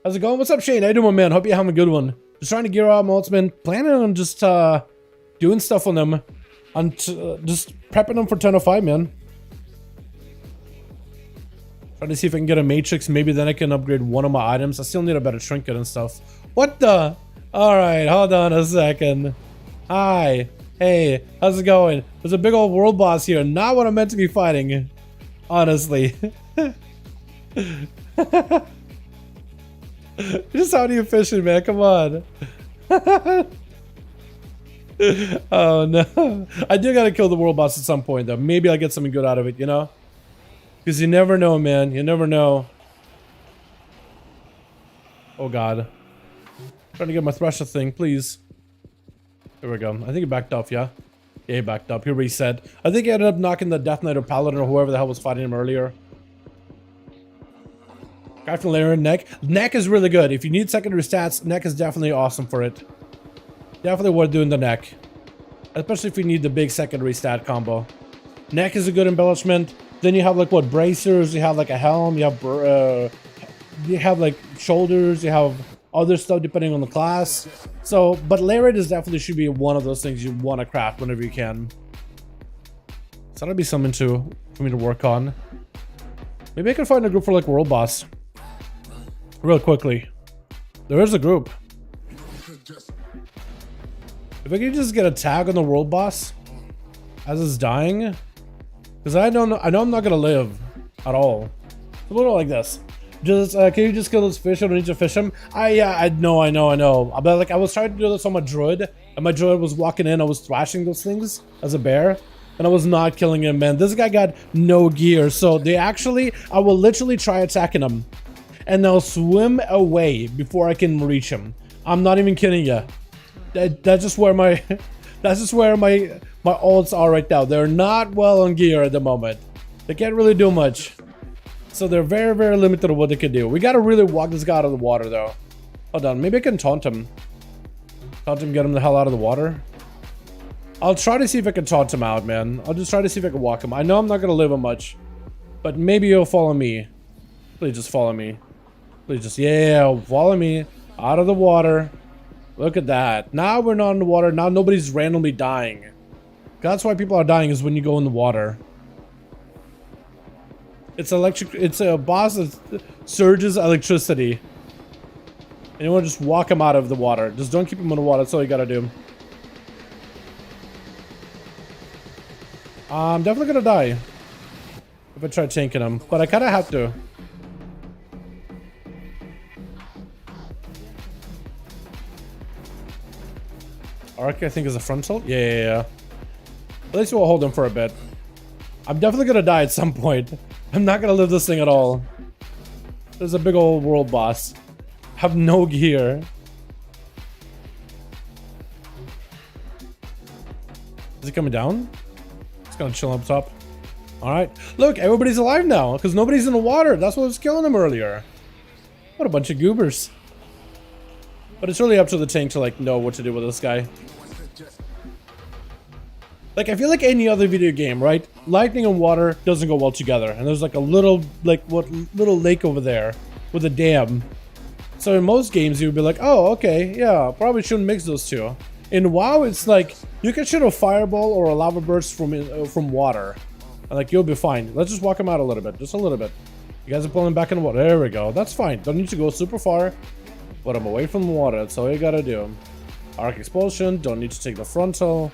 How's it going? What's up, Shane? How you doing, man? Hope you're having a good one. Just trying to gear up my ultimate. Planning on just doing stuff on them. And just prepping them for 10:05, man. Trying to see if I can get a matrix. Maybe then I can upgrade one of my items. I still need a better trinket and stuff. What the? Alright, hold on a second. Hi. Hey, how's it going? There's a big old world boss here. Not what I'm meant to be fighting. Honestly. Just how do you fishing, man? Come on. Oh no. I do gotta kill the world boss at some point though. Maybe I'll get something good out of it, you know? Because you never know, man. You never know. Oh god. Trying to get my thresher thing, please. Here we go. I think he backed off, yeah? Yeah, he backed up. He reset. I think he ended up knocking the Death Knight or Paladin or whoever the hell was fighting him earlier. Guy from Dalaran, neck. Neck is really good. If you need secondary stats, neck is definitely awesome for it. Definitely worth doing the neck. Especially if you need the big secondary stat combo. Neck is a good embellishment. Then you have like what, bracers, you have like a helm, you have like shoulders, you have other stuff depending on the class. So, but Lariat is definitely should be one of those things you want to craft whenever you can. So that'll be something too for me to work on. Maybe I can find a group for like World Boss. Real quickly. There is a group. If I can just get a tag on the World Boss as it's dying. Because I know I'm not gonna live at all. It's a little like this. Just can you just kill those fish? I don't need to fish them. I know. But like I was trying to do this on my Druid, and my Druid was walking in. I was thrashing those things as a bear, and I was not killing him, man. This guy got no gear, so I will literally try attacking him, and they'll swim away before I can reach him. I'm not even kidding you. That's just where my ults are right now. They're not well on gear at the moment. They can't really do much. So they're very, very limited on what they can do. We gotta really walk this guy out of the water though. Hold on, maybe I can taunt him. Taunt him, get him the hell out of the water. I'll try to see if I can taunt him out, man. I'll just try to see if I can walk him. I know I'm not gonna live him much. But maybe he'll follow me. Please just follow me. Please just, yeah, follow me. Out of the water. Look at that. Now we're not in the water. Now nobody's randomly dying. That's why people are dying, is when you go in the water. It's electric. It's a boss that surges electricity. And you want to just walk him out of the water. Just don't keep him in the water. That's all you gotta do. I'm definitely gonna die if I try tanking him, but I kind of have to. Arc, I think, is a frontal. Yeah. At least we'll hold him for a bit. I'm definitely gonna die at some point. I'm not gonna live this thing at all. There's a big old world boss. Have no gear. Is he coming down? He's gonna chill up top. Alright. Look, everybody's alive now because nobody's in the water. That's what was killing them earlier. What a bunch of goobers. But it's really up to the tank to like know what to do with this guy. Like, I feel like any other video game, right? Lightning and water doesn't go well together. And there's like a little, little lake over there with a dam. So in most games, you would be like, oh, okay, yeah, probably shouldn't mix those two. In WoW, it's like, you can shoot a fireball or a lava burst from water. And like, you'll be fine. Let's just walk him out a little bit, just a little bit. You guys are pulling back in the water. There we go. That's fine. Don't need to go super far. Put him away from the water. That's all you gotta do. Arc expulsion. Don't need to take the frontal.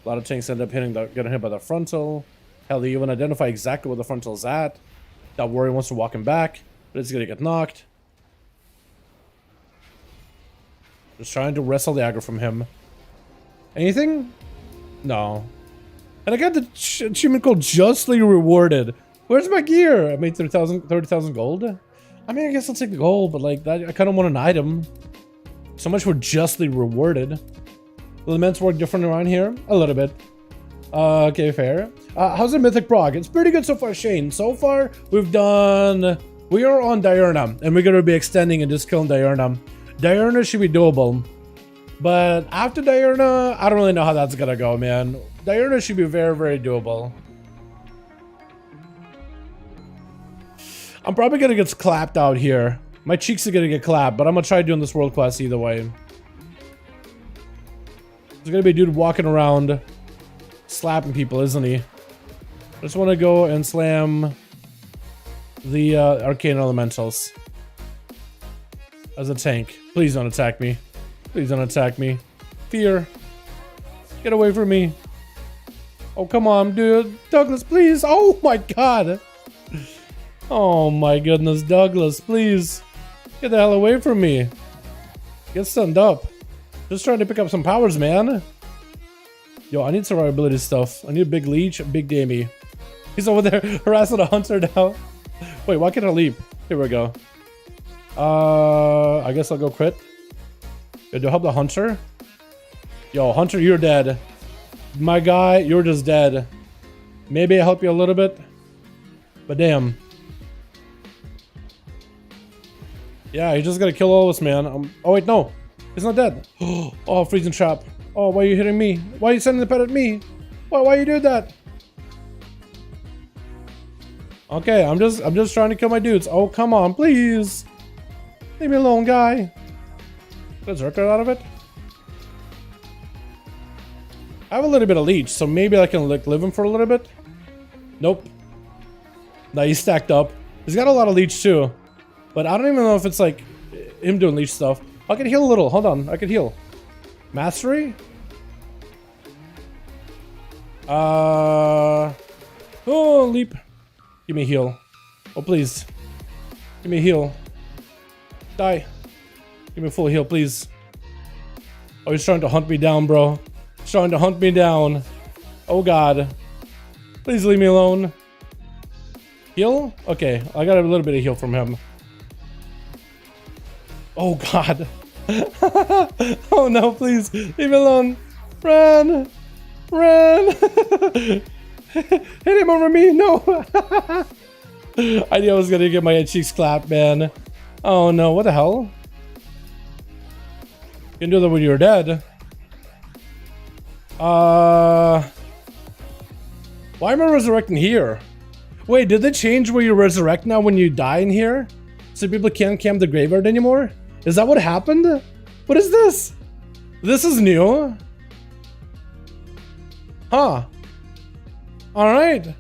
A lot of tanks end up getting hit by the frontal. Hell, they even identify exactly where the frontal's at. That warrior wants to walk him back, but it's gonna get knocked. Just trying to wrestle the aggro from him. Anything? No. And I got the achievement called Justly Rewarded. Where's my gear? I made 30,000 gold. I mean, I guess I'll take the gold, but like that, I kind of want an item. So much for Justly Rewarded. Elements work different around here? A little bit. Okay, fair. How's the Mythic prog? It's pretty good so far, Shane. So far, we've done We are on Diurna, and we're gonna be extending and just killing Diurna. Diurna should be doable. But after Diurna, I don't really know how that's gonna go, man. Diurna should be very, very doable. I'm probably gonna get clapped out here. My cheeks are gonna get clapped, but I'm gonna try doing this world quest either way. There's gonna be a dude walking around slapping people, isn't he? I just wanna go and slam the arcane elementals as a tank. Please don't attack me. Please don't attack me. Fear. Get away from me. Oh, come on, dude. Douglas, please. Oh my god. Oh my goodness, Douglas, please. Get the hell away from me. Get stunned up. Just trying to pick up some powers, man. Yo, I need survivability stuff. I need a big leech, a big damie. He's over there harassing a hunter now. Wait, why can't I leap? Here we go. I guess I'll go crit. Yo, do I help the hunter? Yo, hunter, you're dead. My guy, you're just dead. Maybe I help you a little bit. But damn. Yeah, he's just gonna kill all of us, man. Oh wait, no. He's not dead. Oh, freezing trap. Oh, why are you hitting me? Why are you sending the pet at me? Why you do that? Okay, I'm just trying to kill my dudes. Oh, come on, please. Leave me alone, guy. Does Zerker out of it? I have a little bit of leech, so maybe I can like live him for a little bit. Nope. No, he's stacked up. He's got a lot of leech too. But I don't even know if it's like him doing leech stuff. I can heal a little. Hold on, I can heal. Mastery? Oh, leap. Give me a heal. Oh, please. Give me a heal. Die. Give me a full heal, please. Oh, he's trying to hunt me down, bro. He's trying to hunt me down. Oh, God. Please leave me alone. Heal? Okay, I got a little bit of heal from him. Oh, God. Oh, no, please. Leave me alone. Run. Run. Hit him over me. No. I knew I was going to get my cheeks clapped, man. Oh, no. What the hell? You can do that when you're dead. Why am I resurrecting here? Wait, did they change where you resurrect now when you die in here? So people can't camp the graveyard anymore? Is that what happened? What is this? This is new. Huh. Alright.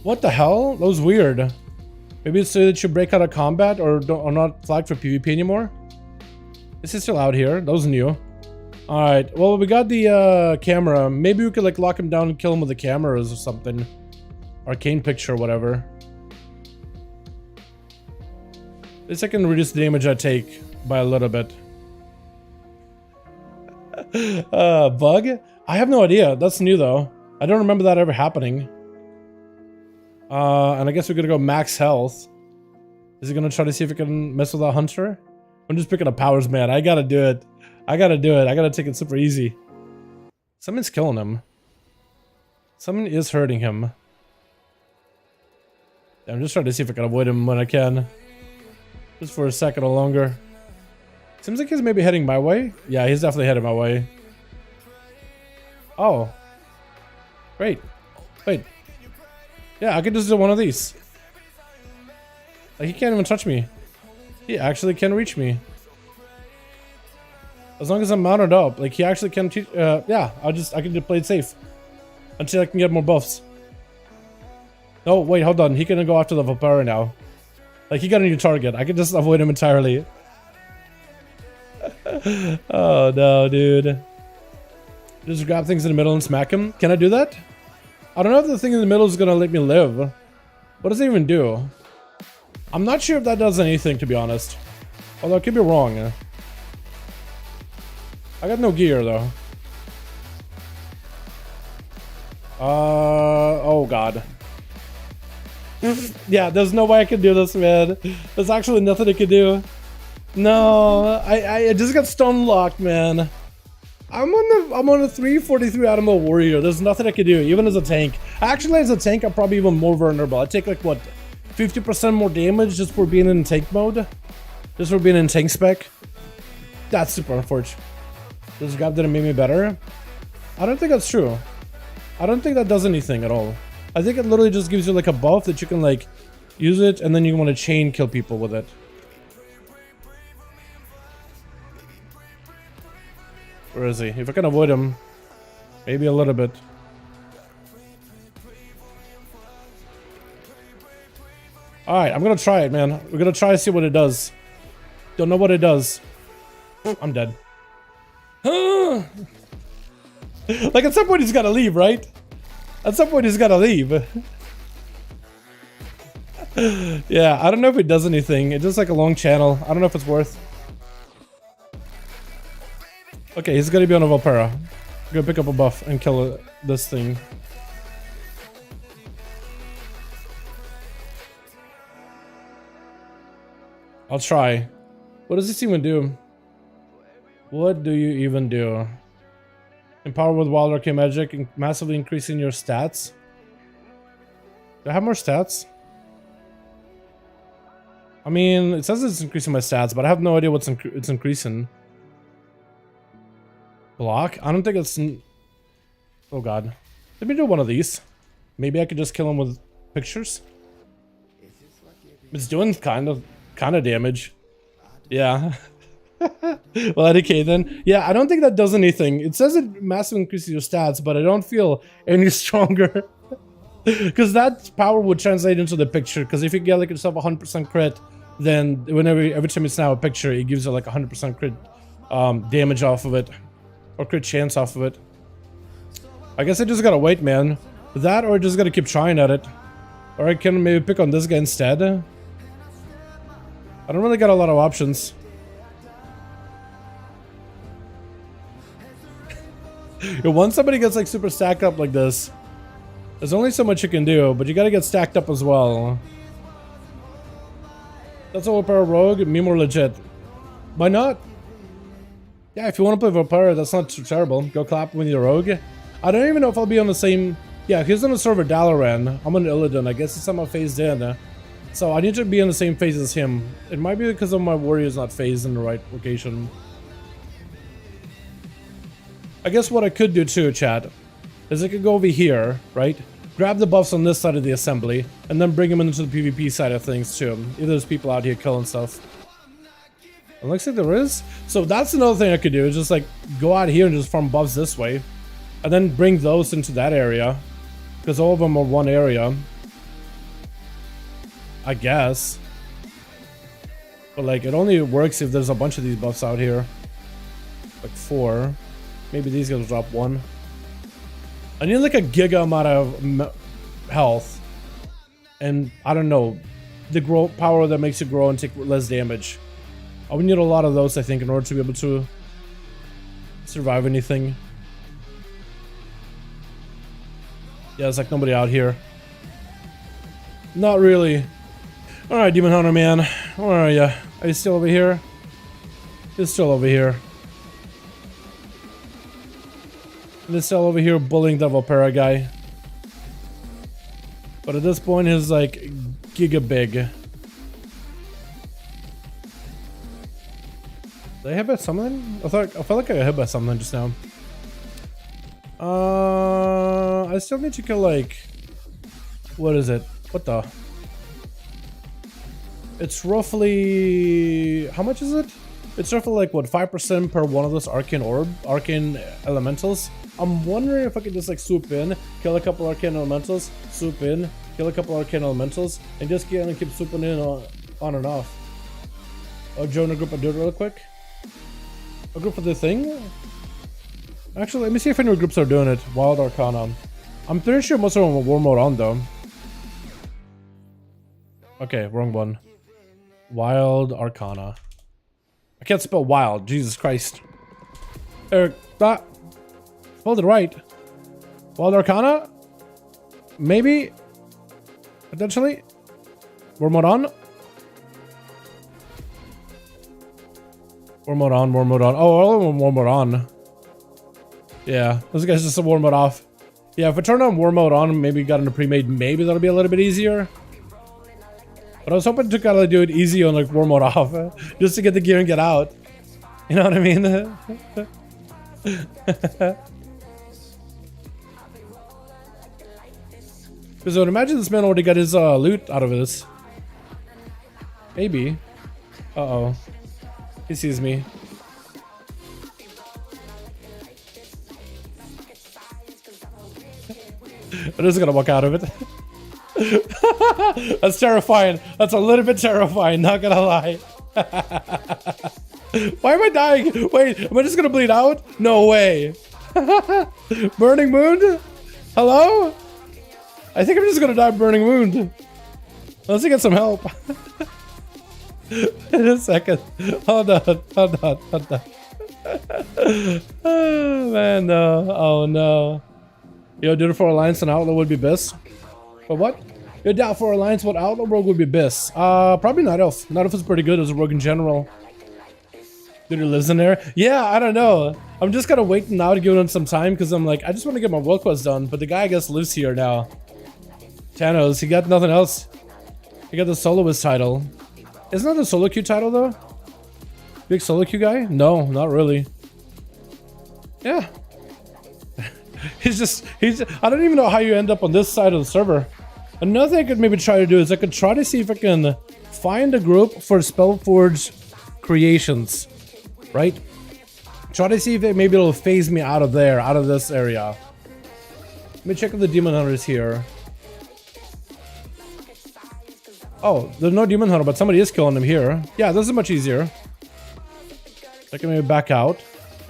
What the hell? That was weird. Maybe it's so that you break out of combat or not flagged for PvP anymore? This is still out here. That was new. Alright, well, we got the camera. Maybe we could like lock him down and kill him with the cameras or something. Arcane picture or whatever. At least I can reduce the damage I take by a little bit. Bug? I have no idea. That's new though. I don't remember that ever happening. And I guess we're gonna go max health. Is he gonna try to see if he can mess with that hunter? I'm just picking up powers, man. I gotta do it. I gotta do it. I gotta take it super easy. Someone's killing him. Someone is hurting him. I'm just trying to see if I can avoid him when I can. Just for a second or longer. Seems like he's maybe heading my way. Yeah, he's definitely heading my way. Oh. Wait. Wait. Yeah, I could just do one of these. Like, he can't even touch me. He actually can reach me. As long as I'm mounted up, like he actually can teach. Yeah, I can just play it safe until I can get more buffs. Oh wait, hold on. He can go after the Valor now. Like he got a new target. I can just avoid him entirely. Oh no, dude. Just grab things in the middle and smack him. Can I do that? I don't know if the thing in the middle is gonna let me live. What does it even do? I'm not sure if that does anything, to be honest. Although I could be wrong. I got no gear though. Oh god. Yeah, there's no way I can do this, man. There's actually nothing I can do. No, I just got stun locked, man. I'm on a 343 animal warrior. There's nothing I can do, even as a tank. Actually, as a tank, I'm probably even more vulnerable. I take like what, 50% more damage just for being in tank mode, just for being in tank spec. That's super unfortunate. This grab didn't make me better. I don't think that's true. I don't think that does anything at all. I think it literally just gives you like a buff that you can like use it, and then you want to chain kill people with it. Where is he? If I can avoid him, maybe a little bit. Alright, I'm gonna try it, man. We're gonna try to see what it does. Don't know what it does. I'm dead. Like at some point he's gotta leave, right? At some point he's gotta leave. Yeah, I don't know if it does anything. It's just like a long channel. I don't know if it's worth. Okay, he's gonna be on a Valpera. I'm gonna pick up a buff and kill this thing. I'll try. What does this even do? What do you even do? Empower with wild arcane magic, massively increasing your stats. Do I have more stats? I mean, it says it's increasing my stats, but I have no idea what's it's increasing. Block? I don't think it's... Oh god. Let me do one of these. Maybe I could just kill him with pictures. It's doing kind of damage. Yeah. Well, okay then. Yeah, I don't think that does anything. It says it massively increases your stats, but I don't feel any stronger. Because that power would translate into the picture. Because if you get like yourself 100% crit, then every time you snap a picture, it gives you like 100% crit damage off of it. Or crit chance off of it. I guess I just gotta wait, man. That, or I just gotta keep trying at it. Or I can maybe pick on this guy instead. I don't really got a lot of options. Once somebody gets like super stacked up like this, there's only so much you can do, but you gotta get stacked up as well. That's a Valpera rogue, me more legit. Why not? Yeah, if you want to play Valpera, that's not too terrible. Go clap with your rogue. I don't even know if I'll be on the same... Yeah, he's on the server Dalaran. I'm on Illidan. I guess it's somehow phased in. So I need to be in the same phase as him. It might be because of my warrior's not phased in the right location. I guess what I could do too, chat, is I could go over here, right? Grab the buffs on this side of the assembly, and then bring them into the PvP side of things too. If there's people out here killing stuff. It looks like there is. So that's another thing I could do, is just like go out here and just farm buffs this way. And then bring those into that area. Because all of them are one area. I guess. But like it only works if there's a bunch of these buffs out here. Like 4. Maybe these guys will drop 1. I need like a giga amount of health. And I don't know. The growth power that makes you grow and take less damage. I would need a lot of those, I think, in order to be able to survive anything. Yeah, there's like nobody out here. Not really. Alright, Demon Hunter man. Where are you? Are you still over here? You're still over here. They're still over here bullying the Valpera guy. But at this point, he's like giga big. Did I hit by something? I felt like I got hit by something just now. I still need to kill like... What is it? What the? It's roughly... How much is it? It's roughly like, what, 5% per one of those arcane elementals? I'm wondering if I could just like swoop in, kill a couple arcane elementals, swoop in, kill a couple arcane elementals, and just keep swooping in on and off. I'll join a group and do it real quick. A group for the thing? Actually, let me see if any groups are doing it. Wild Arcana. I'm pretty sure most of them are war mode on though. Okay, wrong one. Wild Arcana. I can't spell wild, Jesus Christ. Eric, that. Spelled it right. Wild Arcana? Maybe? Potentially? War mode on? War mode on, war mode on. Oh, all of them war mode on. Yeah, those guys just warm it off. Yeah, if I turn on war mode on, maybe got into pre-made, maybe that'll be a little bit easier. But I was hoping to kind of do it easy on like war mode off, just to get the gear and get out. You know what I mean? Because I would imagine this man already got his loot out of this. Maybe. Uh-oh. He sees me. I'm just gonna walk out of it. That's terrifying. That's a little bit terrifying, not gonna lie. Why am I dying? Wait, am I just gonna bleed out? No way. Burning wound? Hello? I think I'm just gonna die burning wound. Let's get some help. In a second. Hold on. Oh man, no. Oh no. Yo, dude, for Alliance and Outlaw would be best. But what? Yo, doubt for Alliance, what Outlaw rogue would be best? Probably Night Elf. Night Elf is pretty good as a rogue in general. Dude, who lives in there? Yeah, I don't know. I'm just kind of waiting now to give him some time because I'm like, I just want to get my world quest done. But the guy, I guess, lives here now. Thanos, he got nothing else. He got the soloist title. Isn't that the solo queue title though? Big solo queue guy? No, not really. Yeah. he's I don't even know how you end up on this side of the server. Another thing I could maybe try to do is I could try to see if I can find a group for Spellforge creations, right? Try to see if maybe it'll phase me out of there, out of this area. Let me check if the Demon Hunter is here. Oh, there's no Demon Hunter, but somebody is killing him here. Yeah, this is much easier. I can maybe back out.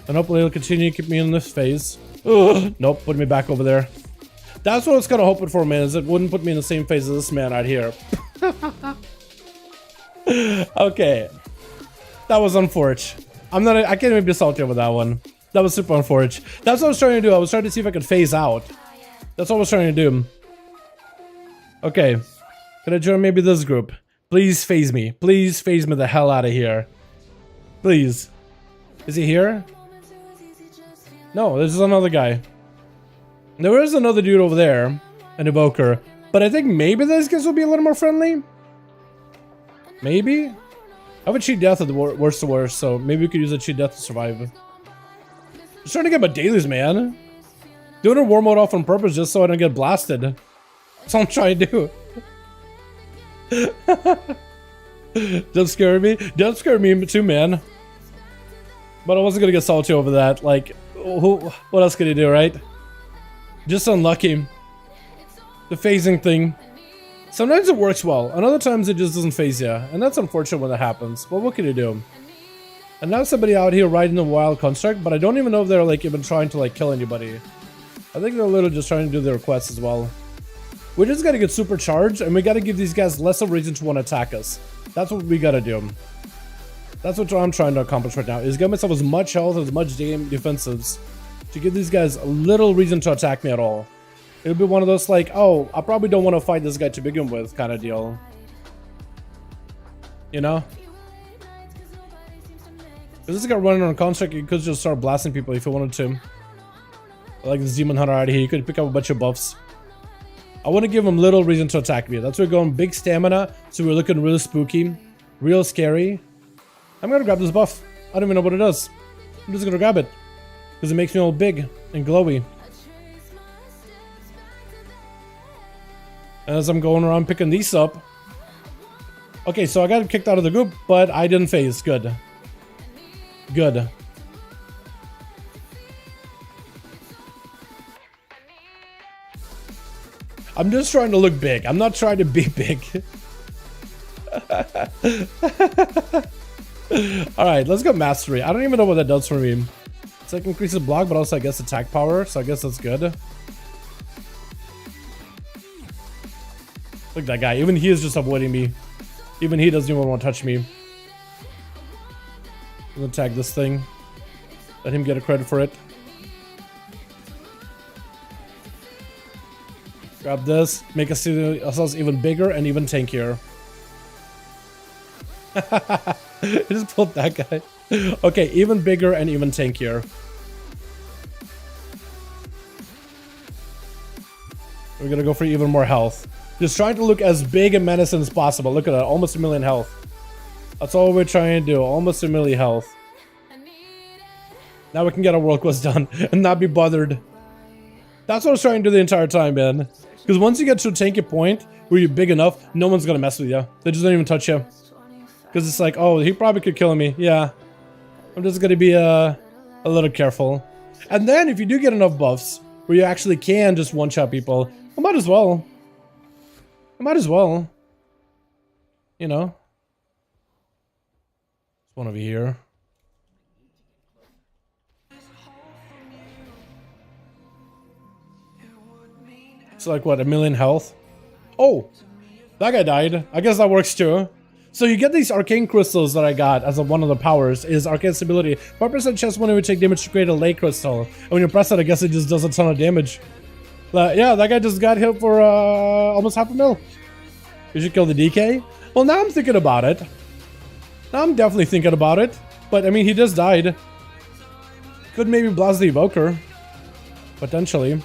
And hopefully it'll continue to keep me in this phase. Ugh, nope, put me back over there. That's what I was kind of hoping for, man, is it wouldn't put me in the same phase as this man right here. Okay. That was unfortunate. I can't even be salty over that one. That was super unfortunate. That's what I was trying to do. I was trying to see if I could phase out. That's what I was trying to do. Okay. Can I join maybe this group? Please phase me. Please phase me the hell out of here. Please. Is he here? No, there's another guy. There is another dude over there. An evoker. But I think maybe these guys will be a little more friendly. Maybe? I have a cheat death at the worst to worst, so maybe we could use a cheat death to survive. Just trying to get my dailies, man. Doing a war mode off on purpose just so I don't get blasted. That's all I'm trying to do. Don't scare me. Don't scare me too, man. But I wasn't gonna get salty over that. Like, what else could you do, right? Just unlucky. The phasing thing. Sometimes it works well, and other times it just doesn't phase you. And that's unfortunate when that happens. But what can you do? And now somebody out here riding the wild construct, but I don't even know if they're like even trying to like kill anybody. I think they're literally just trying to do their quests as well. We just gotta get supercharged, and we gotta give these guys less of a reason to want to attack us. That's what we gotta do. That's what I'm trying to accomplish right now, is get myself as much health, as much defensives, to give these guys a little reason to attack me at all. It'll be one of those like, oh, I probably don't want to fight this guy to begin with kind of deal. You know? Because this guy running on a construct, you could just start blasting people if you wanted to. Like this Demon Hunter out here, you could pick up a bunch of buffs. I want to give him little reason to attack me. That's why we're going big stamina, so we're looking real spooky, real scary. I'm gonna grab this buff. I don't even know what it does. I'm just gonna grab it. Because it makes me all big and glowy. And as I'm going around picking these up. Okay, so I got kicked out of the group, but I didn't phase. Good. Good. I'm just trying to look big. I'm not trying to be big. Alright, let's go Mastery. I don't even know what that does for me. It's like increases block, but also I guess attack power, so I guess that's good. Look at that guy. Even he is just avoiding me. Even he doesn't even want to touch me. I'm gonna tag this thing. Let him get a credit for it. Grab this. Make us see ourselves even bigger and even tankier. I just pulled that guy. Okay, even bigger and even tankier. we're gonna go for even more health. Just trying to look as big and menacing as possible. Look at that, almost 1 million health. That's all we're trying to do, almost 1 million health. Now we can get our world quest done and not be bothered. That's what I was trying to do the entire time, man. Because once you get to a tanky point where you're big enough, no one's gonna mess with you. They just don't even touch you. Because it's like, oh, he probably could kill me. Yeah. I'm just gonna be a little careful. And then if you do get enough buffs where you actually can just one-shot people, I might as well. I might as well. You know. There's one over here. It's like, what, 1 million health? Oh, that guy died. I guess that works too. So you get these arcane crystals that I got as one of the powers is arcane stability. 5% chance when it would take damage to create a lake crystal. And when you press it, I guess it just does a ton of damage. Yeah, that guy just got hit for almost 500,000. You should kill the DK. Well, now I'm thinking about it. Now I'm definitely thinking about it. But I mean, he just died. Could maybe blast the evoker. Potentially.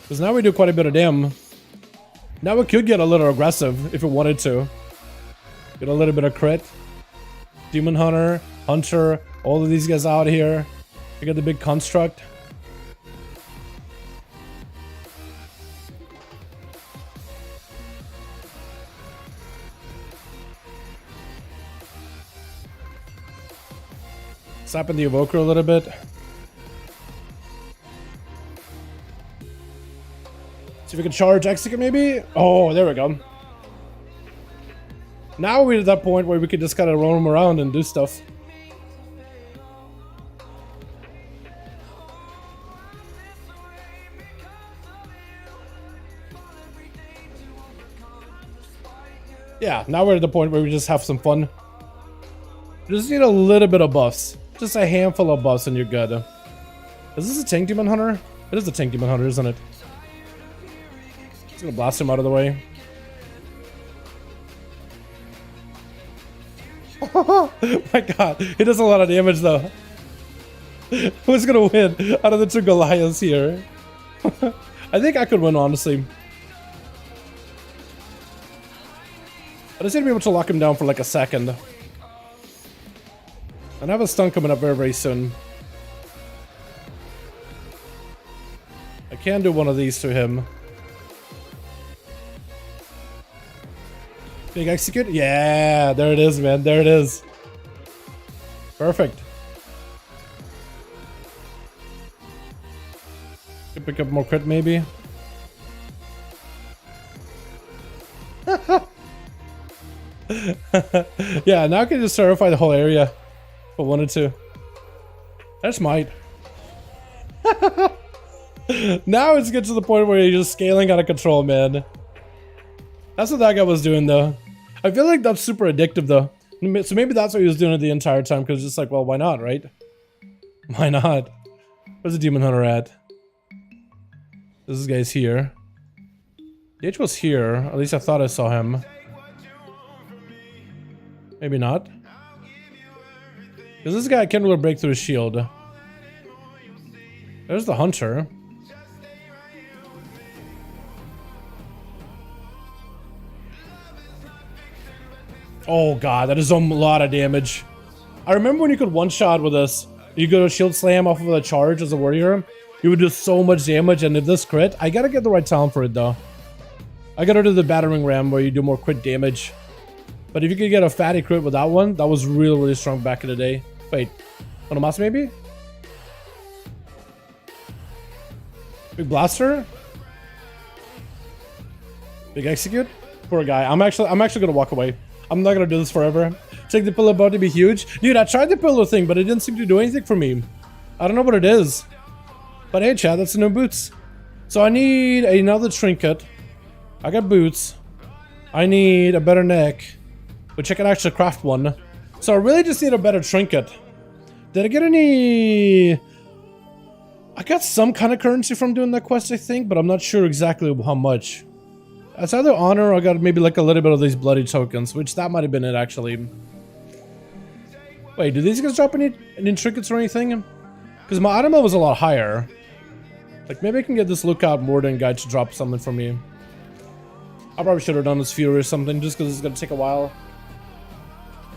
Because now we do quite a bit of damage. Now we could get a little aggressive if we wanted to. Get a little bit of crit. Demon Hunter, Hunter, all of these guys out here. We got the big construct. Slapping the evoker a little bit. See if we can charge execute maybe? Oh, there we go. Now we're at that point where we could just kind of roam around and do stuff. Yeah, now we're at the point where we just have some fun. We just need a little bit of buffs. Just a handful of buffs and you're good. Is this a tank demon hunter? It is a tank demon hunter, isn't it? Just gonna blast him out of the way. Oh my god, he does a lot of damage though. Who's gonna win out of the two Goliaths here? I think I could win, honestly. I just need to be able to lock him down for like a second. And I have a stun coming up very, very soon. I can do one of these to him. Big execute? Yeah, there it is, man. There it is. Perfect. Could pick up more crit, maybe. Yeah, now I can just terrify the whole area if I wanted to. That's might. Now it's get to the point where you're just scaling out of control, man. That's what that guy was doing, though. I feel like that's super addictive, though. So maybe that's what he was doing it the entire time, because it's just like, well, why not, right? Why not? Where's the Demon Hunter at? This guy's here. The H was here. At least I thought I saw him. Maybe not. Because this guy can't really break through his shield. There's the Hunter. Oh god, that is a lot of damage. I remember when you could one-shot with this. You go to shield slam off of a charge as a warrior. You would do so much damage, and if this crit, I gotta get the right talent for it though. I gotta do the battering ram where you do more crit damage. But if you could get a fatty crit with that one, that was really, really strong back in the day. Wait, on a mouse maybe? Big blaster? Big execute? Poor guy. I'm actually gonna walk away. I'm not gonna do this forever. Take the pillar about to be huge. Dude, I tried the pillar thing, but it didn't seem to do anything for me. I don't know what it is. But hey, Chad, that's the new boots. So I need another trinket. I got boots. I need a better neck, which I can actually craft one. So I really just need a better trinket. Did I get any... I got some kind of currency from doing that quest, I think, but I'm not sure exactly how much. It's either honor or I got maybe like a little bit of these bloody tokens, which that might have been it actually. Wait, do these guys drop any trinkets or anything? Because my item level was a lot higher. Like, maybe I can get this lookout Warden guy to drop something for me. I probably should have done this Fury or something, just because it's going to take a while.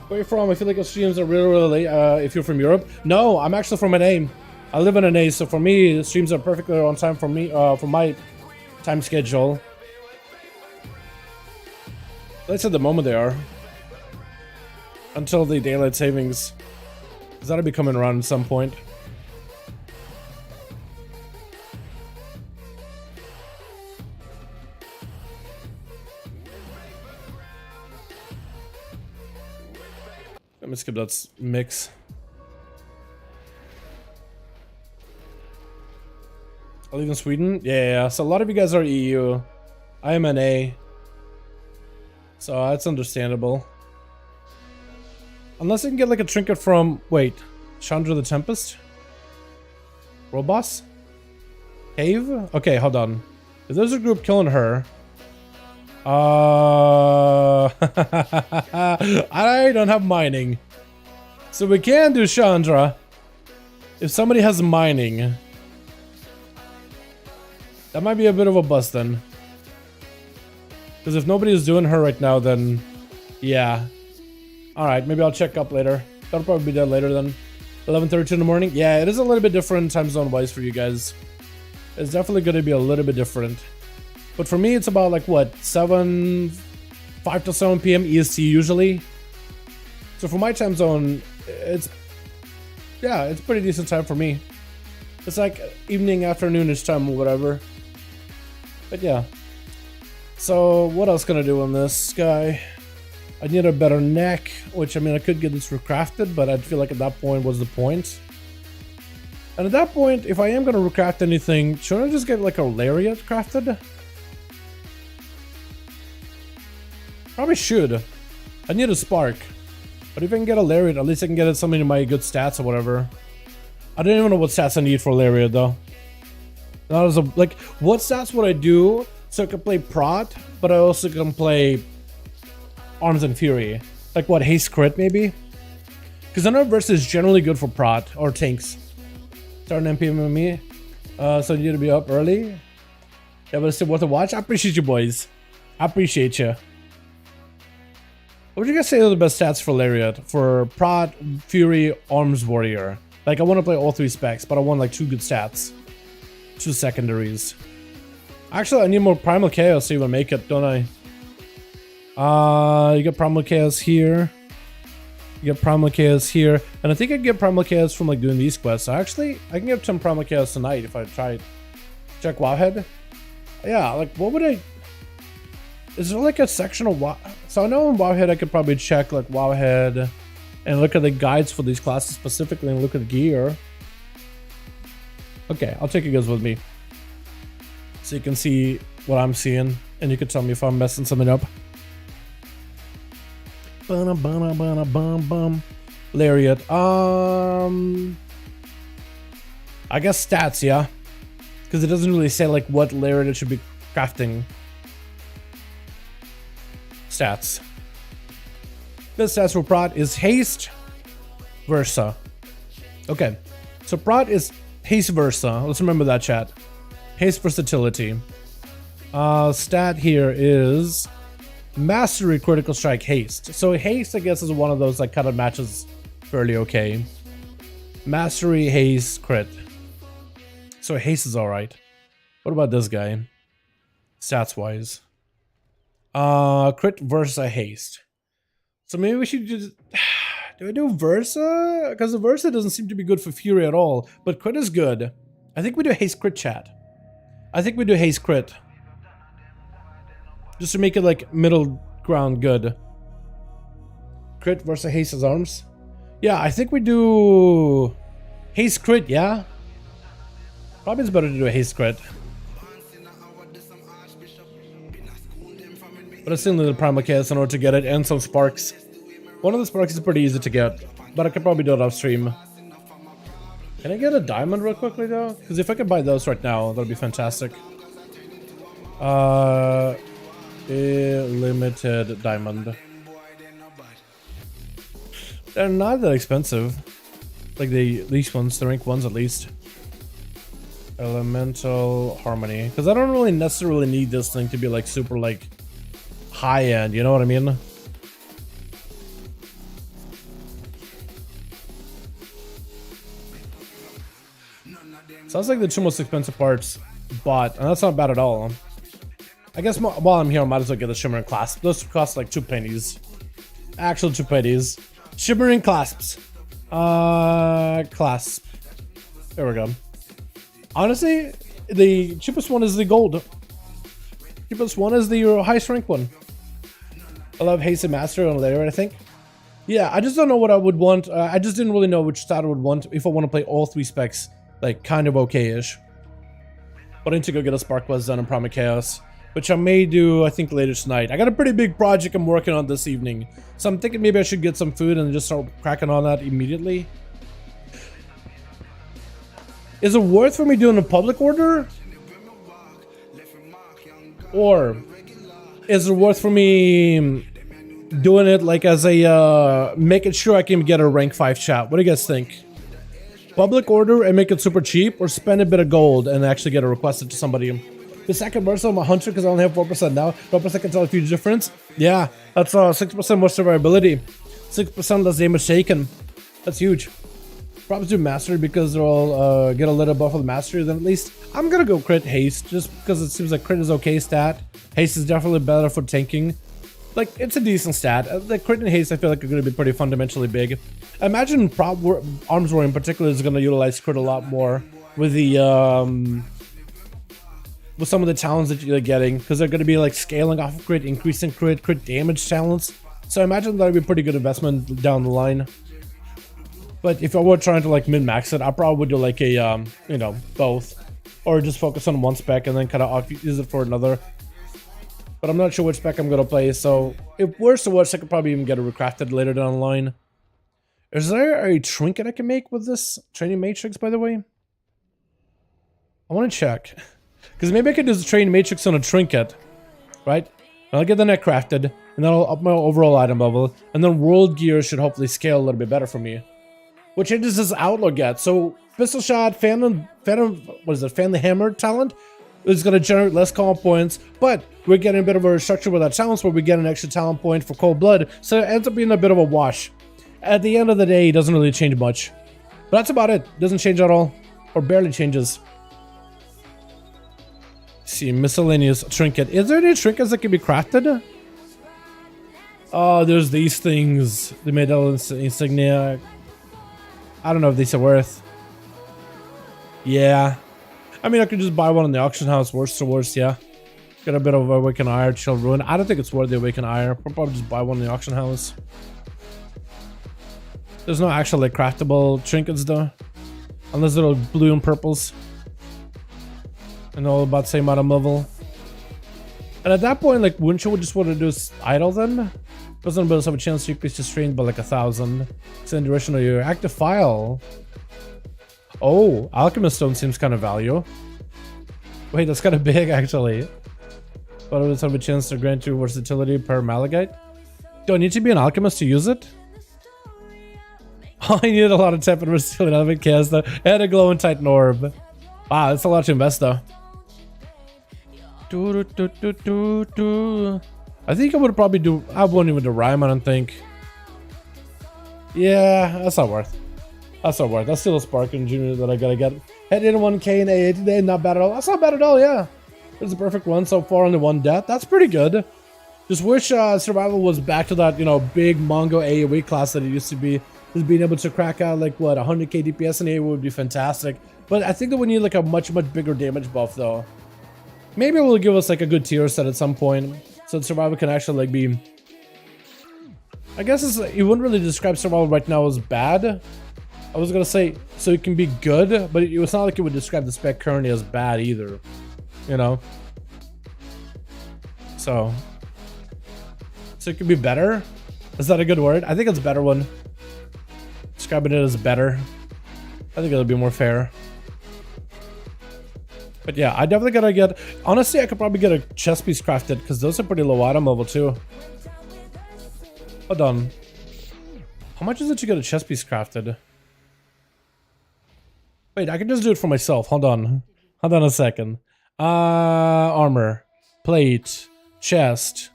Where you from? I feel like your streams are really, really late. If you're from Europe. No, I'm actually from NA. I live in NA, so for me, the streams are perfectly on time for me, for my time schedule. At least at the moment they are. Until the daylight savings. Because that'll be coming around at some point. Let me skip that mix. I live in Sweden? Yeah, so a lot of you guys are EU. I am NA. So that's understandable. Unless I can get like a trinket from... Wait. Chandra the Tempest? World Boss? Cave? Okay, hold on. If there's a group killing her... I don't have mining. So we can do Chandra. If somebody has mining... That might be a bit of a bust then. Because if nobody is doing her right now, then... Yeah. Alright, maybe I'll check up later. That'll probably be done later then. 11:32 in the morning? Yeah, it is a little bit different time zone wise for you guys. It's definitely going to be a little bit different. But for me, it's about like what? 5 to 7 PM EST usually. So for my time zone, it's... Yeah, it's pretty decent time for me. It's like evening, afternoonish time or whatever. But yeah. So what else can I do on this guy? I need a better neck, which I mean I could get this recrafted, but I feel like at that point what's the point? And at that point, if I am gonna recraft anything, shouldn't I just get like a lariat crafted? Probably should. I need a spark. But if I can get a lariat, at least I can get something in my good stats or whatever. I don't even know what stats I need for lariat though. Not as a, like, what stats would I do so I can play prot, but I also can play arms and fury? Like what, haste crit maybe? Because I know verse is generally good for prot or tanks. Start an MP with me. So you need to be up early. Yeah, but it's still worth a watch. I appreciate you boys. I appreciate you. What would you guys say are the best stats for lariat? For prot, fury, arms warrior? Like I want to play all 3 specs, but I want like 2 good stats. 2 secondaries. Actually, I need more primal chaos to even make it, don't I? You get primal chaos here. You get primal chaos here. And I think I can get primal chaos from like doing these quests. So actually, I can get some primal chaos tonight if I try it. Check Wowhead. Yeah, like what would I... Is there like a section of WoW? So I know in Wowhead I could probably check like Wowhead and look at the guides for these classes specifically and look at the gear. Okay, I'll take you guys with me. So you can see what I'm seeing and you can tell me if I'm messing something up. Lariat. I guess stats, yeah. Because it doesn't really say like what lariat it should be crafting. Stats. Best stats for prot is haste, versa. Okay, so prot is haste versa. Let's remember that, chat. Haste versatility. Stat here is mastery critical strike haste. So haste, I guess, is one of those like cut-out matches fairly okay. Mastery haste crit. So haste is all right. What about this guy? Stats wise. Crit versa haste. So maybe we should just... Do I do versa? Because the versa doesn't seem to be good for fury at all, but crit is good. I think we do haste crit, chat. I think we do haste crit. Just to make it like middle ground good. Crit versus haste as arms. Yeah, I think we do haste crit, yeah? Probably it's better to do a haste crit. But I still need the primal chaos in order to get it and some sparks. One of the sparks is pretty easy to get, but I could probably do it off stream. Can I get a diamond real quickly though? Because if I could buy those right now, that'd be fantastic. Limited diamond. They're not that expensive. Like these ones, the rank ones at least. Elemental harmony, because I don't really necessarily need this thing to be like super like high end, you know what I mean? Sounds like the two most expensive parts, but and that's not bad at all. I guess while I'm here, I might as well get the shimmering clasp. Those cost like 2 pennies. Actual 2 pennies. Shimmering clasps. Clasp. There we go. Honestly, the cheapest one is the gold. Cheapest one is the highest rank one. I love Hasted Master on layer, I think. Yeah, I just don't know what I would want. I just didn't really know which stat I would want if I want to play all 3 specs, like kind of okay-ish. But I need to go get a Spark Buzz done in Primal Chaos, which I may do, I think, later tonight. I got a pretty big project I'm working on this evening, so I'm thinking maybe I should get some food and just start cracking on that immediately. Is it worth for me doing a public order? Or is it worth for me doing it like as a, making sure I can get a rank 5 chat? What do you guys think? Public order and make it super cheap, or spend a bit of gold and actually get a requested to somebody? The second burst I'm a hunter because I only have 4% now. 4% can tell a huge difference. Yeah, that's 6% more survivability. 6% less damage taken. That's huge. Probably do mastery because they'll get a little buff with mastery. Then at least I'm gonna go crit haste just because it seems like crit is okay stat. Haste is definitely better for tanking. Like, it's a decent stat. The crit and haste I feel like are going to be pretty fundamentally big. I imagine Arms War in particular is going to utilize crit a lot more with the with some of the talents that you're getting, because they're going to be like scaling off of crit, increasing crit damage talents. So I imagine that would be a pretty good investment down the line. But if I were trying to like min-max it, I probably would do like a you know, both, or just focus on one spec and then kind of use it for another. But I'm not sure which spec I'm going to play, so if worse to worse, I could probably even get it recrafted later down the line. Is there a trinket I can make with this training matrix, by the way? I want to check. Because maybe I could do the training matrix on a trinket, right? I'll get the net crafted, and then I'll up my overall item level, and then world gear should hopefully scale a little bit better for me. What changes does outlook get? So, pistol shot, phantom, what is it, fan the hammer talent? It's going to generate less comp points, but we're getting a bit of a structure with our talents where we get an extra talent point for cold blood, so it ends up being a bit of a wash. At the end of the day, it doesn't really change much. But that's about it. Doesn't change at all, or barely changes. See, miscellaneous trinket. Is there any trinkets that can be crafted? Oh, there's these things. The medal insignia. I don't know if these are worth. Yeah. I mean, I could just buy one in the auction house, worst to worst, yeah. Get a bit of Awakened Ire, Chill Ruin. I don't think it's worth the Awakened Ire. I'll probably just buy one in the auction house. There's no actual, like, craftable trinkets, though. Unless they're blue and purples. And all about the same item level. And at that point, like, wouldn't you just want to do idle then? Doesn't build have a chance to increase your strain by like 1,000. It's in the duration of your active file. Oh, Alchemist Stone seems kind of value. Wait, that's kind of big actually. But it would have a chance to grant you versatility per Malachite. Do I need to be an alchemist to use it? Oh, I needed a lot of temp and versatility. I haven't cast though. And a glowing Titan orb. Wow, that's a lot to invest though. I think I would probably do. I won't even do Rhyme, I don't think. Yeah, that's not worth. That's not worth. That's still a Sparking Junior that I gotta get. Head in 1k in AA today, not bad at all. That's not bad at all, yeah. It's a perfect run so far on the 1 death. That's pretty good. Just wish Survival was back to that, you know, big Mongo AoE class that it used to be. Just being able to crack out like what 100k DPS in AoE would be fantastic. But I think that we need like a much bigger damage buff though. Maybe it will give us like a good tier set at some point, so that Survival can actually like be. I guess you wouldn't really describe Survival right now as bad. I was gonna say so it can be good, but it's not like you would describe the spec currently as bad either. You know. So it could be better. Is that a good word? I think it's a better one. Describing it as better. I think it'll be more fair. But yeah, I definitely gotta get. Honestly, I could probably get a chest piece crafted because those are pretty low item level too. Hold on. How much is it to get a chest piece crafted? Wait, I can just do it for myself. Hold on. Hold on a second. Armor, plate, chest,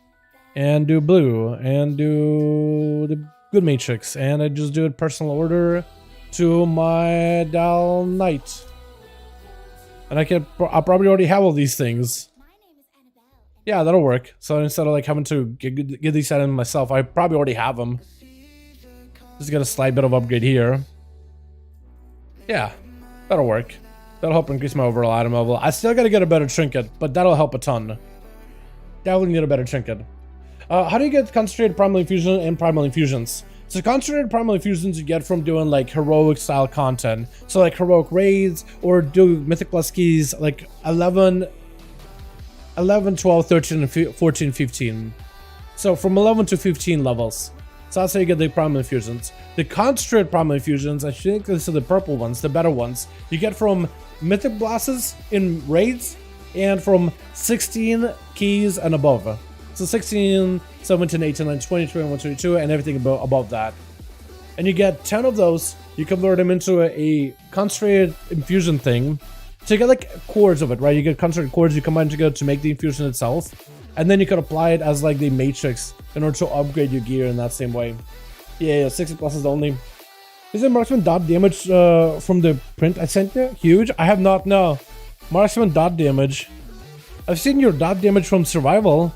and do blue, and do the good matrix, and I just do it personal order to my Dal Knight. And I'll probably already have all these things. Yeah, that'll work. So instead of like having to get these items myself, I probably already have them. Just get a slight bit of upgrade here. Yeah, that'll work. That'll help increase my overall item level. I still gotta get a better trinket, but that'll help a ton. Definitely get a better trinket. How do you get concentrated primal infusion and primal infusions? So concentrated primal infusions you get from doing like heroic style content. So like heroic raids or do mythic plus keys like 11, 12, 13, and 14, 15. So from 11 to 15 levels. So that's how you get the primal infusions. The concentrated primal infusions, I think these are the purple ones, the better ones, you get from mythic bosses in raids and from 16 keys and above. So 16, 17, 18, 19, 20, 21, 22, and everything above that. And you get 10 of those, you convert them into a concentrated infusion thing. So you get like cores of it, right? You get concentrated cores you combine together to make the infusion itself. And then you could apply it as like the matrix in order to upgrade your gear in that same way. Yeah, 60 pluses only. Is it marksman dot damage from the print I sent you? Huge? I have not, no. Marksman dot damage. I've seen your dot damage from survival,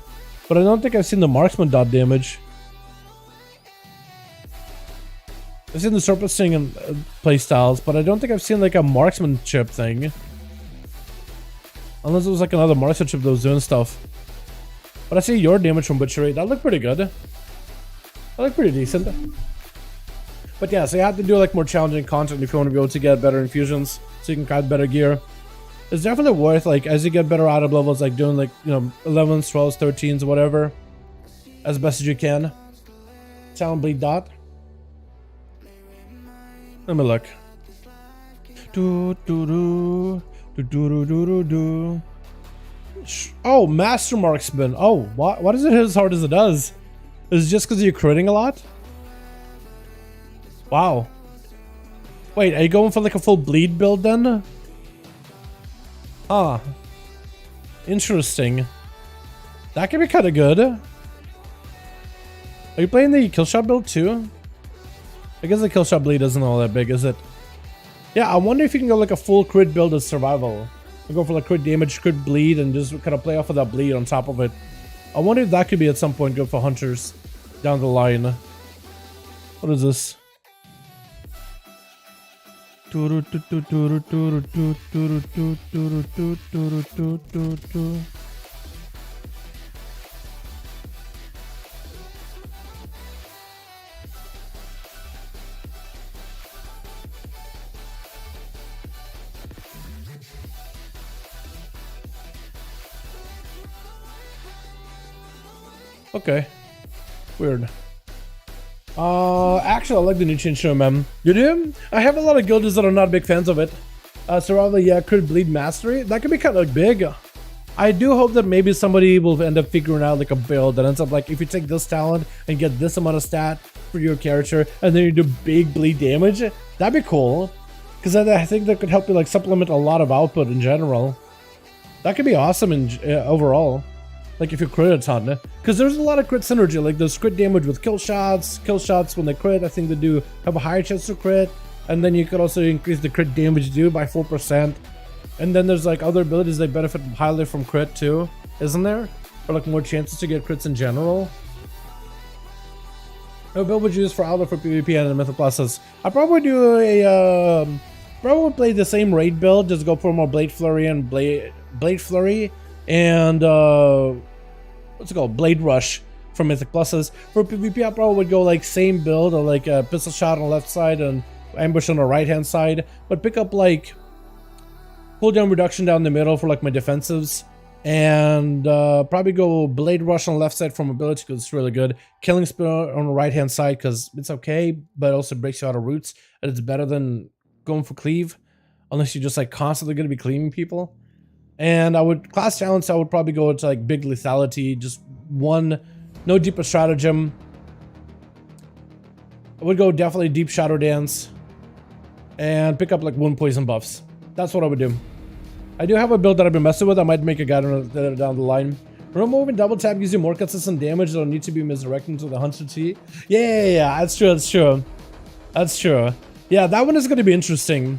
but I don't think I've seen the marksman dot damage. I've seen the surfacing and playstyles, but I don't think I've seen like a marksmanship thing. Unless it was like another marksmanship that was doing stuff. But I see your damage from butchery. That looked pretty good. That looked pretty decent. But yeah, so you have to do like more challenging content if you want to be able to get better infusions, so you can craft better gear. It's definitely worth, like, as you get better item levels, like doing like, you know, 11s, 12s, 13s, whatever, as best as you can. Talent bleed dot. Let me look. Oh, Master Marksman. Oh, what is it hit as hard as it does? Is it just because you're critting a lot? Wow. Wait, are you going for like a full bleed build then? Ah. Interesting. That could be kind of good. Are you playing the killshot build too? I guess the killshot bleed isn't all that big, is it? Yeah, I wonder if you can go like a full crit build of survival. Go for like crit damage, crit bleed, and just kind of play off of that bleed on top of it. I wonder if that could be at some point good for hunters down the line. What is this? Okay. Weird. Actually, I like the new change to MM. You do? I have a lot of guilders that are not big fans of it. Survival, yeah, could bleed mastery. That could be kind of big. I do hope that maybe somebody will end up figuring out like a build that ends up like, if you take this talent and get this amount of stat for your character, and then you do big bleed damage, that'd be cool. Because I think that could help you like supplement a lot of output in general. That could be awesome in overall. Like if you crit a ton, because there's a lot of crit synergy. Like there's crit damage with kill shots when they crit, I think they do have a higher chance to crit, and then you could also increase the crit damage due by 4%. And then there's like other abilities that benefit highly from crit too, isn't there? Or like more chances to get crits in general. What build would you use for Valor for PvP and Mythic Pluses? I probably do a probably play the same raid build, just go for more Blade Flurry and Blade Flurry and what's it called? Blade Rush for Mythic Pluses. For PvP, I probably would go like same build, or like a pistol shot on the left side and ambush on the right hand side, but pick up like cooldown reduction down the middle for like my defensives, and probably go Blade Rush on the left side from ability because it's really good. Killing Spear on the right hand side because it's okay, but it also breaks you out of roots, and it's better than going for cleave, unless you're just like constantly going to be cleaving people. And I would class talents, I would probably go to like big lethality, just one, no deeper stratagem. I would go definitely deep shadow dance and pick up like wound poison buffs. That's what I would do. I do have a build that I've been messing with. I might make a guide on it down the line. Removing double tap gives you more consistent damage. Don't need to be misdirected to the 100T. Yeah, that's true. That's true. Yeah, that one is going to be interesting.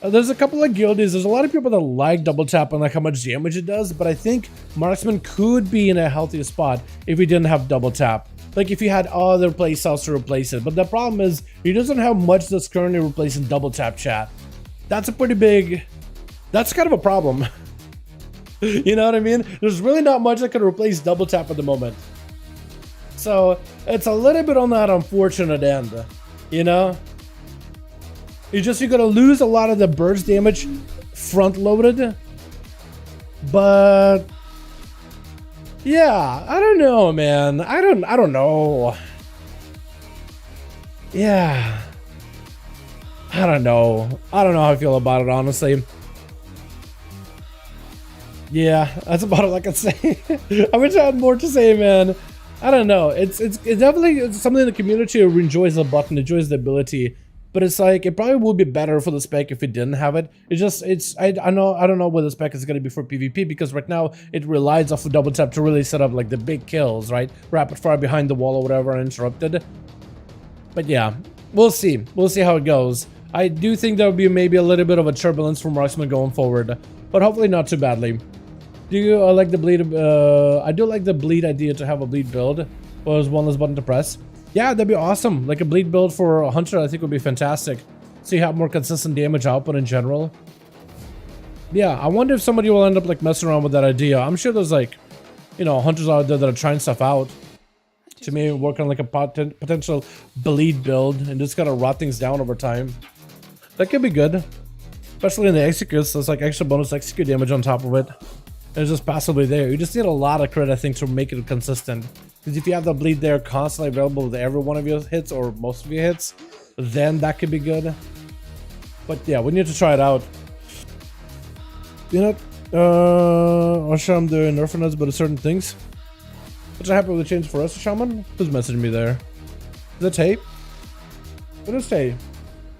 There's a couple of guildies. There's a lot of people that like double tap and like how much damage it does, but I think marksman could be in a healthier spot if he didn't have double tap. Like if you had other playstyles to replace it. But the problem is he doesn't have much that's currently replacing double tap, chat. That's a pretty big... That's kind of a problem. You know what I mean? There's really not much that could replace double tap at the moment. So it's a little bit on that unfortunate end, you know? You're gonna lose a lot of the burst damage front loaded. But yeah, I don't know, man. I don't know. Yeah. I don't know how I feel about it, honestly. Yeah, that's about all I can say. I wish I had more to say, man. I don't know. It's definitely something the community enjoys the button, enjoys the ability. But it's like, it probably would be better for the spec if it didn't have it. I don't know what the spec is going to be for PvP, because right now it relies off of double tap to really set up like the big kills, right? Rapid fire behind the wall or whatever uninterrupted. But yeah, we'll see. We'll see how it goes. I do think there will be maybe a little bit of a turbulence for marksman going forward, but hopefully not too badly. Do you like the bleed? I do like the bleed idea to have a bleed build. Well, there's one less button to press. Yeah, that'd be awesome. Like a bleed build for a hunter, I think would be fantastic. So you have more consistent damage output in general. Yeah, I wonder if somebody will end up like messing around with that idea. I'm sure there's like, you know, hunters out there that are trying stuff out. To me, work on like a potential bleed build and just kind of rot things down over time. That could be good. Especially in the executes, there's like extra bonus execute damage on top of it. It's just passively there. You just need a lot of crit, I think, to make it consistent. Because if you have the bleed there constantly available with every one of your hits or most of your hits, then that could be good. But yeah, we need to try it out. You know, I'm doing nerfing us, but certain things. Which I'm happy with the change for us, Shaman. Who's messaging me there? Is that tape? What is tape?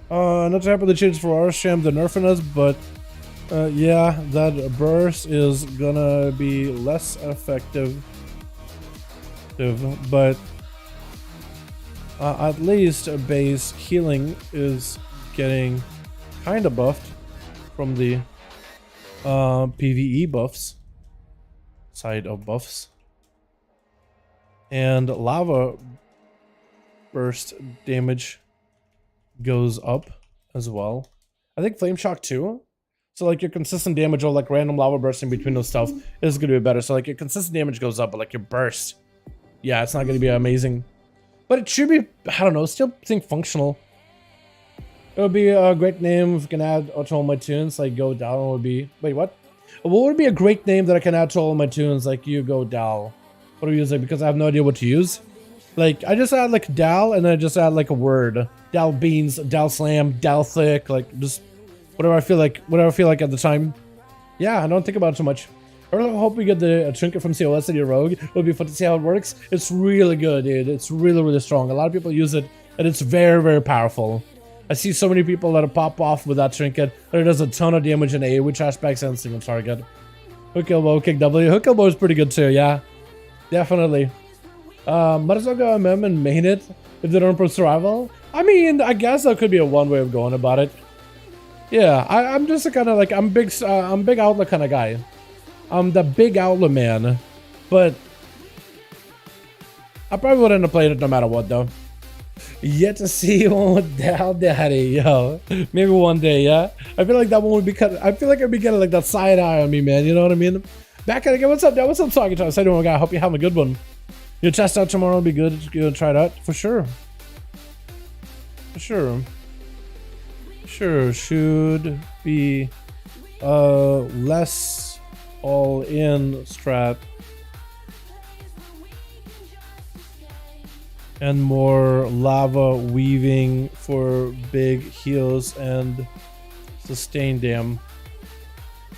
Not happy with the change for our sham, the nerfing us, but yeah, that burst is gonna be less effective. But at least base healing is getting kind of buffed from the PvE buffs side of buffs, and lava burst damage goes up as well. I think flame shock too. So like your consistent damage or like random lava burst in between those stuff is gonna be better. So like your consistent damage goes up, but like your burst, yeah, it's not gonna be amazing. But it should be, I don't know, still think functional. It would be a great name if you can add to all my tunes, like Go Dal would be, wait, what? What would be a great name that I can add to all my tunes, like you Go Dal? What do we use, like, because I have no idea what to use? Like, I just add like Dal and then I just add like a word. Dal Beans, Dal Slam, Dal Thick, like just whatever I feel like at the time. Yeah, I don't think about it too much. I really hope we get the Trinket from COS and your Rogue. It would be fun to see how it works. It's really good, dude. It's really, really strong. A lot of people use it, and it's very, very powerful. I see so many people that pop off with that Trinket, and it does a ton of damage in A with trashbacks and single target. Hook elbow, kick W. Hook elbow is pretty good too, yeah. Definitely. Might as well go MM and main it if they don't improve survival. I mean, I guess that could be a one way of going about it. Yeah, I'm just a kind of like, I'm big outlet kind of guy. I'm the big outlet man, but I probably would end up playing it no matter what though. Yet to see one with Dal Daddy, yo. Maybe one day, yeah. I feel like that one would be kind of, I feel like I'd be getting like that side eye on me, man. You know what I mean? Back at again. What's up, Dad? What's up, Talking to us? I don't know, I hope you have a good one. Your test out tomorrow will be good. You'll try it out for sure. For sure. Sure, should be less all-in strat and more lava weaving for big heals and sustain dam.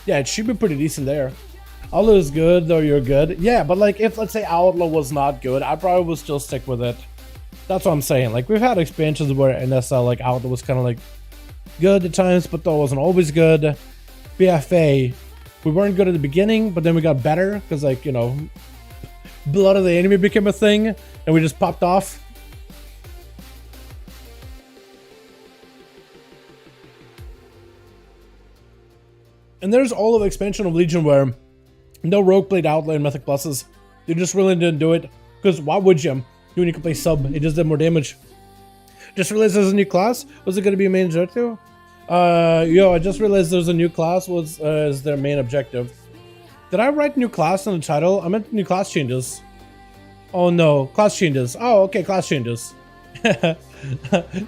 Yeah, it should be pretty decent there. Outlaw is good, though you're good. Yeah, but like if let's say Outlaw was not good, I probably would still stick with it. That's what I'm saying. Like we've had expansions where NSL like Outlaw was kind of like good at times, but though wasn't always good. BFA We weren't good at the beginning, but then we got better because, like, you know, blood of the enemy became a thing, and we just popped off. And there's all of the expansion of Legion where no rogue played outlaw in Mythic Pluses. They just really didn't do it, because why would you? When you can play sub, it just did more damage. Just realized there's a new class. Was it going to be a main objective? Yo, I just realized there's a new class was is their main objective. Did I write new class in the title? I meant new class changes. Oh no, class changes. Oh, okay, class changes.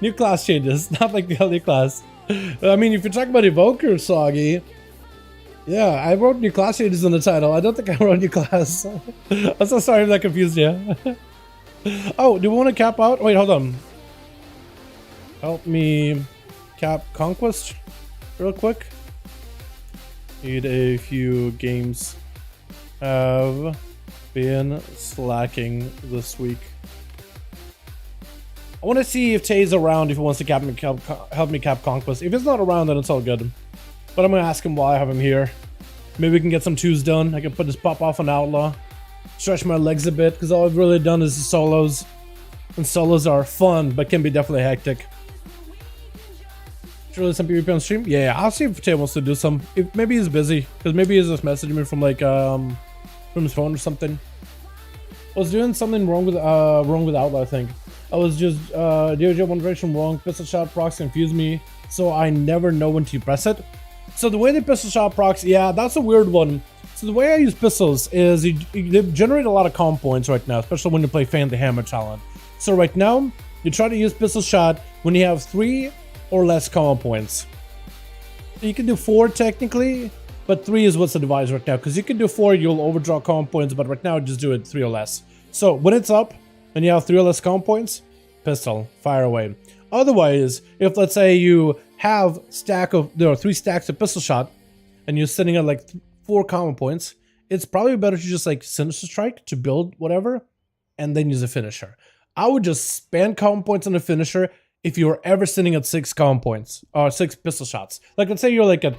New class changes, not like the other class. I mean, if you're talking about Evoker, Soggy, yeah, I wrote new class changes in the title. I don't think I wrote new class. I'm so sorry if that confused you. Oh, do we want to cap out? Wait, hold on. Help me cap Conquest real quick. Need a few games have been slacking this week. I want to see if Tay's around, if he wants to help me cap Conquest. If he's not around, then it's all good. But I'm going to ask him why I have him here. Maybe we can get some twos done. I can put this pop off on Outlaw. Stretch my legs a bit, because all I've really done is the solos. And solos are fun, but can be definitely hectic. Should really some PvP on stream? Yeah, I'll see if Tay wants to do some. If maybe he's busy, because maybe he's just messaging me from like from his phone or something. I was doing something wrong with Outlaw, I think. I was just DOJ one direction wrong. Pistol shot procs confused me, so I never know when to press it. So the way the pistol shot procs, yeah, that's a weird one. So the way I use pistols is they generate a lot of comm points right now, especially when you play Fan the Hammer talent. So right now, you try to use pistol shot when you have 3 or less comm points. You can do 4 technically, but 3 is what's advised right now, because you can do 4, you'll overdraw comm points, but right now just do it 3 or less. So when it's up and you have 3 or less comm points, pistol, fire away. Otherwise, if let's say you have there are 3 stacks of pistol shot and you're sitting at like 4 common points, it's probably better to just like Sinister Strike to build whatever and then use a finisher. I would just spend common points on a finisher if you're ever sitting at 6 common points or 6 pistol shots. Like let's say you're like at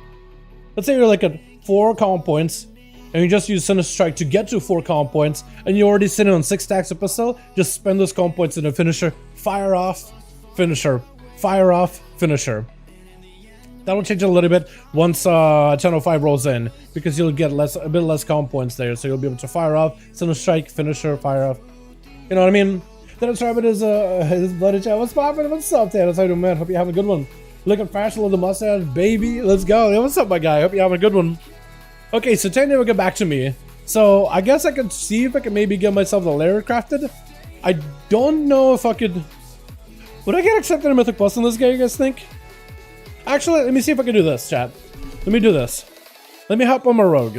4 common points and you just use Sinister Strike to get to 4 common points and you're already sitting on 6 stacks of pistol, just spend those common points in a finisher, fire off, finisher, fire off, finisher. That'll change a little bit once 10:05 rolls in, because you'll get a bit less comm points there, so you'll be able to fire off, Sinister Strike, finisher, fire off. You know what I mean? Dennis Rabbit is bloody chat. What's poppin'? What's up, Dennis? How you doing, man? Hope you have a good one. Looking fashion with the mustache, baby. Let's go. Hey, what's up, my guy? Hope you have a good one. Okay, so Tay never got back to me. So I guess I could see if I can maybe get myself the layer crafted. I don't know if I could. Would I get accepted in Mythic Plus in this game, you guys think? Actually, let me see if I can do this, chat. Let me do this. Let me hop on my rogue.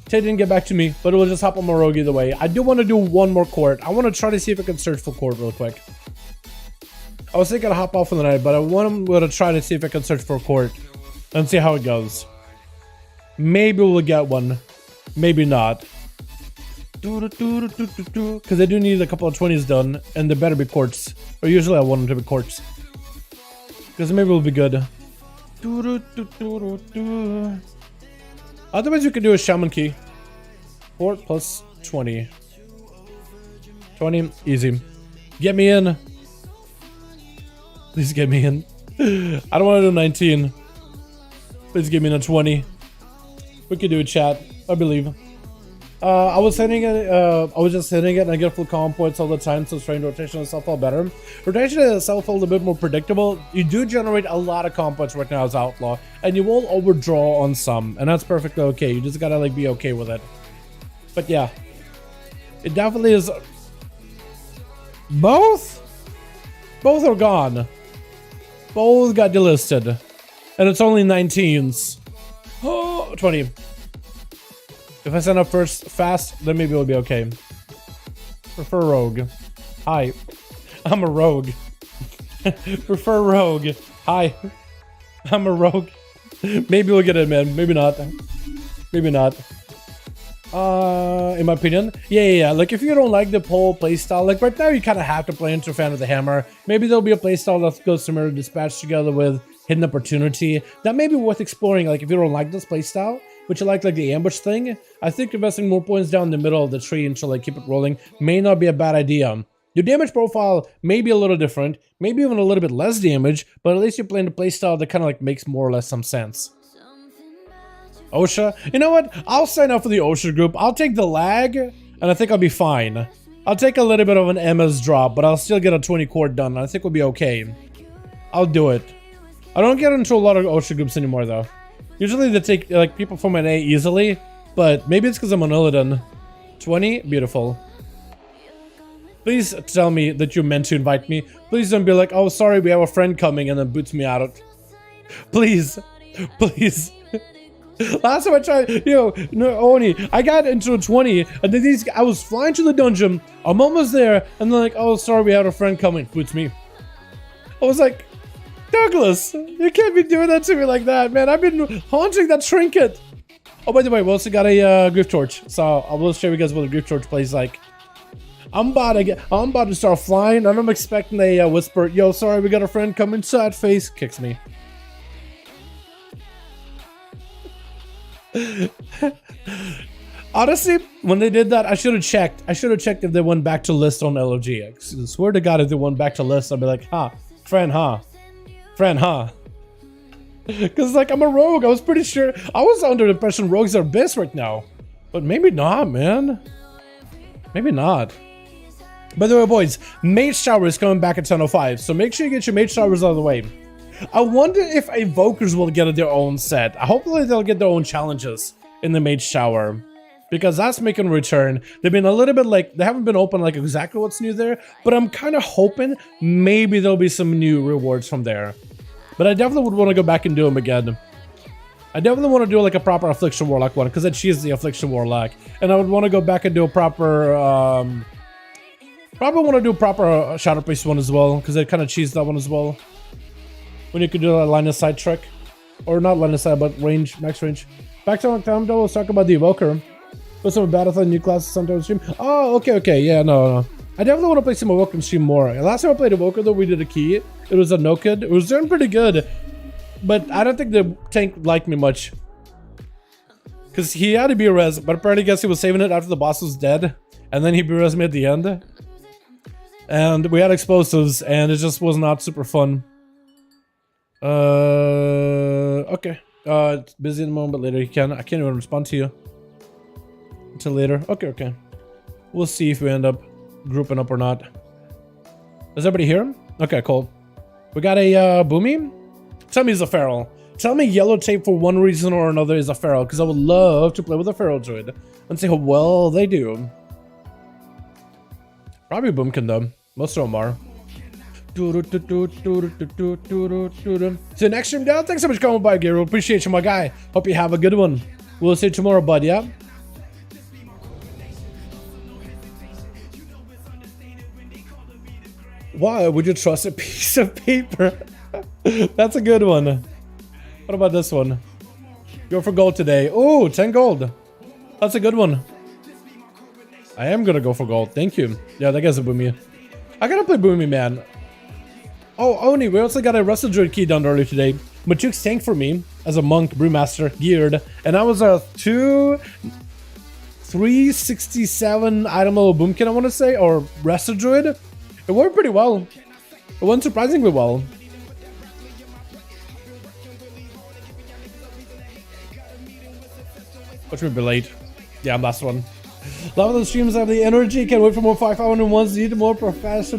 Tay didn't get back to me, but it will just hop on my rogue either way. I do want to do one more court. I want to try to see if I can search for court real quick. I was thinking to hop off for the night, but I'm going to try to see if I can search for court and see how it goes. Maybe we'll get one. Maybe not. Because I do need a couple of 20s done, and there better be courts. Or usually I want them to be courts. Because maybe we'll be good. Otherwise you could do a Shaman key. Court plus 20. 20, easy. Get me in. Please get me in. I don't want to do 19. Please get me in a 20. We could do a chat, I believe. I was hitting it, I was just hitting it and I get full comm points all the time, so strange rotation itself all better. Rotation itself is a bit more predictable. You do generate a lot of comm points right now as Outlaw, and you will overdraw on some, and that's perfectly okay. You just gotta like be okay with it. But yeah, it definitely is. Both are gone. Both got delisted, and it's only 19s. Oh, 20. If I sign up first fast, then maybe it'll be okay. Prefer rogue. Hi. I'm a rogue. Prefer rogue. Hi. I'm a rogue. Maybe we'll get it, man. Maybe not. Maybe not. In my opinion. Yeah. Like, if you don't like the whole playstyle, like right now you kind of have to play into Fan of the Hammer. Maybe there'll be a playstyle that goes to Mirror Dispatch together with Hidden Opportunity. That may be worth exploring, like, if you don't like this playstyle. but you like the ambush thing, I think investing more points down the middle of the tree until like keep it rolling may not be a bad idea. Your damage profile may be a little different, maybe even a little bit less damage, but at least you're playing a playstyle that kind of like makes more or less some sense. ONYXIA? You know what? I'll sign up for the ONYXIA group. I'll take the lag, and I think I'll be fine. I'll take a little bit of an MS drop, but I'll still get a 20 core done, and I think we'll be okay. I'll do it. I don't get into a lot of ONYXIA groups anymore, though. Usually they take like people from NA easily, but maybe it's because I'm on Illidan. 20? Beautiful. Please tell me that you meant to invite me. Please don't be like, oh, sorry, we have a friend coming, and then boots me out. Please. Please. Last time I tried, no, Oni, I got into a 20, and then I was flying to the dungeon, I'm almost there, and they're like, oh, sorry, we had a friend coming, boots me. I was like, Douglas, you can't be doing that to me like that, man. I've been haunting that trinket. Oh, by the way, we also got a Grief Torch, so I will show you guys what a Grief Torch plays like. I'm about to start flying, and I'm expecting a whisper, yo, sorry, we got a friend coming, sad face, kicks me. Honestly, when they did that, I should have checked. I should have checked if they went back to list on LOG. I swear to God, if they went back to list, I'd be like, huh, friend, huh? Friend, huh? Because, like, I'm a rogue. I was pretty sure. I was under the impression rogues are best right now. But maybe not, man. Maybe not. By the way, boys, Mage Tower is coming back at 10:05, so make sure you get your Mage Towers out of the way. I wonder if Evokers will get their own set. Hopefully they'll get their own challenges in the Mage Tower, because that's making a return. They've been a little bit like, they haven't been open like exactly what's new there, but I'm kind of hoping maybe there'll be some new rewards from there. But I definitely would want to go back and do them again. I definitely want to do like a proper Affliction Warlock one, because she's the Affliction Warlock, and I would want to go back and do a proper probably want to do a proper Shadow Priest one as well, because they kind of cheese that one as well. When you could do a line of sight trick, or not line of sight, but range, max range. Back to time though, let's talk about the Evoker. Put some Battlefield new classes sometime stream. Oh, okay, yeah, no. I definitely want to play some Evoker stream more. Last time I played Evoker though, we did a key. It was a no-kid. It was doing pretty good, but I don't think the tank liked me much, because he had to be res, but apparently I guess he was saving it after the boss was dead, and then he res me at the end. And we had explosives, and it just was not super fun. Okay. It's busy in the moment, but later you can. I can't even respond to you until later. Okay. We'll see if we end up grouping up or not. Is everybody here? Okay, cool. We got a Boomy. Tell me he's a feral. Tell me yellow tape for one reason or another is a feral, because I would love to play with a feral druid and see how well they do. Probably Boomkin though. Most of them are. See you next stream down. Thanks so much for coming by, Gary. Appreciate you, my guy. Hope you have a good one. We'll see you tomorrow, bud, yeah? Why would you trust a piece of paper? That's a good one. What about this one? Go for gold today. Oh, 10 gold. That's a good one. I am gonna go for gold. Thank you. Yeah, that guy's a Boomy. I gotta play Boomy, man. Oh, Oni, we also got a Resto Druid key done earlier today. Matuk's tank for me as a monk, brewmaster, geared, and I was a 367 item level Boomkin, I want to say, or Resto Druid. It worked pretty well. It went surprisingly well. Watch me be late. Yeah, I'm last one. Love the streams, have the energy. Can't wait for more 5-1-1s. Need more Professor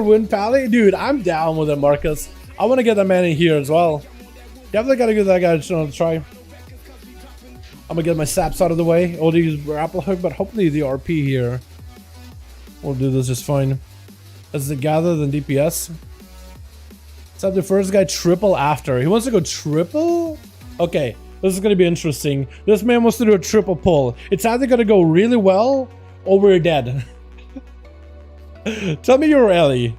Win Pally. Dude, I'm down with it, Marcus. I want to get that man in here as well. Definitely gotta give that guy a try. I'm gonna get my saps out of the way. I'll use grapple hook, but hopefully the RP here will do this just fine. As the gather than DPS. Let's have the first guy triple after. He wants to go triple? Okay. This is going to be interesting. This man wants to do a triple pull. It's either going to go really well or we're dead. Tell me you're Ellie.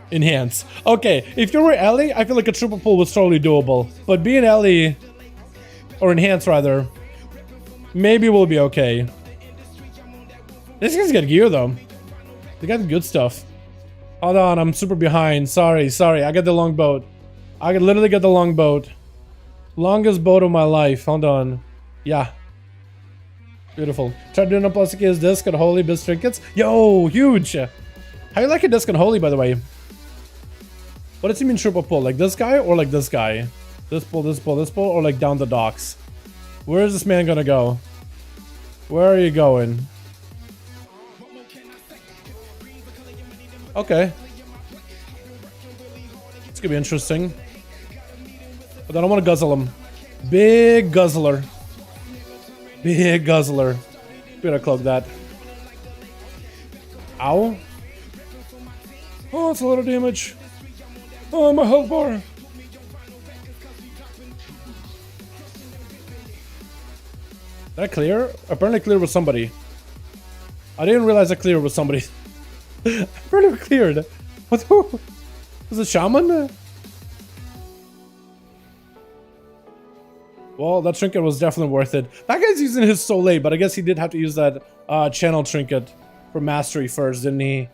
Enhance. Okay, if you were Ellie, I feel like a triple pull was totally doable. But being Ellie, or Enhance rather, maybe we'll be okay. This guy's got gear though. They got good stuff. Hold on, I'm super behind. Sorry. I got the long boat. I could literally get the long boat. Longest boat of my life. Hold on. Yeah. Beautiful. Tried doing a plastic is disc and holy biz trinkets. Yo, huge. How you like a disc and holy, by the way? What does he mean triple pull? Like this guy or like this guy? This pull, this pull, this pull, or like down the docks? Where is this man gonna go? Where are you going? Okay. It's gonna be interesting. But I don't want to guzzle him. Big guzzler. Big guzzler. We gotta cloak that. Ow. Oh, it's a lot of damage. Oh, my health bar. Did I clear? Apparently clear with somebody. I didn't realize I cleared with somebody. Apparently cleared. What the? Was it Shaman? Well, that trinket was definitely worth it. That guy's using his so late, but I guess he did have to use that channel trinket for mastery first, didn't he?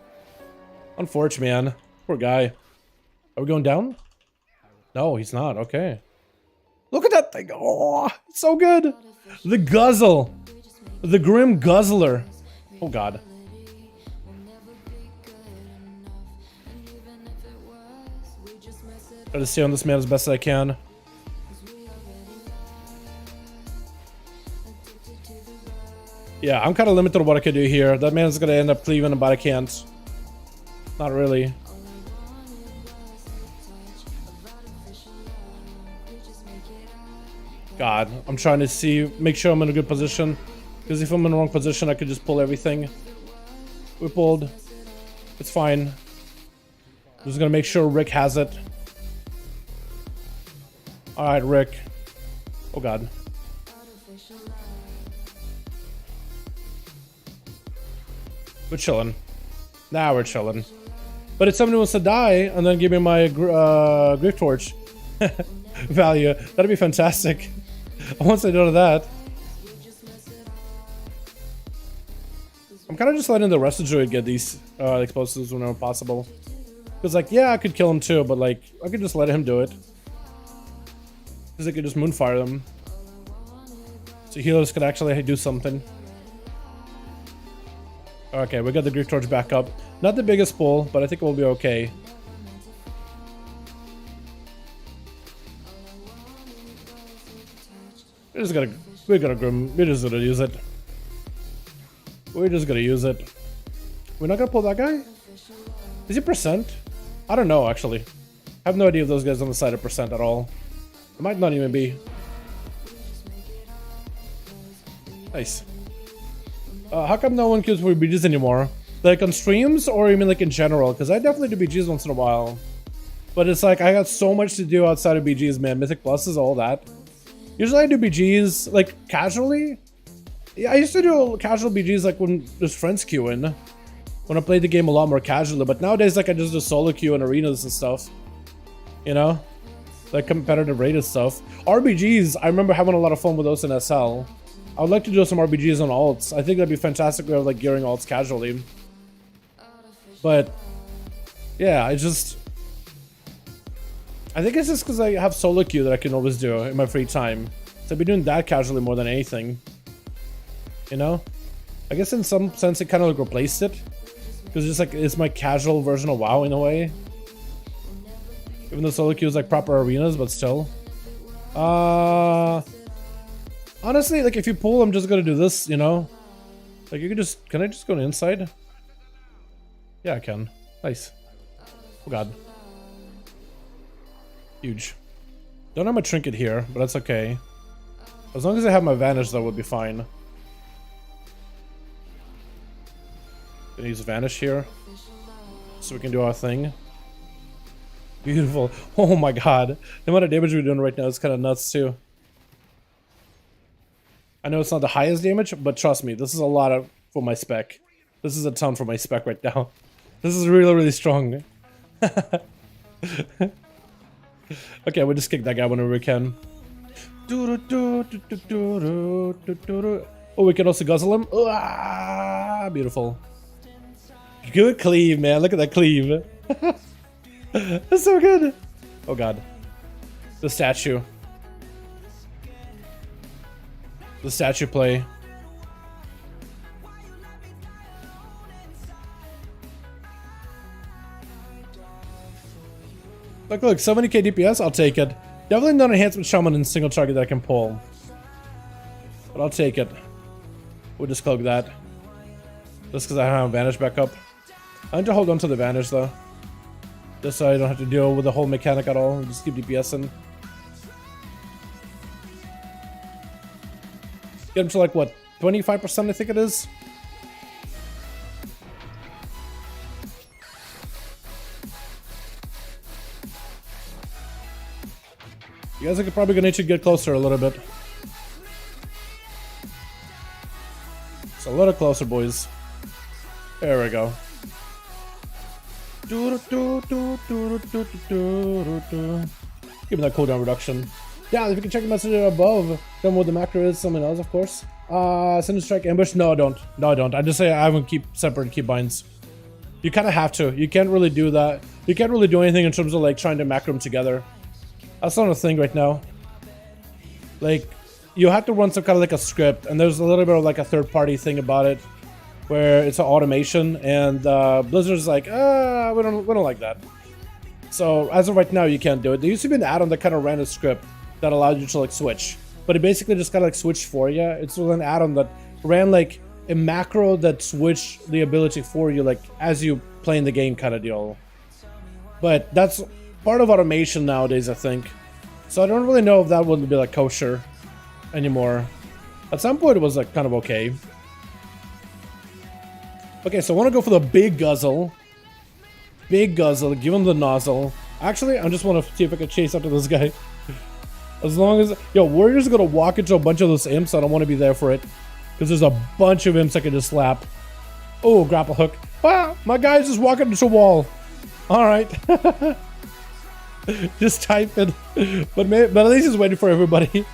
Unfortunate, man. Poor guy. Are we going down? No, he's not. Okay. Look at that thing. Oh, it's so good. The guzzle. The grim guzzler. Oh, God. Try to stay on this man as best as I can. Yeah, I'm kind of limited on what I can do here. That man's gonna end up cleaving, but I can't. Not really. God, I'm trying to make sure I'm in a good position. Because if I'm in the wrong position, I could just pull everything. We pulled. It's fine. I'm just gonna make sure Rick has it. Alright, Rick. Oh, God. We're chilling. Now we're chilling. But if somebody wants to die and then give me my Grief Torch value, that'd be fantastic. Once I do that. I'm kind of just letting the Resto Druid get these explosives whenever possible. Because, like, yeah, I could kill him too, but, like, I could just let him do it. Because I could just moonfire them. So healers could actually do something. Okay, we got the Grief Torch back up. Not the biggest pull, but I think we'll be okay. We're just gonna use it. We're just gonna use it. We're not gonna pull that guy? Is he percent? I don't know, actually. I have no idea if those guys on the side of percent at all. It might not even be. Nice. How come no one queues for BGs anymore? Like on streams, or you mean like in general? Because I definitely do BGs once in a while. But it's like, I got so much to do outside of BGs, man. Mythic Pluses, all that. Usually I do BGs, like, casually. Yeah, I used to do casual BGs, like, when there's friends queuing. When I played the game a lot more casually. But nowadays, like, I just do solo queue in arenas and stuff. You know? Like, competitive rated stuff. RBGs, I remember having a lot of fun with those in SL. I would like to do some RBGs on alts. I think that'd be fantastic way of, like, gearing alts casually. But, yeah, I think it's just because I have solo queue that I can always do in my free time. So I've been doing that casually more than anything. You know? I guess in some sense it kind of like replaced it. Because it's like, it's my casual version of WoW in a way. Even though solo queue is like proper arenas, but still. Honestly, like if you pull, I'm just gonna do this, you know? Like you could just, can I just go inside? Yeah, I can. Nice. Oh god. Huge. Don't have my trinket here, but that's okay. As long as I have my vanish, that would be fine. Gonna use vanish here, so we can do our thing. Beautiful. Oh my god. The amount of damage we're doing right now is kind of nuts too. I know it's not the highest damage, but trust me, this is a lot for my spec. This is a ton for my spec right now. This is really, really strong. Okay, we'll just kick that guy whenever we can. Oh, we can also guzzle him. Ah, beautiful. Good cleave, man. Look at that cleave. That's so good. Oh god. The statue. the statue play. Look, 70k DPS, I'll take it. Definitely not enhancement Shaman in single target that I can pull. But I'll take it. We'll just cloak that. Just because I have a Vanish backup. I need to hold on to the Vanish though. Just so I don't have to deal with the whole mechanic at all. Just keep DPS in. Get him to like what, 25% I think it is? You guys are probably gonna need to get closer a little bit. It's a little closer, boys. There we go. Give me that cooldown reduction. Yeah, if you can check the message above, tell me what the macro is, something else, of course. Send strike ambush. No, I don't. No, I don't. I just say I haven't keep separate keybinds. You kind of have to. You can't really do that. You can't really do anything in terms of like trying to macro them together. That's not a thing right now. Like, you have to run some kind of like a script, and there's a little bit of like a third-party thing about it, where it's an automation, and Blizzard's like, we don't like that. So as of right now, you can't do it. There used to be an add-on that kind of ran a script that allowed you to like switch, but it basically just kind of like switched for you. It's an add-on that ran like a macro that switched the ability for you, like as you playing the game kind of deal. But that's part of automation nowadays, I think. So I don't really know if that would be like kosher anymore. At some point it was like kind of okay. Okay, so I want to go for the big guzzle. Big guzzle, give him the nozzle. Actually, I just want to see if I can chase after this guy. As long as... Yo, Warrior's gonna walk into a bunch of those imps. I don't want to be there for it. Because there's a bunch of imps I can just slap. Oh, grapple hook. Ah, my guy's just walking into a wall. Alright. Just type it. But at least he's waiting for everybody.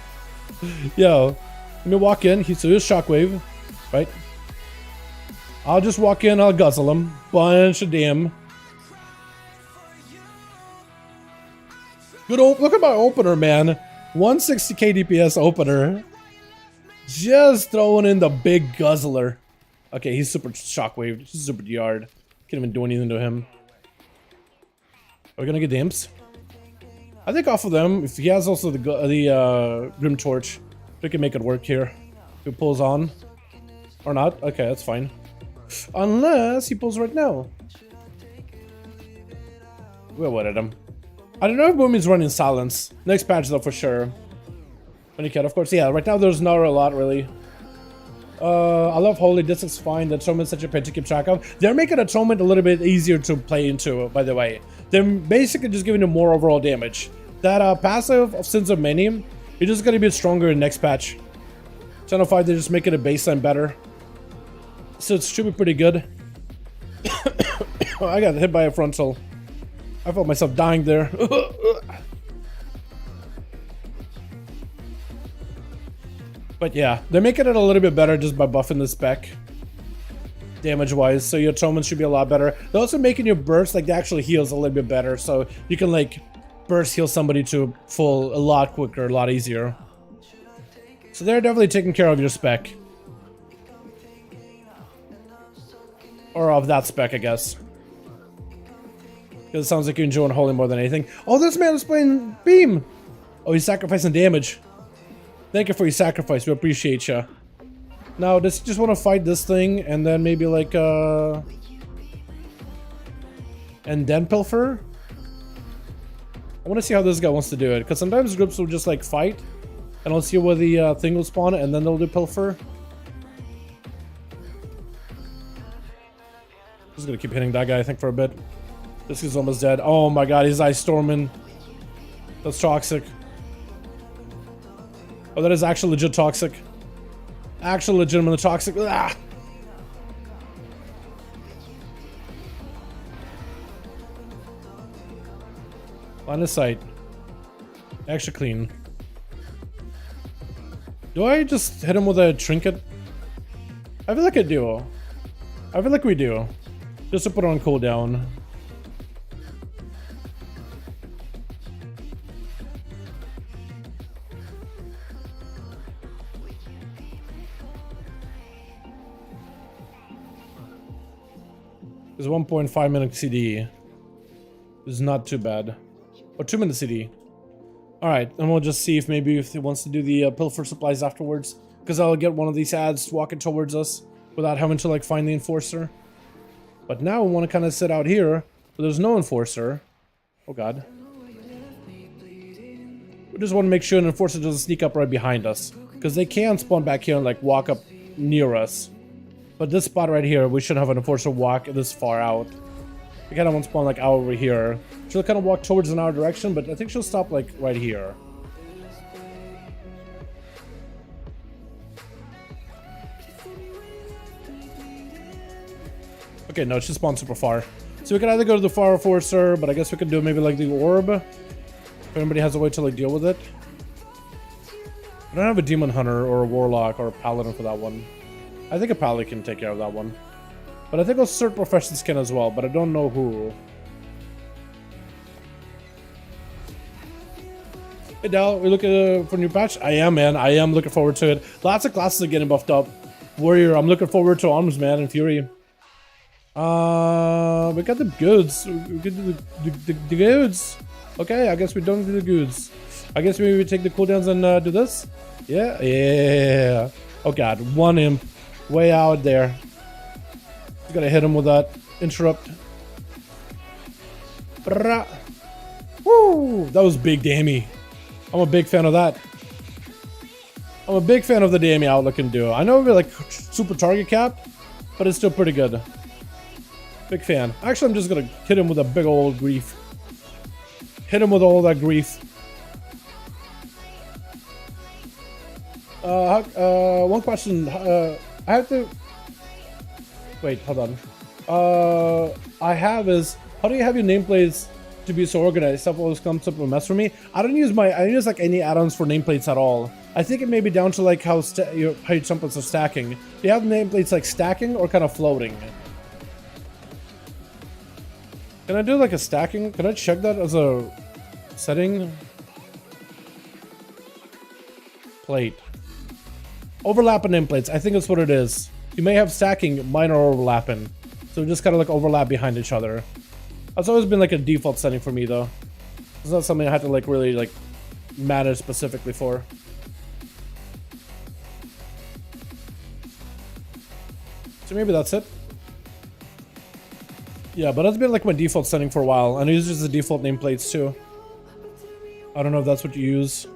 Yo, let me walk in. He's shockwave. Right? I'll just walk in. I'll guzzle him. Bunch of damn. Good old, look at my opener, man. 160k DPS opener. Just throwing in the big guzzler. Okay, he's super shockwave. He's super yard. Can't even do anything to him. Are we gonna get the imps? I think off of them, if he has also the Grim Torch, we can make it work here. If he pulls on. Or not. Okay, that's fine. Unless he pulls right now. We'll wait at him. I don't know if Boomy's running silence. Next patch though for sure. When you can, of course. Yeah, right now there's not a lot really. I love Holy. This is fine. The Atonement's such a pain to keep track of. They're making Atonement a little bit easier to play into, by the way. They're basically just giving you more overall damage. That passive of Sins of Many, you're just gonna be stronger in next patch. 10.05, they're just making a baseline better. So it should be pretty good. I got hit by a frontal. I felt myself dying there. But yeah, they're making it a little bit better just by buffing the spec. Damage-wise, so your atonement should be a lot better. They're also making your burst, like, the actual heals a little bit better, so you can, like, burst heal somebody to full a lot quicker, a lot easier. So they're definitely taking care of your spec. Or of that spec, I guess. Because it sounds like you're enjoying Holy more than anything. Oh, this man is playing Beam! Oh, he's sacrificing damage. Thank you for your sacrifice, we appreciate ya. Now, does he just want to fight this thing, and then maybe like, and then pilfer? I want to see how this guy wants to do it, because sometimes groups will just like fight, and I'll see where the thing will spawn, and then they'll do pilfer. Just gonna keep hitting that guy, I think, for a bit. This guy's almost dead. Oh my god, he's ice storming. That's toxic. Oh, that is actually legit toxic. Actually legitimately toxic. Ah! Line of sight. Extra clean. Do I just hit him with a trinket? I feel like I do. I feel like we do. Just to put on cooldown. It's 1.5 minute CD. It's not too bad. Or 2 minute CD. Alright, and we'll just see if maybe if he wants to do the pilfer supplies afterwards. Because I'll get one of these ads walking towards us without having to like find the enforcer. But now we want to kind of sit out here where there's no enforcer. Oh god. We just want to make sure an enforcer doesn't sneak up right behind us. Because they can spawn back here and like walk up near us. But this spot right here, we shouldn't have an enforcer walk this far out. We kind of want to spawn like out over here. She'll kind of walk towards in our direction, but I think she'll stop like right here. Okay, no, she spawned super far. So we can either go to the far enforcer, but I guess we could do maybe like the orb. If anybody has a way to like deal with it. I don't have a demon hunter or a warlock or a paladin for that one. I think a paladin can take care of that one. But I think I'll search profession skin as well, but I don't know who. Hey Dal, we looking for a new patch? I am, man. I am looking forward to it. Lots of classes are getting buffed up. Warrior, I'm looking forward to Arms, man, and Fury. We got the goods. We get the goods. Okay, I guess we don't do the goods. I guess maybe we take the cooldowns and do this? Yeah? Yeah. Oh god, one imp. Way out there. Just gotta hit him with that interrupt. Woo! That was big dammy. I'm a big fan of that. I'm a big fan of the dammy Outlook can do. I know we're like super target cap, but it's still pretty good. Big fan. Actually, I'm just gonna hit him with a big old grief. Hit him with all that grief. One question. I have to... Wait, hold on. I have is... How do you have your nameplates to be so organized? Stuff always comes up a mess for me. I don't use like any add-ons for nameplates at all. I think it may be down to like how your templates are stacking. Do you have nameplates like stacking or kind of floating? Can I do like a stacking? Can I check that as a setting? Plate. Overlapping nameplates. I think that's what it is. You may have stacking, mine are overlapping. So just kind of like overlap behind each other. That's always been like a default setting for me though. It's not something I had to like really like manage specifically for. So maybe that's it. Yeah, but that's been like my default setting for a while. And I use just the default nameplates too. I don't know if that's what you use.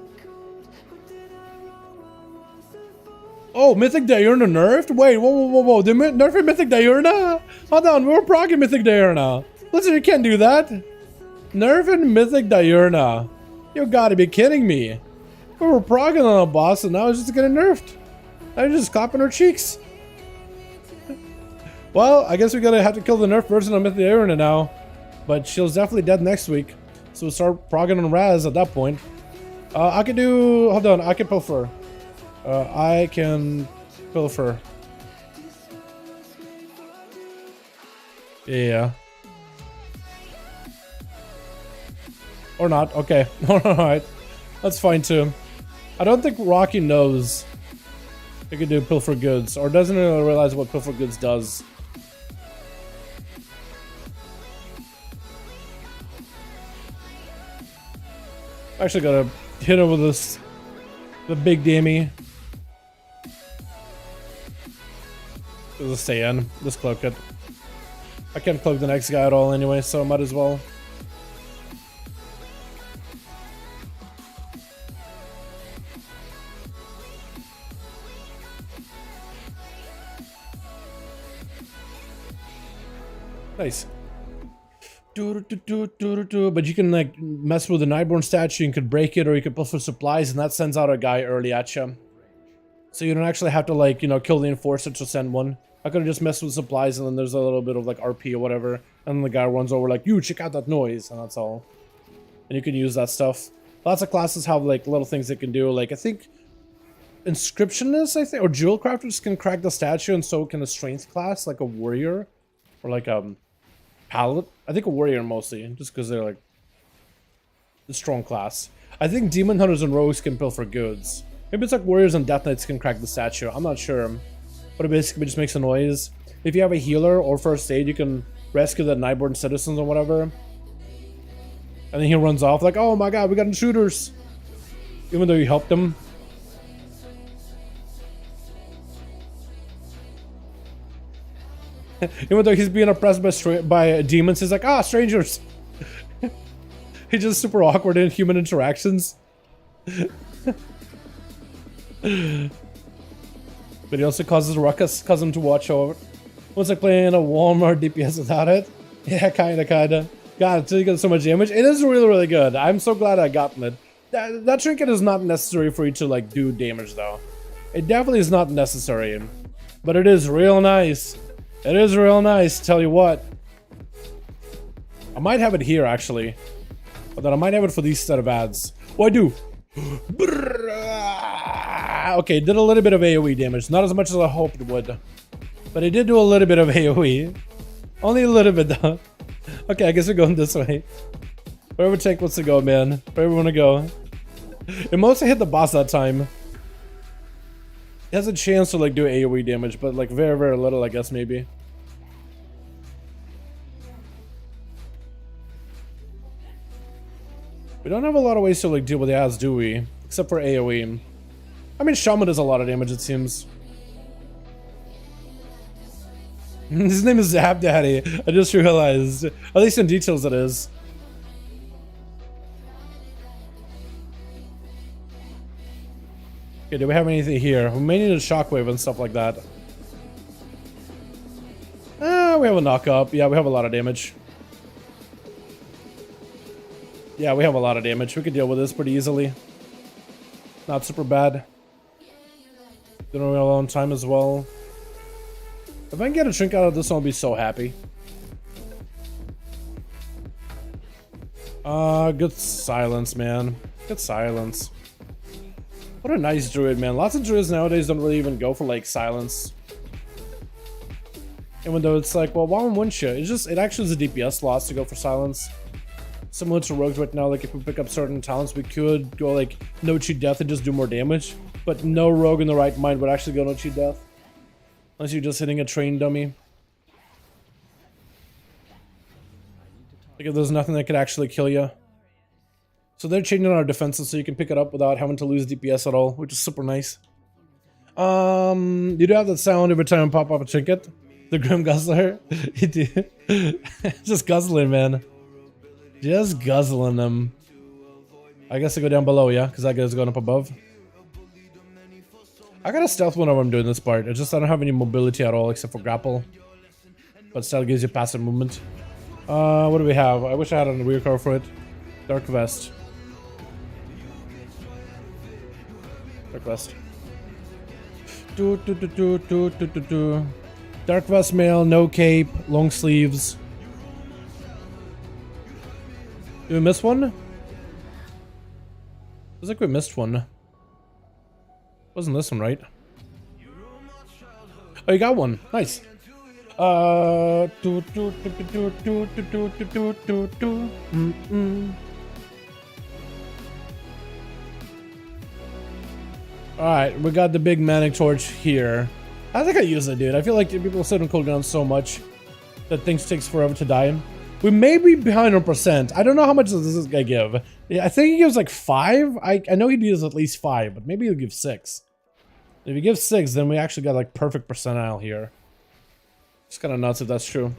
Oh, Mythic Diurna nerfed? Wait, whoa. They nerfed Mythic Diurna? Hold on, we're progging Mythic Diurna. Listen, you can't do that. Nerfing Mythic Diurna. You gotta be kidding me. We were progging on a boss and now it's just getting nerfed. I'm just clapping our cheeks. Well, I guess we gotta have to kill the nerf version of Mythic Diurna now. But she's definitely dead next week. So we'll start progging on Raz at that point. I can do... Hold on, I can pilfer. I can pilfer. Yeah. Or not. Okay. Alright. That's fine too. I don't think Rocky knows he can do pilfer goods. Or doesn't really realize what pilfer goods does. Actually gotta hit him with this... The big dammy. Just stay in. Just cloak it. I can't cloak the next guy at all anyway, so I might as well. Nice. But you can like mess with the Nightborn statue, you could break it, or you could pull for supplies, and that sends out a guy early at you. So you don't actually have to like, you know, kill the enforcer to send one. I could have just messed with supplies and then there's a little bit of like RP or whatever, and then the guy runs over like, you check out that noise, and that's all. And you can use that stuff. Lots of classes have like little things they can do. Like I think Inscriptionists, or Jewel Crafters can crack the statue, and so can a strength class, like a warrior or like paladin. I think a warrior mostly, just because they're like the strong class. I think demon hunters and rogues can pilfer goods. Maybe it's like warriors and death knights can crack the statue. I'm not sure, but it basically just makes a noise. If you have a healer or first aid, you can rescue the nightborn citizens or whatever. And then he runs off like, oh my god, we got intruders. Even though you helped him. Even though he's being oppressed by demons, he's like, ah, strangers. He's just super awkward in human interactions. But he also causes ruckus, cause him to watch over. What's like playing a Walmart DPS without it? Yeah, kinda. God, it's really got so much damage. It is really good. I'm so glad I gotten it. That trinket is not necessary for you to like do damage though. It definitely is not necessary. But it is real nice. It is real nice, tell you what. I might have it here actually. But then I might have it for these set of ads. Oh, I do. Okay, did a little bit of AoE damage. Not as much as I hoped it would. But it did do a little bit of AoE. Only a little bit though. Okay, I guess we're going this way. Wherever Tank wants to go, man. Wherever we want to go. It mostly hit the boss that time. It has a chance to like do AoE damage, but like very little, I guess, maybe. We don't have a lot of ways to like deal with the ads, do we? Except for AoE. I mean, Shaman does a lot of damage, it seems. His name is Zap Daddy. I just realized. At least in details it is. Okay, do we have anything here? We may need a shockwave and stuff like that. We have a knock-up. Yeah, we have a lot of damage. Yeah, we have a lot of damage. We could deal with this pretty easily. Not super bad. Didn't really a long time as well. If I can get a trinket out of this one, I'll be so happy. Good silence, man. Good silence. What a nice druid, man. Lots of druids nowadays don't really even go for like silence. Even though it's like, well, WoW and ONYXIA, it actually is a DPS loss to go for silence. Similar to rogues right now, like if we pick up certain talents, we could go like no cheat death and just do more damage. But no rogue in the right mind would actually go no cheat death. Unless you're just hitting a train dummy. Like if there's nothing that could actually kill you. So they're changing our defenses so you can pick it up without having to lose DPS at all, which is super nice. You do have that sound every time I pop up a trinket. The Grim Guzzler. You do. Just guzzling, man. Just guzzling them. I guess I go down below, yeah? Because that guy's going up above. I got a stealth whenever I'm doing this part. It's just I don't have any mobility at all except for grapple. But stealth gives you passive movement. What do we have? I wish I had a weird card for it. Dark Vest. Dark Vest. Dark Vest mail, no cape, long sleeves. Did we miss one? Feels like we missed one. Wasn't this one, right? Oh, you got one. Nice. Alright, we got the big manic torch here. I think I use it, dude. I feel like people sit on cooldown so much that things takes forever to die. We may be behind on percent. I don't know how much does this guy give. Yeah, I think he gives like 5. I know he gives at least 5, but maybe he'll give 6. If he gives 6, then we actually got like perfect percentile here. It's kind of nuts if that's true.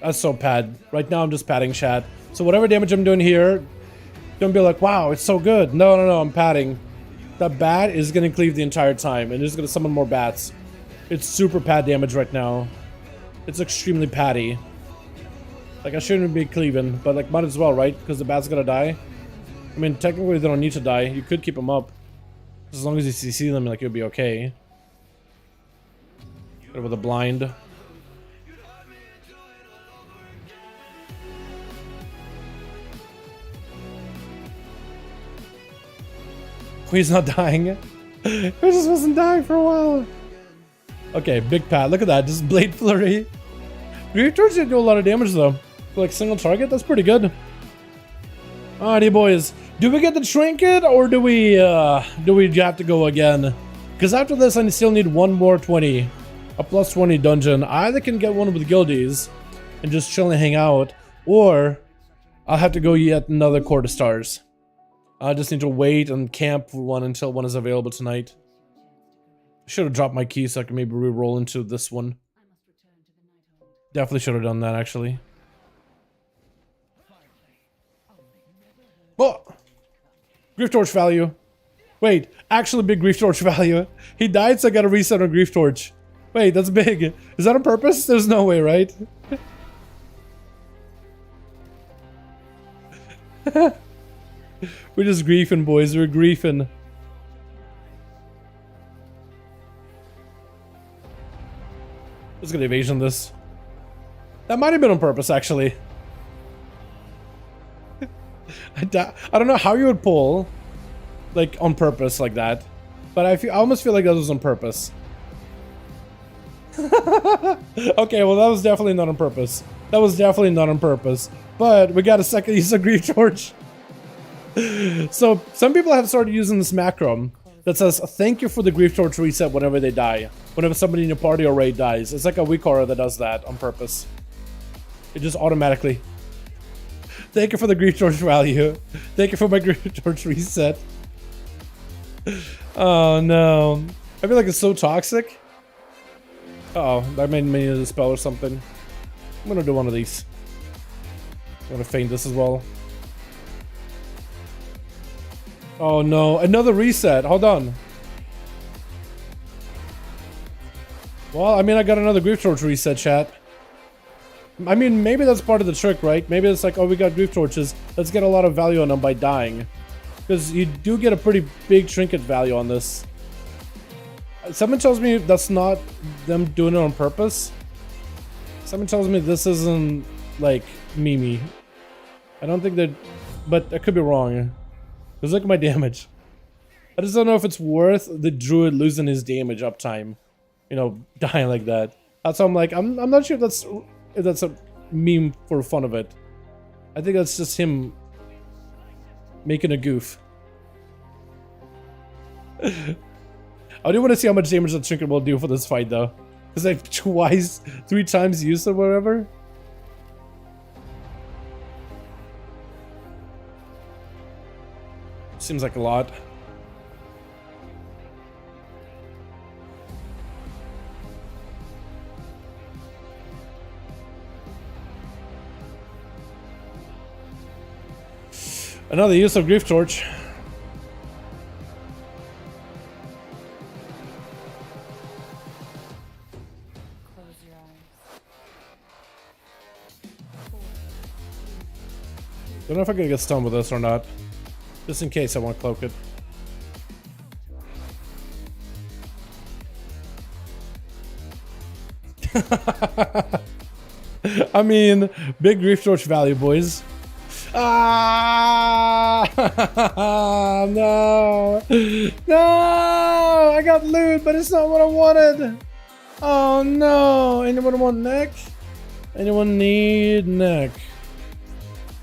That's so pad. Right now I'm just padding chat. So whatever damage I'm doing here, don't be like, wow, it's so good. No, I'm padding. That bat is gonna cleave the entire time and it's gonna summon more bats. It's super pad damage right now. It's extremely paddy. Like I shouldn't be cleaving, but like might as well, right? Because the bat's gonna die. I mean, technically they don't need to die. You could keep them up. As long as you CC them, like you'll be okay. But with a blind. He's not dying. He just wasn't dying for a while. Okay, big pad. Look at that. Just blade flurry. Grief Torch didn't do a lot of damage though. For like single target, that's pretty good. Alrighty, boys. Do we get the trinket or do we have to go again? Because after this, I still need one more 20, a plus 20 dungeon. I either can get one with guildies and just chill and hang out, or I'll have to go yet another Court of Stars. I just need to wait and camp for one until one is available tonight. I should have dropped my key so I can maybe re-roll into this one. Definitely should have done that, actually. Oh! Grief Torch value. Wait, actually big Grief Torch value. He died, so I got a reset on Grief Torch. Wait, that's big. Is that on purpose? There's no way, right? We're just griefing, boys. We're griefing. Let's get evasion this. That might have been on purpose, actually. I don't know how you would pull, like, on purpose like that. But I almost feel like that was on purpose. Okay, well, that was definitely not on purpose. That was definitely not on purpose. But we got a second use of Grief Torch. So, some people have started using this macro that says, thank you for the Grief Torch reset whenever they die. Whenever somebody in your party or raid dies. It's like a weak aura that does that on purpose. It just automatically. Thank you for the Grief Torch value. Thank you for my Grief Torch reset. Oh no. I feel like it's so toxic. Uh oh, that made me need a spell or something. I'm gonna do one of these. I'm gonna feint this as well. Oh no, another reset. Hold on. Well, I mean, I got another Grief Torch reset, chat. I mean, maybe that's part of the trick, right? Maybe it's like, oh, we got Grief Torches. Let's get a lot of value on them by dying. Because you do get a pretty big trinket value on this. Someone tells me that's not them doing it on purpose. Someone tells me this isn't, like, Mimi. I don't think that... But I could be wrong. Because look at my damage. I just don't know if it's worth the Druid losing his damage uptime. You know, dying like that. That's why I'm like, I'm not sure if that's a meme for fun of it. I think that's just him making a goof. I do want to see how much damage that Trinket will do for this fight though. It's like twice, 3 times use or whatever. Seems like a lot. Another use of Grief Torch. Close your eyes. Don't know if I can get stunned with this or not. Just in case I want to cloak it. I mean, big Grief Torch value, boys. Ah! No! No! I got loot, but it's not what I wanted. Oh no! Anyone want neck? Anyone need neck?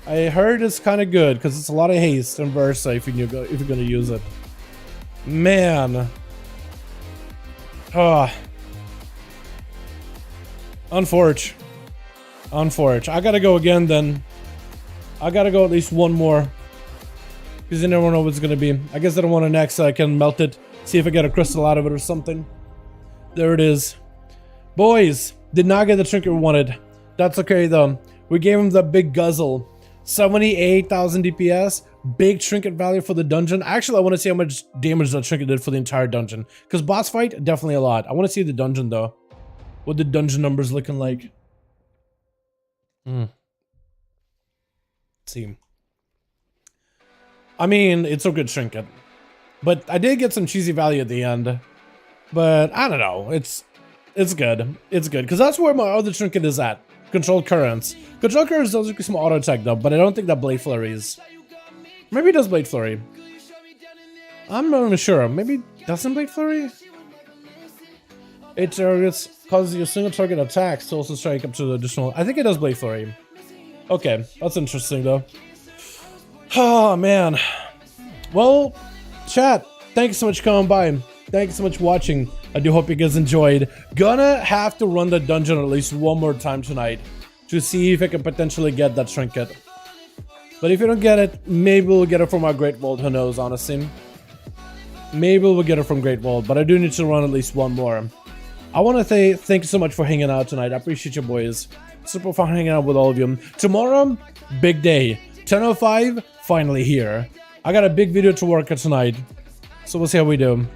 I heard it's kind of good because it's a lot of haste and Versa if you're gonna use it. Man. Ah. Unforge. Unforge. I gotta go again then. I gotta go at least one more. Because you never know what it's gonna be. I guess I don't want to next so I can melt it. See if I get a crystal out of it or something. There it is. Boys, did not get the trinket we wanted. That's okay though. We gave him the big guzzle. 78,000 DPS. Big trinket value for the dungeon. Actually, I want to see how much damage that trinket did for the entire dungeon. Because boss fight, definitely a lot. I want to see the dungeon though. What the dungeon numbers looking like. See. I mean, it's a good trinket. But I did get some cheesy value at the end. But I don't know. It's good. It's good. Because that's where my other trinket is at. Controlled currents. Controlled currents does some auto attack though, but I don't think that Blade Flurry is. Maybe it does Blade Flurry. I'm not even sure. Maybe it doesn't Blade Flurry? 8 targets causes your single target attacks to also strike up to the additional. I think it does Blade Flurry. Okay, that's interesting though. Oh man. Well, chat, thank you so much for coming by. Thank you so much for watching. I do hope you guys enjoyed. Gonna have to run the dungeon at least one more time tonight to see if I can potentially get that trinket. But if you don't get it, maybe we'll get it from our Great Vault, who knows, honestly. Maybe we'll get it from Great Vault, but I do need to run at least one more. I want to say thank you so much for hanging out tonight. I appreciate you boys. Super fun hanging out with all of you. Tomorrow, big day. 10:05, finally here. I got a big video to work on tonight, so we'll see how we do.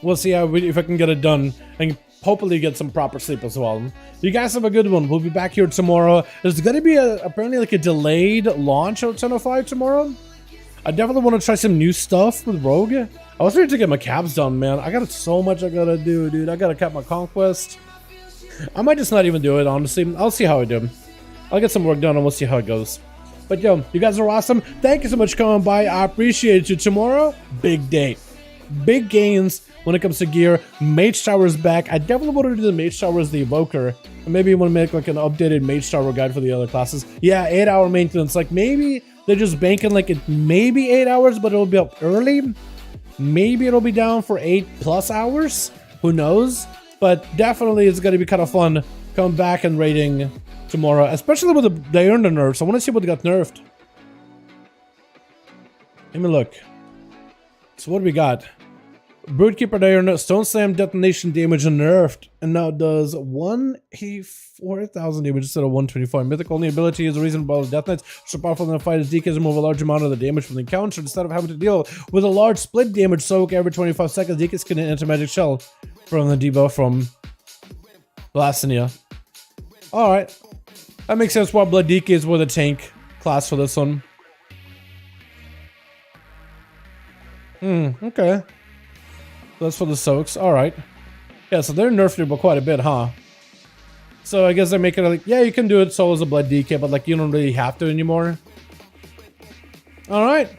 We'll see if I can get it done and hopefully get some proper sleep as well. You guys have a good one. We'll be back here tomorrow. There's gonna be apparently like a delayed launch at 10:05 tomorrow. I definitely want to try some new stuff with Rogue. I was ready to get my caps done, man. I got so much I gotta do, dude. I gotta cap my conquest. I might just not even do it, honestly. I'll see how I do. I'll get some work done and we'll see how it goes. But yo, you guys are awesome. Thank you so much for coming by. I appreciate you. Tomorrow, big day. Big gains when it comes to gear. Mage Tower is back. I definitely want to do the Mage Tower as the Evoker. And maybe you want to make like an updated Mage Tower guide for the other classes. Yeah, 8-hour maintenance. Like maybe they're just banking like it maybe 8 hours, but it'll be up early. Maybe it'll be down for 8+ hours. Who knows? But definitely it's going to be kind of fun coming back and raiding tomorrow. Especially with the Diurna nerfs. I want to see what got nerfed. Let me look. So what do we got? Broodkeeper Diurna, Stone Slam detonation damage nerfed, and now does 184,000 damage instead of 124. Mythic only ability is a reasonable death knights, so powerful in a fight as DKs remove a large amount of the damage from the encounter instead of having to deal with a large split damage soak every 25 seconds. DKs can enter magic shell from the debuff from Blasphenia. Alright. That makes sense why Blood DKs were the tank class for this one. Okay. That's for the soaks. Alright. Yeah, so they're nerfed it quite a bit, huh? So I guess they're making it like, yeah, you can do it solo as a Blood DK, but like you don't really have to anymore. Alright.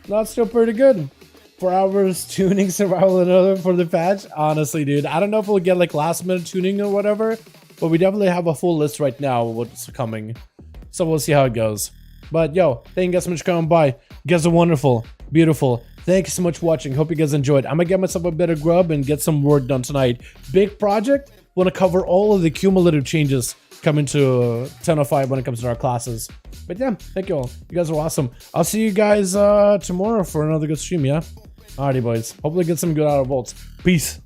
That's still pretty good. 4 hours tuning survival another for the patch. Honestly, dude, I don't know if we'll get like last minute tuning or whatever, but we definitely have a full list right now of what's coming. So we'll see how it goes. But yo, thank you guys so much for coming by. You guys are wonderful, beautiful. Thank you so much for watching. Hope you guys enjoyed. I'm gonna get myself a better grub and get some work done tonight. Big project. Want to cover all of the cumulative changes coming to 10:05 when it comes to our classes. But yeah, thank you all. You guys are awesome. I'll see you guys tomorrow for another good stream, yeah? Alrighty, boys. Hopefully get some good out of vaults. Peace.